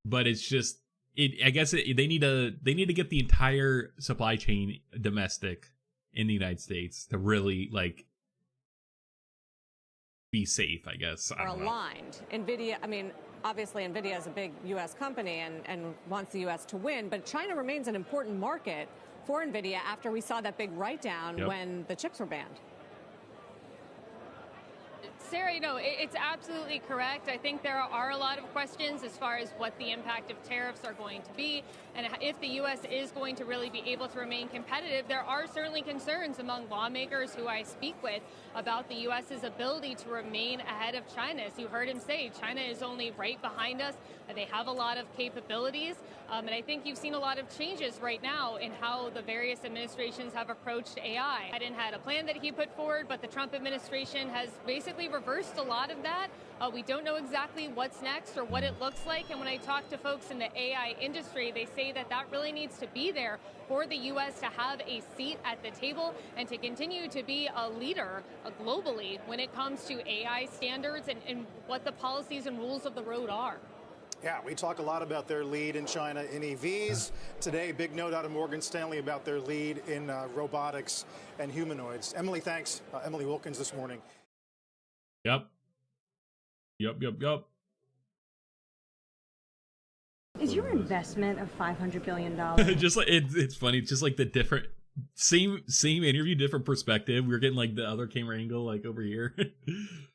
S2: But it's just I guess they need to get the entire supply chain domestic in the United States to really like be safe, I guess.
S11: Are aligned. NVIDIA, I mean, obviously NVIDIA is a big U.S. company and wants the U.S. to win, but China remains an important market for NVIDIA after we saw that big write-down when the chips were banned.
S7: Sarah, no, it's absolutely correct. I think there are a lot of questions as far as what the impact of tariffs are going to be, and if the U.S. is going to really be able to remain competitive. There are certainly concerns among lawmakers who I speak with about the U.S.'s ability to remain ahead of China. As you heard him say, China is only right behind us. They have a lot of capabilities, and I think you've seen a lot of changes right now in how the various administrations have approached AI. Biden had a plan that he put forward, but the Trump administration has basically reversed a lot of that. We don't know exactly what's next or what it looks like, and when I talk to folks in the AI industry, they say that that really needs to be there for the U.S. to have a seat at the table and to continue to be a leader globally when it comes to AI standards and what the policies and rules of the road are.
S6: Yeah, we talk a lot about their lead in China in EVs. Today, big note out of Morgan Stanley about their lead in robotics and humanoids. Emily, thanks. Emily Wilkins this morning.
S2: Yep.
S9: Is your investment of $500 billion?
S2: Just like it's funny. Just like the different same interview, different perspective. We're getting like the other camera angle, like over here.
S9: The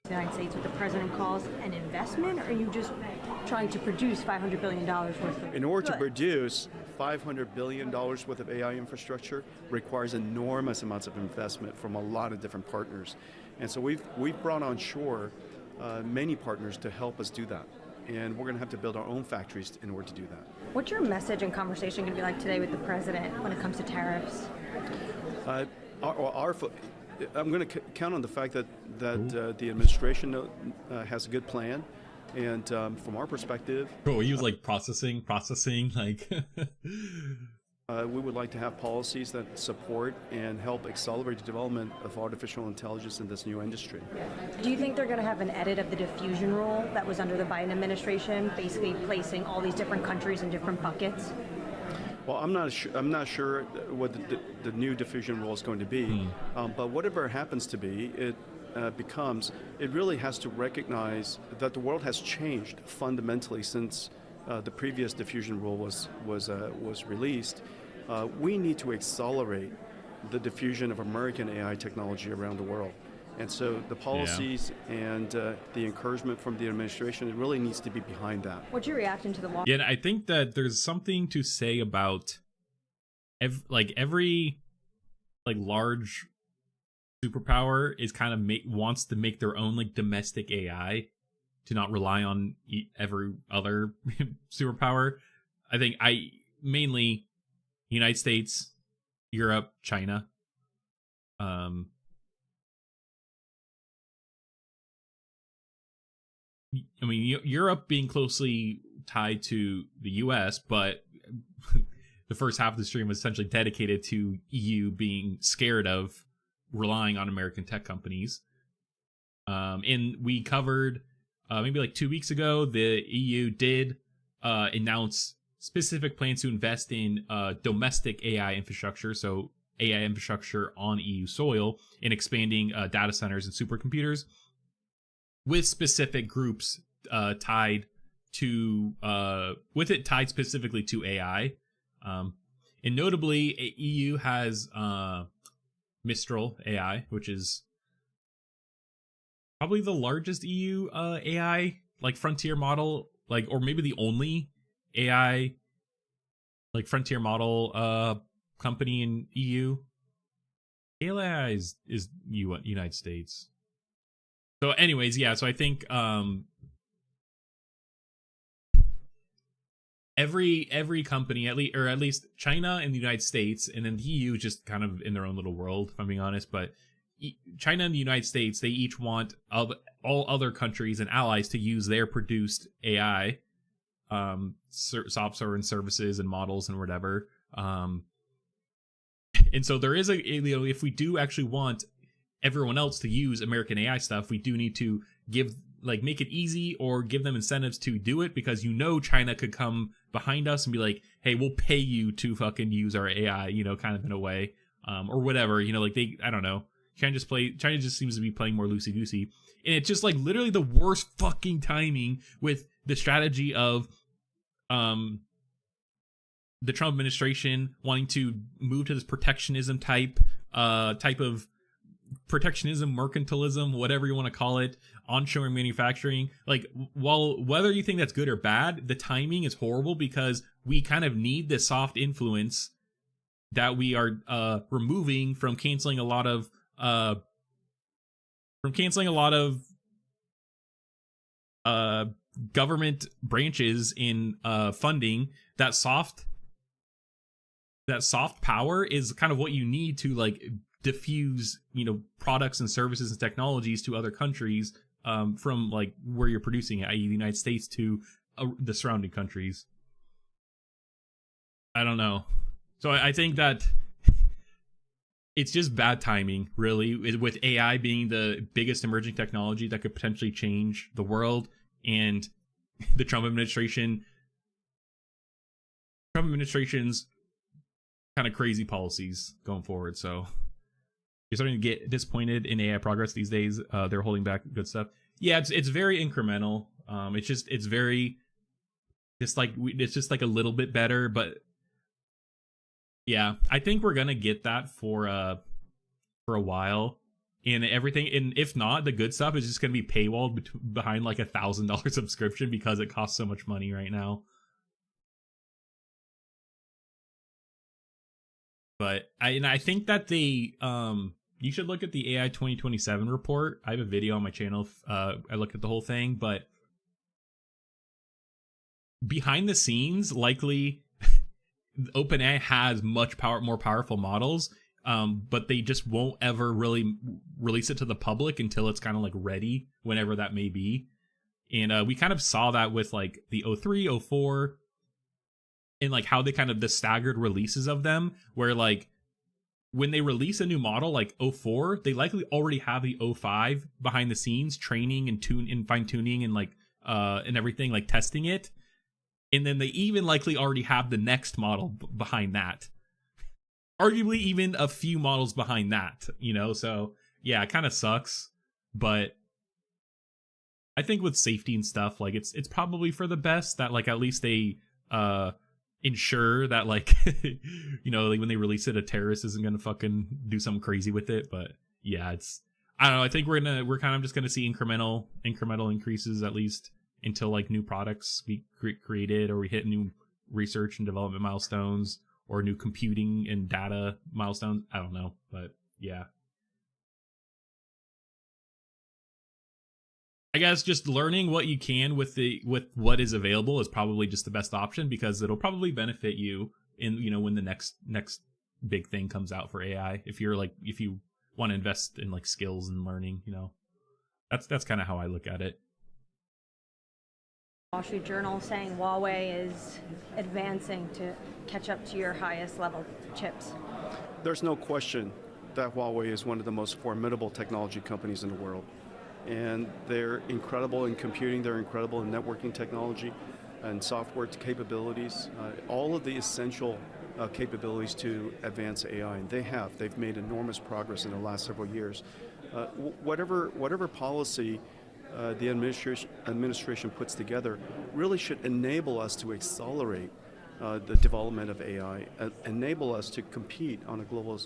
S9: United States, what the president calls an investment, or are you just trying to produce $500 billion worth of
S8: In order
S9: good?
S8: to produce $500 billion worth of AI infrastructure requires enormous amounts of investment from a lot of different partners. And so we've brought on shore many partners to help us do that. And we're going to have to build our own factories in order to do that.
S9: What's your message and conversation going to be like today with the president when it comes to tariffs?
S8: I'm going to count on the fact that the administration has a good plan, and from our perspective,
S2: he was like processing like.
S8: We would like to have policies that support and help accelerate the development of artificial intelligence in this new industry.
S9: Do you think they're going to have an edit of the diffusion rule that was under the Biden administration, basically placing all these different countries in different buckets?
S8: Well, I'm not sure what the new diffusion rule is going to be, but whatever it happens to be, it really has to recognize that the world has changed fundamentally since the previous diffusion rule was released. We need to accelerate the diffusion of American AI technology around the world. And so the policies and the encouragement from the administration, it really needs to be behind that.
S9: What's your reaction to the law?
S2: Yeah, and I think that there's something to say about every large superpower is kind of wants to make their own like domestic AI to not rely on every other superpower. I think mainly United States, Europe, China. I mean, Europe being closely tied to the U.S., but the first half of the stream was essentially dedicated to EU being scared of relying on American tech companies. And we covered maybe like 2 weeks ago, the EU did announce specific plans to invest in domestic AI infrastructure, so AI infrastructure on EU soil, in expanding data centers and supercomputers with specific groups tied specifically to AI. And notably, EU has Mistral AI, which is probably the largest EU AI like frontier model, like, or maybe the only AI like frontier model company in EU. AI is United States. So anyways, yeah, so I think every company, at least China and the United States, and then the EU just kind of in their own little world, if I'm being honest, but China and the United States, they each want all other countries and allies to use their produced AI software and services and models and whatever. And so there is if we do actually want everyone else to use American AI stuff, we do need to make it easy or give them incentives to do it, because China could come behind us and be like, hey, we'll pay you to fucking use our AI, kind of in a way, or whatever, I don't know. China just seems to be playing more loosey-goosey. And it's just like literally the worst fucking timing with the strategy of the Trump administration wanting to move to this protectionism type of protectionism, mercantilism, whatever you want to call it, onshoring manufacturing. Like, whether you think that's good or bad, the timing is horrible, because we kind of need this soft influence that we are removing from canceling a lot of government branches in funding. That soft power is kind of what you need to like diffuse products and services and technologies to other countries from like where you're producing it, i.e. the United States, to the surrounding countries. I don't know. So I think that it's just bad timing, really, with AI being the biggest emerging technology that could potentially change the world, and the Trump administration's kind of crazy policies going forward. So you're starting to get disappointed in AI progress these days. They're holding back good stuff. Yeah, it's very incremental. It's just like a little bit better, but yeah, I think we're gonna get that for a while, and everything. And if not, the good stuff is just gonna be paywalled behind like $1,000 subscription, because it costs so much money right now. But I think that you should look at the AI 2027 report. I have a video on my channel. I looked at the whole thing, but behind the scenes, likely OpenAI has much more powerful models, but they just won't ever really release it to the public until it's kind of like ready, whenever that may be. And we kind of saw that with like the 03, 04, and like how they kind of the staggered releases of them, where like when they release a new model like 04, they likely already have the 05 behind the scenes training and fine tuning and like and everything, like testing it. And then they even likely already have the next model behind that. Arguably even a few models behind that, So yeah, it kind of sucks. But I think with safety and stuff, like it's probably for the best that like at least they ensure that like like when they release it, a terrorist isn't gonna fucking do something crazy with it. But yeah, I don't know. I think we're kind of just gonna see incremental increases, at least until like new products be created, or we hit new research and development milestones, or new computing and data milestones. I don't know, but yeah. I guess just learning what you can with what is available is probably just the best option, because it'll probably benefit you in when the next big thing comes out for AI. If you want to invest in like skills and learning, that's kind of how I look at it.
S9: Wall Street Journal saying Huawei is advancing to catch up to your highest level chips.
S8: There's no question that Huawei is one of the most formidable technology companies in the world. And they're incredible in computing, they're incredible in networking technology and software capabilities, all of the essential capabilities to advance AI, and they've made enormous progress in the last several years. Whatever policy the administration puts together really should enable us to accelerate the development of AI, enable us to compete on a global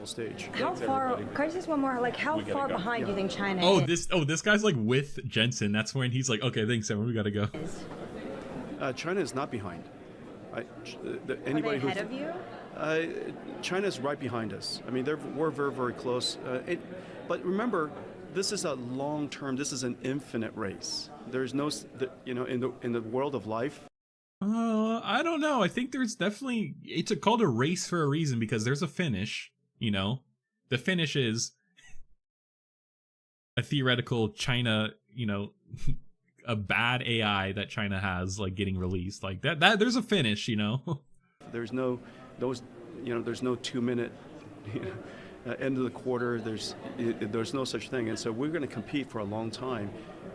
S8: stage.
S9: How far? Can I just one more? Like, how far behind do you think China is?
S2: This guy's like with Jensen. That's when he's like, okay, thanks, Sam. We gotta go.
S8: China is not behind.
S9: Anybody who's ahead of you?
S8: China is right behind us. I mean, we're very, very close. But remember, this is a long-term. This is an infinite race. There's no, in the world of life.
S2: I don't know. I think there's definitely, it's called a race for a reason, because there's a finish, the finish is a theoretical China, a bad AI that China has like getting released like that there's a finish,
S8: There's no 2-minute end of the quarter. There's no such thing. And so we're going to compete for a long time.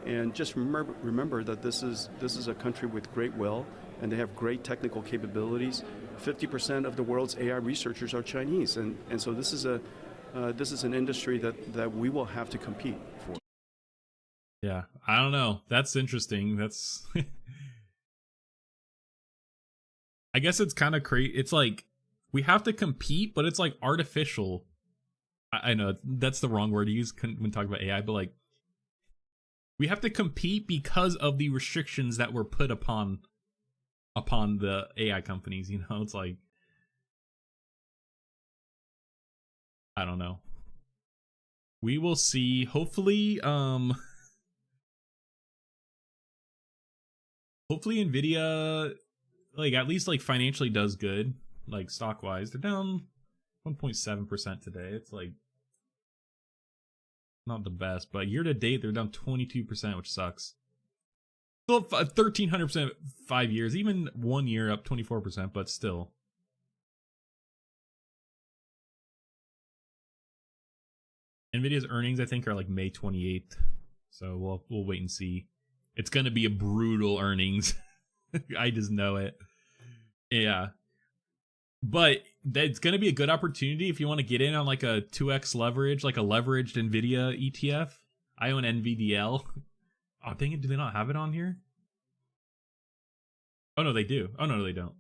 S8: And just remember that this is a country with great will, and they have great technical capabilities. 50% of the world's AI researchers are Chinese, and so this is an industry that we will have to compete for.
S2: Yeah, I don't know. That's interesting. That's I guess it's kind of crazy. It's like we have to compete, but it's like artificial. I know that's the wrong word to use when talking about AI, but like we have to compete because of the restrictions that were put upon the AI companies, It's like, I don't know. We will see. Hopefully Nvidia like at least like financially does good, like stock wise. They're down 1.7% today. It's like not the best, but year to date they're down 22%, which sucks. Still 1,300% 5 years, even 1 year up 24%, but still. Nvidia's earnings I think are like May 28th, so we'll wait and see. It's gonna be a brutal earnings. I just know it. Yeah. But that's gonna be a good opportunity if you want to get in on like a 2x leverage, like a leveraged Nvidia ETF. I own NVDL. Oh dang it, do they not have it on here? Oh no, they do. Oh no, they don't.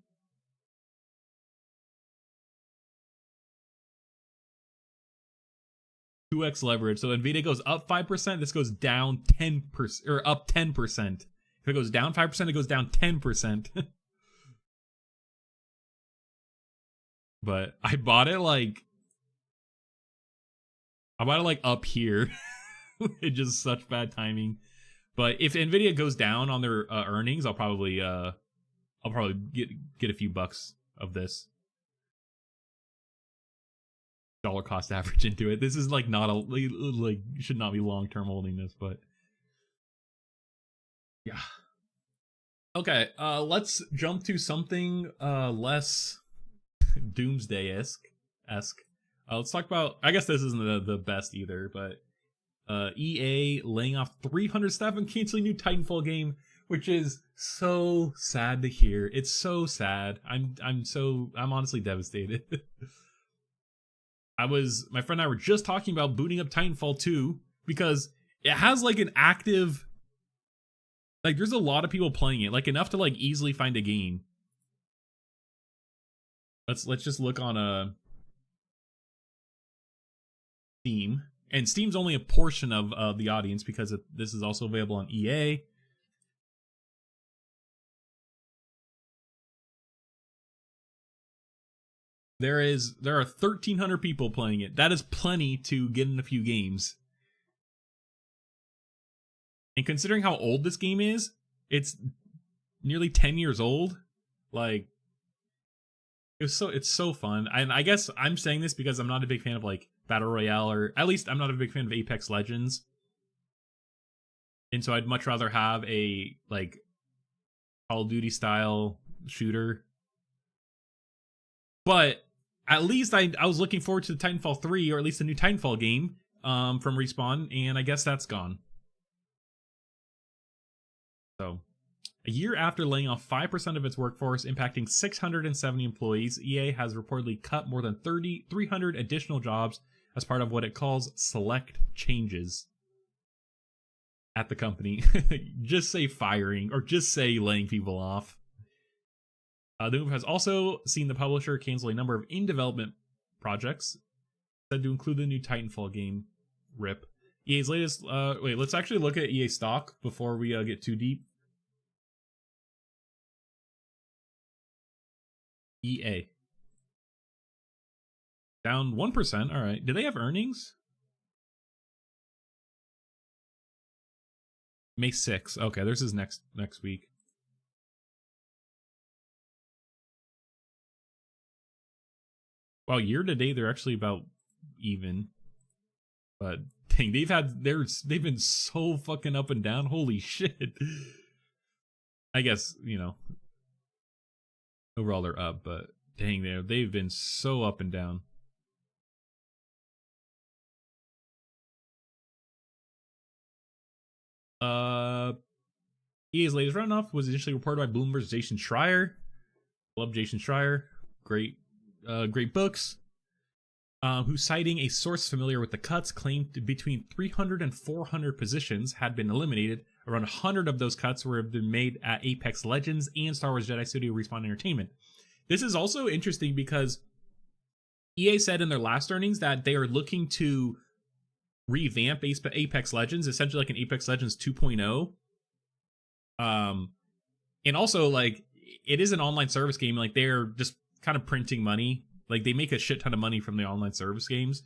S2: $2x leverage. So Nvidia goes up 5%. This goes down 10%, or up 10%. If it goes down 5%, it goes down 10%. But I bought it like up here. It's just such bad timing. But if Nvidia goes down on their earnings, I'll probably get a few bucks of this. Dollar cost average into it. This is like not like should not be long term holding this, but yeah. Okay, let's jump to something less doomsday-esque. Let's talk about, I guess this isn't the best either, but EA laying off 300 staff and canceling new Titanfall game, which is so sad to hear. It's so sad. I'm honestly devastated. My friend and I were just talking about booting up Titanfall 2 because it has like an active, like there's a lot of people playing it, like enough to like easily find a game. Let's just look on Steam, and Steam's only a portion of the audience because this is also available on EA. There are 1,300 people playing it. That is plenty to get in a few games. And considering how old this game is, it's nearly 10 years old. Like, it's so fun. And I guess I'm saying this because I'm not a big fan of like Battle Royale, or at least I'm not a big fan of Apex Legends. And so I'd much rather have a like Call of Duty style shooter. But at least I was looking forward to the Titanfall 3, or at least a new Titanfall game from Respawn, and I guess that's gone. So, a year after laying off 5% of its workforce, impacting 670 employees, EA has reportedly cut more than 300 additional jobs as part of what it calls select changes at the company. Just say firing, or just say laying people off. The move has also seen the publisher cancel a number of in-development projects, said to include the new Titanfall game. RIP. EA's latest... wait, let's actually look at EA stock before we get too deep. EA. Down 1%. All right. Do they have earnings? May 6th. Okay, this is next week. Well, year to date they're actually about even. But dang, they've been so fucking up and down. Holy shit. I guess, you know, overall they're up, but dang, they've been so up and down. EA's latest runoff was initially reported by Bloomberg's Jason Schreier. Love Jason Schreier. Great books. Who, citing a source familiar with the cuts, claimed between 300 and 400 positions had been eliminated. Around 100 of those cuts have been made at Apex Legends and Star Wars Jedi Studio Respawn Entertainment. This is also interesting because EA said in their last earnings that they are looking to revamp Apex Legends, essentially like an Apex Legends 2.0. And also, like, it is an online service game. Like, they're just kind of printing money. Like, they make a shit ton of money from the online service games,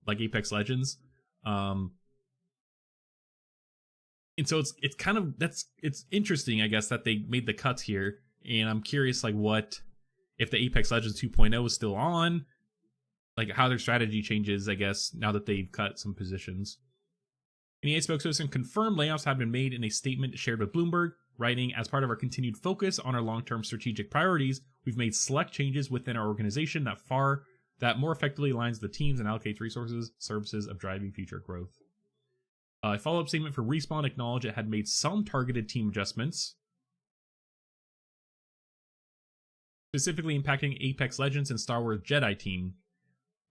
S2: like Apex Legends. And so it's kind of, it's interesting, I guess, that they made the cuts here. And I'm curious, like, what, if the Apex Legends 2.0 is still on, like, how their strategy changes, I guess, now that they've cut some positions. An EA spokesperson confirmed layoffs have been made in a statement shared with Bloomberg, writing, as part of our continued focus on our long-term strategic priorities, we've made select changes within our organization that more effectively aligns the teams and allocates resources, services of driving future growth. A follow-up statement for Respawn acknowledged it had made some targeted team adjustments, specifically impacting Apex Legends and Star Wars Jedi team.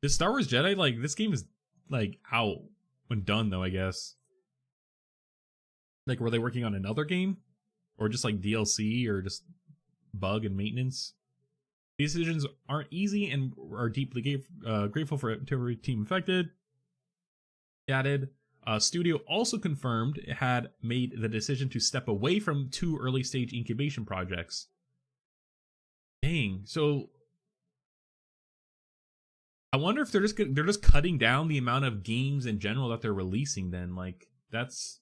S2: This Star Wars Jedi, like, this game is, like, out and done, though, I guess. Like, were they working on another game? Or just, like, DLC, or just bug and maintenance? These decisions aren't easy and are deeply grateful to every team affected. Added, studio also confirmed it had made the decision to step away from 2 early-stage incubation projects. Dang, so I wonder if they're just cutting down the amount of games in general that they're releasing. Then, like, that's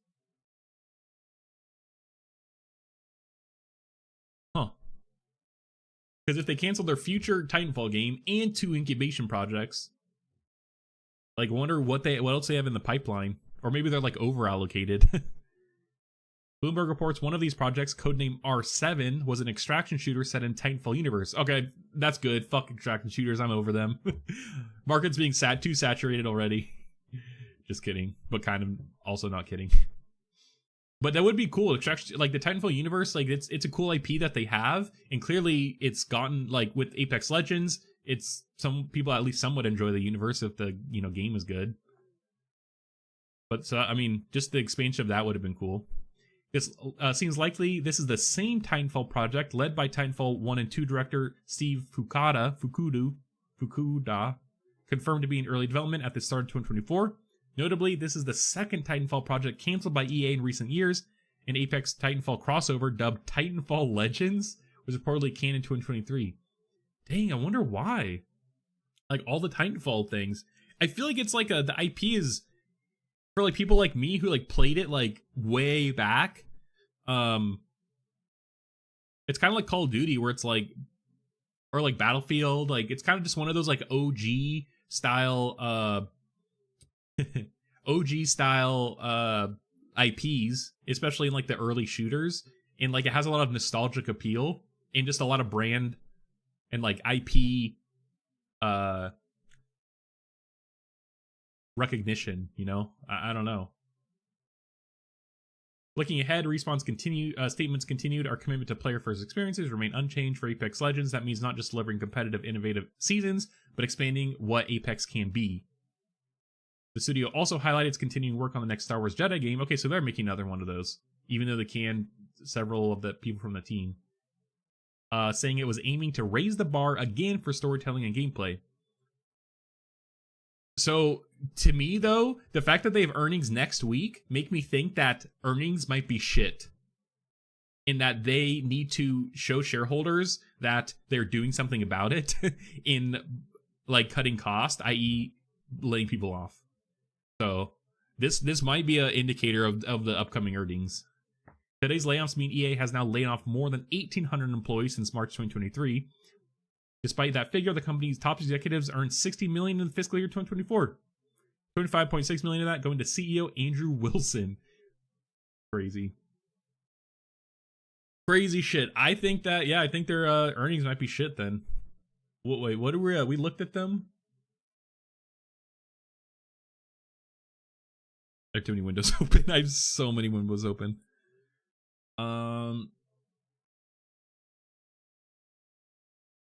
S2: because if they cancel their future Titanfall game and 2 incubation projects, like, I wonder what else they have in the pipeline, or maybe they're like over allocated. Bloomberg reports one of these projects, codenamed R7, was an extraction shooter set in Titanfall universe. Okay, that's good. Fuck extraction shooters, I'm over them. Market's being too saturated already. Just kidding, but kind of also not kidding. But that would be cool. Like, the Titanfall universe, like, it's a cool IP that they have, and clearly it's gotten, like, with Apex Legends, it's some people at least somewhat enjoy the universe if the, you know, game is good. But so, I mean, just the expansion of that would have been cool. This seems likely this is the same Titanfall project led by Titanfall 1 and 2 director Steve Fukuda, confirmed to be in early development at the start of 2024. Notably, this is the second Titanfall project canceled by EA in recent years. An Apex Titanfall crossover dubbed Titanfall Legends was reportedly canned in 2023. Dang, I wonder why. Like, all the Titanfall things. I feel like it's like the IP is for, like, people like me who, like, played it, like, way back. It's kind of like Call of Duty, where it's like, or like Battlefield, like, it's kind of just one of those, like, OG style IPs, especially in, like, the early shooters, and, like, it has a lot of nostalgic appeal and just a lot of brand and, like, IP recognition, you know? I don't know. Looking ahead, Respawn's statements continued. Our commitment to player-first experiences remain unchanged for Apex Legends. That means not just delivering competitive, innovative seasons, but expanding what Apex can be. The studio also highlighted its continuing work on the next Star Wars Jedi game. Okay, so they're making another one of those, even though they canned several of the people from the team. saying it was aiming to raise the bar again for storytelling and gameplay. So, to me, though, the fact that they have earnings next week make me think that earnings might be shit. In that they need to show shareholders that they're doing something about it in, like, cutting cost, i.e. laying people off. So, this might be an indicator of the upcoming earnings. Today's layoffs mean EA has now laid off more than 1,800 employees since March 2023. Despite that figure, the company's top executives earned $60 million in the fiscal year 2024. $25.6 million of that going to CEO Andrew Wilson. Crazy shit. I think that, yeah, I think their earnings might be shit then. Wait, what are we at? We looked at them? I have too many windows open. I have so many windows open.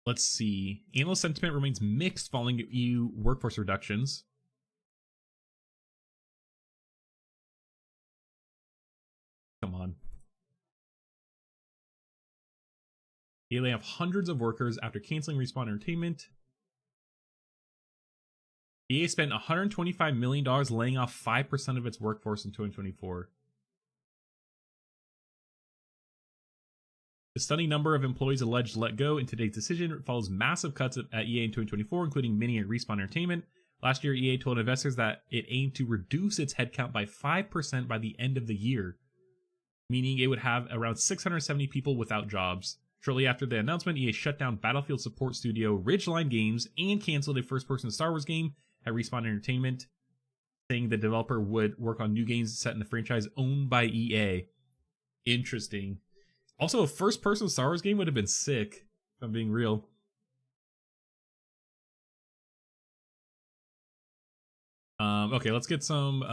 S2: Let's see. Analyst sentiment remains mixed following EU workforce reductions. Come on. They lay off hundreds of workers after canceling Respawn Entertainment. EA spent $125 million laying off 5% of its workforce in 2024. The stunning number of employees alleged let go in today's decision follows massive cuts at EA in 2024, including many at Respawn Entertainment. Last year, EA told investors that it aimed to reduce its headcount by 5% by the end of the year, meaning it would have around 670 people without jobs. Shortly after the announcement, EA shut down Battlefield support studio Ridgeline Games and canceled a first-person Star Wars game at Respawn Entertainment, saying the developer would work on new games set in the franchise owned by EA. Interesting. Also, a first-person Star Wars game would have been sick, if I'm being real. Okay, let's get some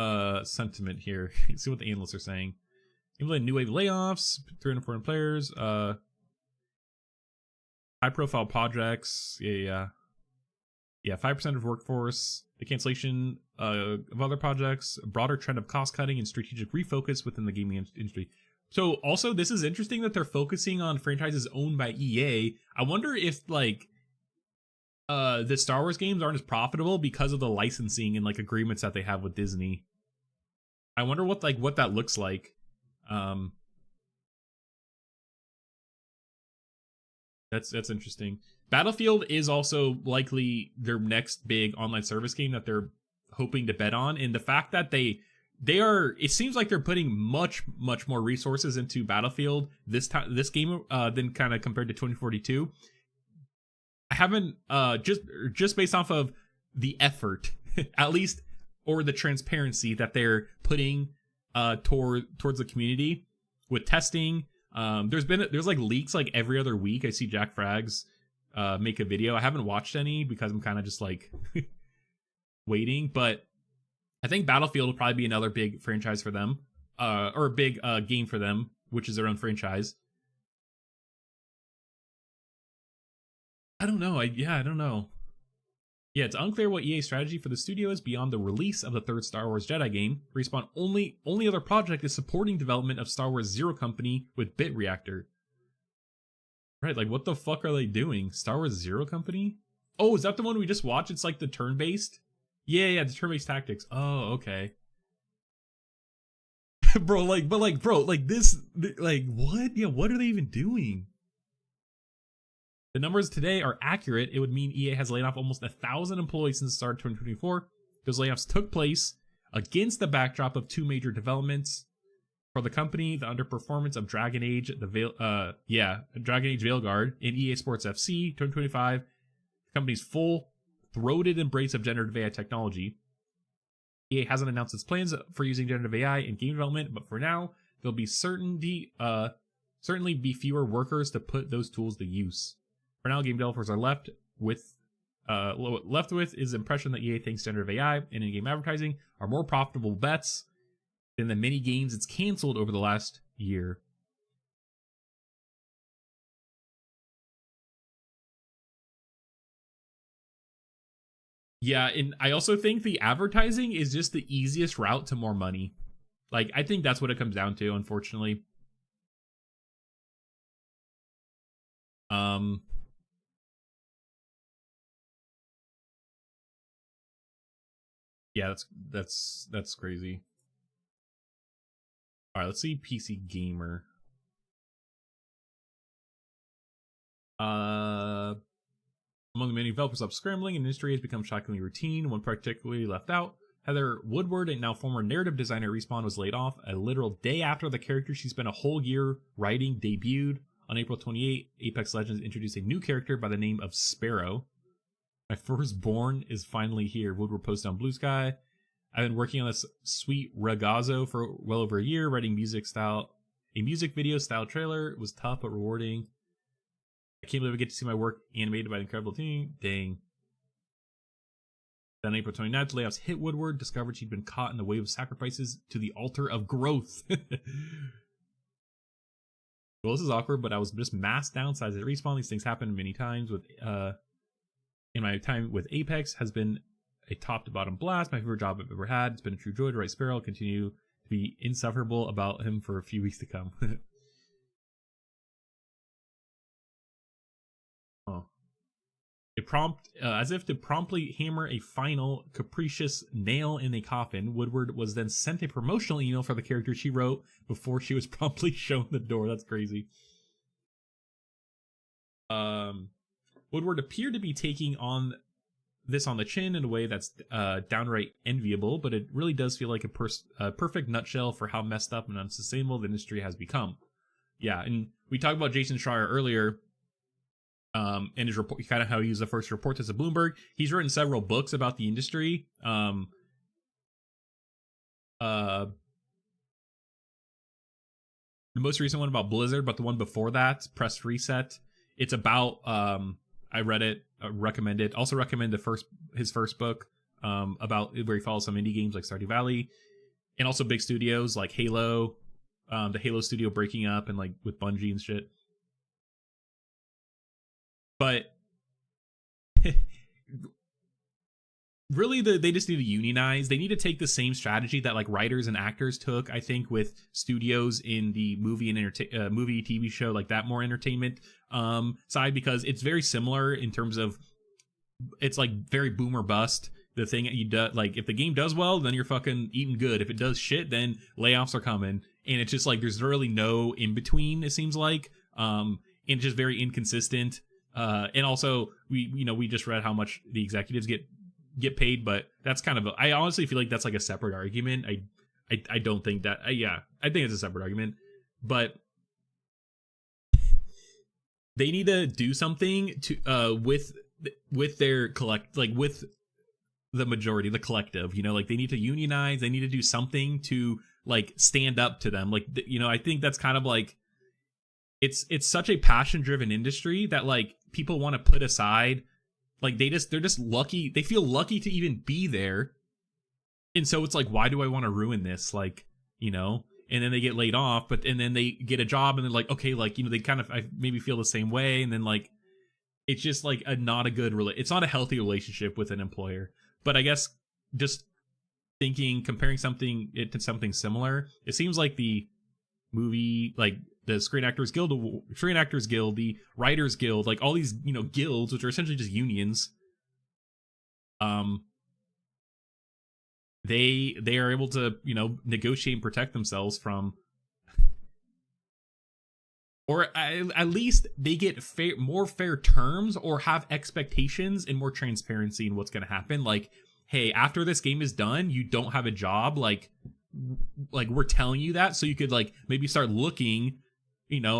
S2: sentiment here. See what the analysts are saying. Implement new wave layoffs, 340 players, high-profile projects, yeah, 5% of workforce, the cancellation of other projects, a broader trend of cost-cutting and strategic refocus within the gaming industry. So also, this is interesting that they're focusing on franchises owned by EA. I wonder if, like, the Star Wars games aren't as profitable because of the licensing and, like, agreements that they have with Disney. I wonder what that looks like. That's interesting. Battlefield is also likely their next big online service game that they're hoping to bet on, and the fact that they are, it seems like they're putting much more resources into Battlefield this game than kind of compared to 2042. I haven't just based off of the effort at least, or the transparency that they're putting towards the community with testing. There's like leaks like every other week. I see Jack Frags make a video. I haven't watched any because I'm kind of just like waiting, but I think Battlefield will probably be another big franchise for them, or a big game for them, which is their own franchise. I don't know. I don't know. Yeah, it's unclear what EA's strategy for the studio is beyond the release of the third Star Wars Jedi game. Respawn only other project is supporting development of Star Wars Zero Company with Bit Reactor. Right, like what the fuck are they doing? Star Wars Zero Company? Oh, is that the one we just watched? It's like the turn-based? Yeah, the turn-based tactics. Oh, okay. Bro, what? Yeah, what are they even doing? The numbers today are accurate. It would mean EA has laid off almost 1,000 employees since the start of 2024. Those layoffs took place against the backdrop of two major developments for the company: the underperformance of Dragon Age, Dragon Age Veilguard in EA Sports FC 2025. The company's full-throated embrace of generative AI technology. EA hasn't announced its plans for using generative AI in game development, but for now, there'll be certainly be fewer workers to put those tools to use. For now, game developers are left with is the impression that EA thinks generative AI and in-game advertising are more profitable bets than the many games it's canceled over the last year. Yeah, and I also think the advertising is just the easiest route to more money. Like, I think that's what it comes down to, unfortunately. Yeah, that's crazy. All right, let's see PC Gamer. Among the many developers up scrambling, an industry has become shockingly routine. One particularly left out. Heather Woodward, a now former narrative designer at Respawn, was laid off a literal day after the character she spent a whole year writing debuted. On April 28, Apex Legends introduced a new character by the name of Sparrow. My firstborn is finally here, Woodward posted on Blue Sky. I've been working on this sweet ragazzo for well over a year, writing a music video style trailer. It was tough but rewarding. I can't believe I get to see my work animated by the incredible team. Dang. Then April 29th, layoffs hit Woodward, discovered she'd been caught in the wave of sacrifices to the altar of growth. Well, this is awkward, but I was just mass downsized at Respawn. These things happen many times with in my time with Apex has been a top to bottom blast. My favorite job I've ever had. It's been a true joy to write Sparrow. I'll continue to be insufferable about him for a few weeks to come. Oh. As if to promptly hammer a final capricious nail in a coffin, Woodward was then sent a promotional email for the character she wrote before she was promptly shown the door. That's crazy. Woodward appeared to be taking on this on the chin in a way that's downright enviable, but it really does feel like a perfect nutshell for how messed up and unsustainable the industry has become. Yeah, and we talked about Jason Schreier earlier. And his report, kind of how he was the first to report this at Bloomberg. He's written several books about the industry. The most recent one about Blizzard, but the one before that, Press Reset. It's about I read it, recommend it. Also recommend his first book about where he follows some indie games like Stardew Valley, and also big studios like Halo, the Halo studio breaking up and like with Bungie and shit. But really, they just need to unionize. They need to take the same strategy that like writers and actors took, I think, with studios in the movie and movie TV show, like that more entertainment side, because it's very similar in terms of it's like very boom or bust. The thing that you do, like if the game does well, then you're fucking eating good. If it does shit, then layoffs are coming, and it's just like there's really no in between. It seems like, and it's just very inconsistent. And also we just read how much the executives get paid, but that's kind of I honestly feel like that's like a separate argument. I don't think that I think it's a separate argument, but they need to do something to with their with the majority, the collective, like they need to unionize, they need to do something to like stand up to them. Like, I think that's kind of like it's such a passion driven industry that like people want to put aside, like they're just lucky, they feel lucky to even be there, and so it's like, why do I want to ruin this, like, and then they get laid off, and then they get a job and they're like, okay, like, they kind of I maybe feel the same way, and then like it's just like it's not a healthy relationship with an employer. But I guess just comparing it to something similar, it seems like the movie, like the Screen Actors Guild, the Writers Guild, like all these, guilds, which are essentially just unions, they are able to, negotiate and protect themselves from, or at least they get more fair terms, or have expectations and more transparency in what's going to happen. Like, hey, after this game is done, you don't have a job. Like we're telling you that so you could like maybe start looking,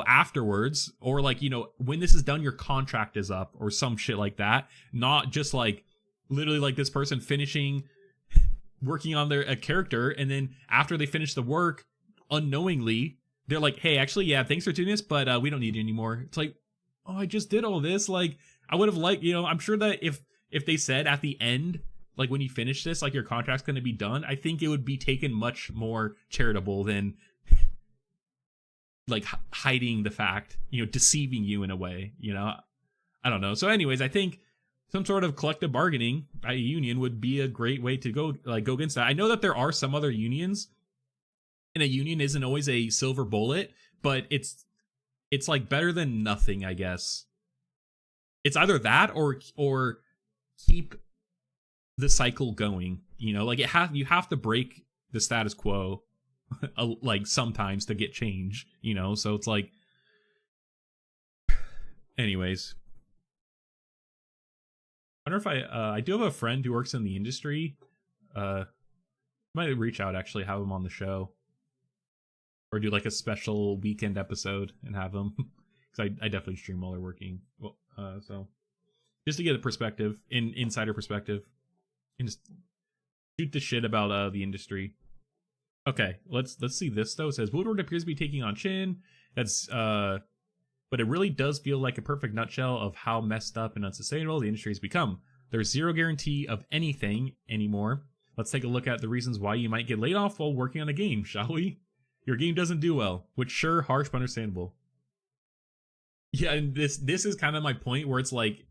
S2: afterwards, or like, when this is done, your contract is up or some shit like that. Not just like literally like this person finishing working on a character, and then after they finish the work, unknowingly they're like, hey, actually, yeah, thanks for doing this, but we don't need you anymore. It's like, oh, I just did all this. Like, I would have liked, I'm sure that if they said at the end, like when you finish this, like your contract's going to be done, I think it would be taken much more charitable than like hiding the fact, deceiving you in a way, I don't know. So anyways, I think some sort of collective bargaining, a union, would be a great way to go against that. I know that there are some other unions, and a union isn't always a silver bullet, but it's like better than nothing, I guess. It's either that or keep the cycle going. You know, like you have to break the status quo like sometimes to get change, you know? So it's like, anyways. I wonder if I do have a friend who works in the industry. Might reach out, actually, have him on the show. Or do like a special weekend episode and have him. Because I definitely stream while they're working. Well, so just to get a perspective, insider perspective. And just shoot the shit about the industry. Okay, let's see this though. It says Woodward appears to be taking on Chin. That's but it really does feel like a perfect nutshell of how messed up and unsustainable the industry has become. There's zero guarantee of anything anymore. Let's take a look at the reasons why you might get laid off while working on a game, shall we? Your game doesn't do well, which sure, harsh but understandable. Yeah, and this is kind of my point where it's like,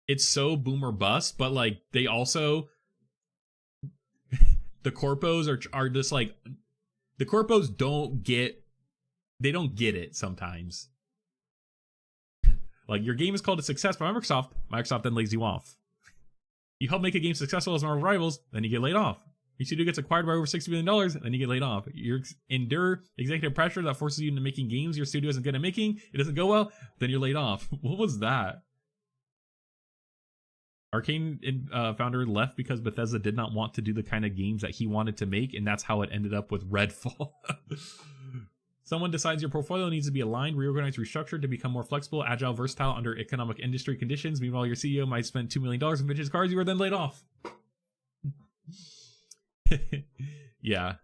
S2: it's so boom or bust, but like they also the corpos are just like, the corpos don't get it sometimes. Like, your game is called a success by Microsoft then lays you off. You help make a game successful as Marvel Rivals, then you get laid off. Your studio gets acquired by over $60 billion, then you get laid off. You endure executive pressure that forces you into making games your studio isn't good at making, it doesn't go well, then you're laid off. What was that? Arcane founder left because Bethesda did not want to do the kind of games that he wanted to make, and that's how it ended up with Redfall. Someone decides your portfolio needs to be aligned, reorganized, restructured to become more flexible, agile, versatile under economic industry conditions. Meanwhile, your CEO might spend $2 million on vintage cars. You are then laid off. Yeah.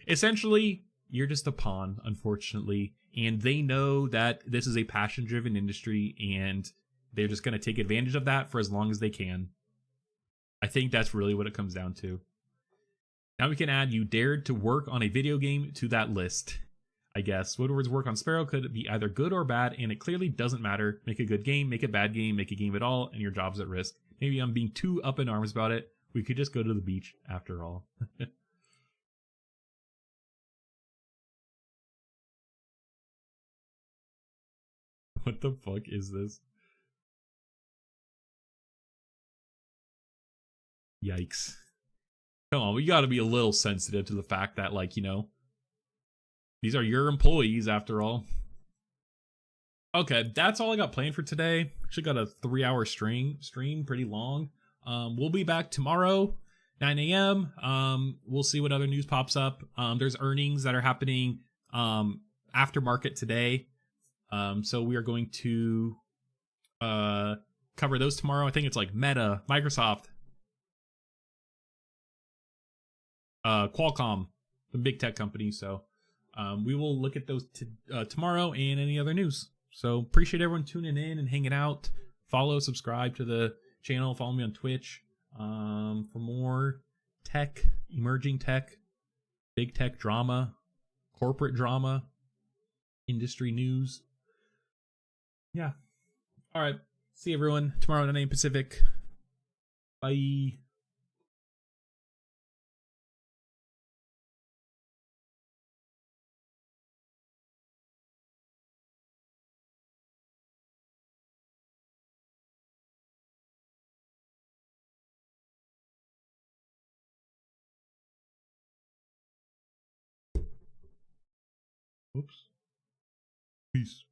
S2: Essentially, you're just a pawn, unfortunately. And they know that this is a passion-driven industry, and they're just going to take advantage of that for as long as they can. I think that's really what it comes down to. Now we can add you dared to work on a video game to that list. I guess Woodward's work on Sparrow could be either good or bad, and it clearly doesn't matter. Make a good game, make a bad game, make a game at all, and your job's at risk. Maybe I'm being too up in arms about it. We could just go to the beach after all. What the fuck is this? Yikes. Come on, we gotta be a little sensitive to the fact that, like, you know, these are your employees after all. Okay, that's all I got planned for today. Actually got a 3-hour stream, pretty long. We'll be back tomorrow, 9 a.m. We'll see what other news pops up. There's earnings that are happening after market today. So we are going to cover those tomorrow. I think it's like Meta, Microsoft, Qualcomm, the big tech companies. So we will look at those tomorrow and any other news. So appreciate everyone tuning in and hanging out. Follow, subscribe to the channel. Follow me on Twitch for more tech, emerging tech, big tech drama, corporate drama, industry news. Yeah. All right. See everyone tomorrow at 9 a.m. Pacific. Bye. Oops. Peace.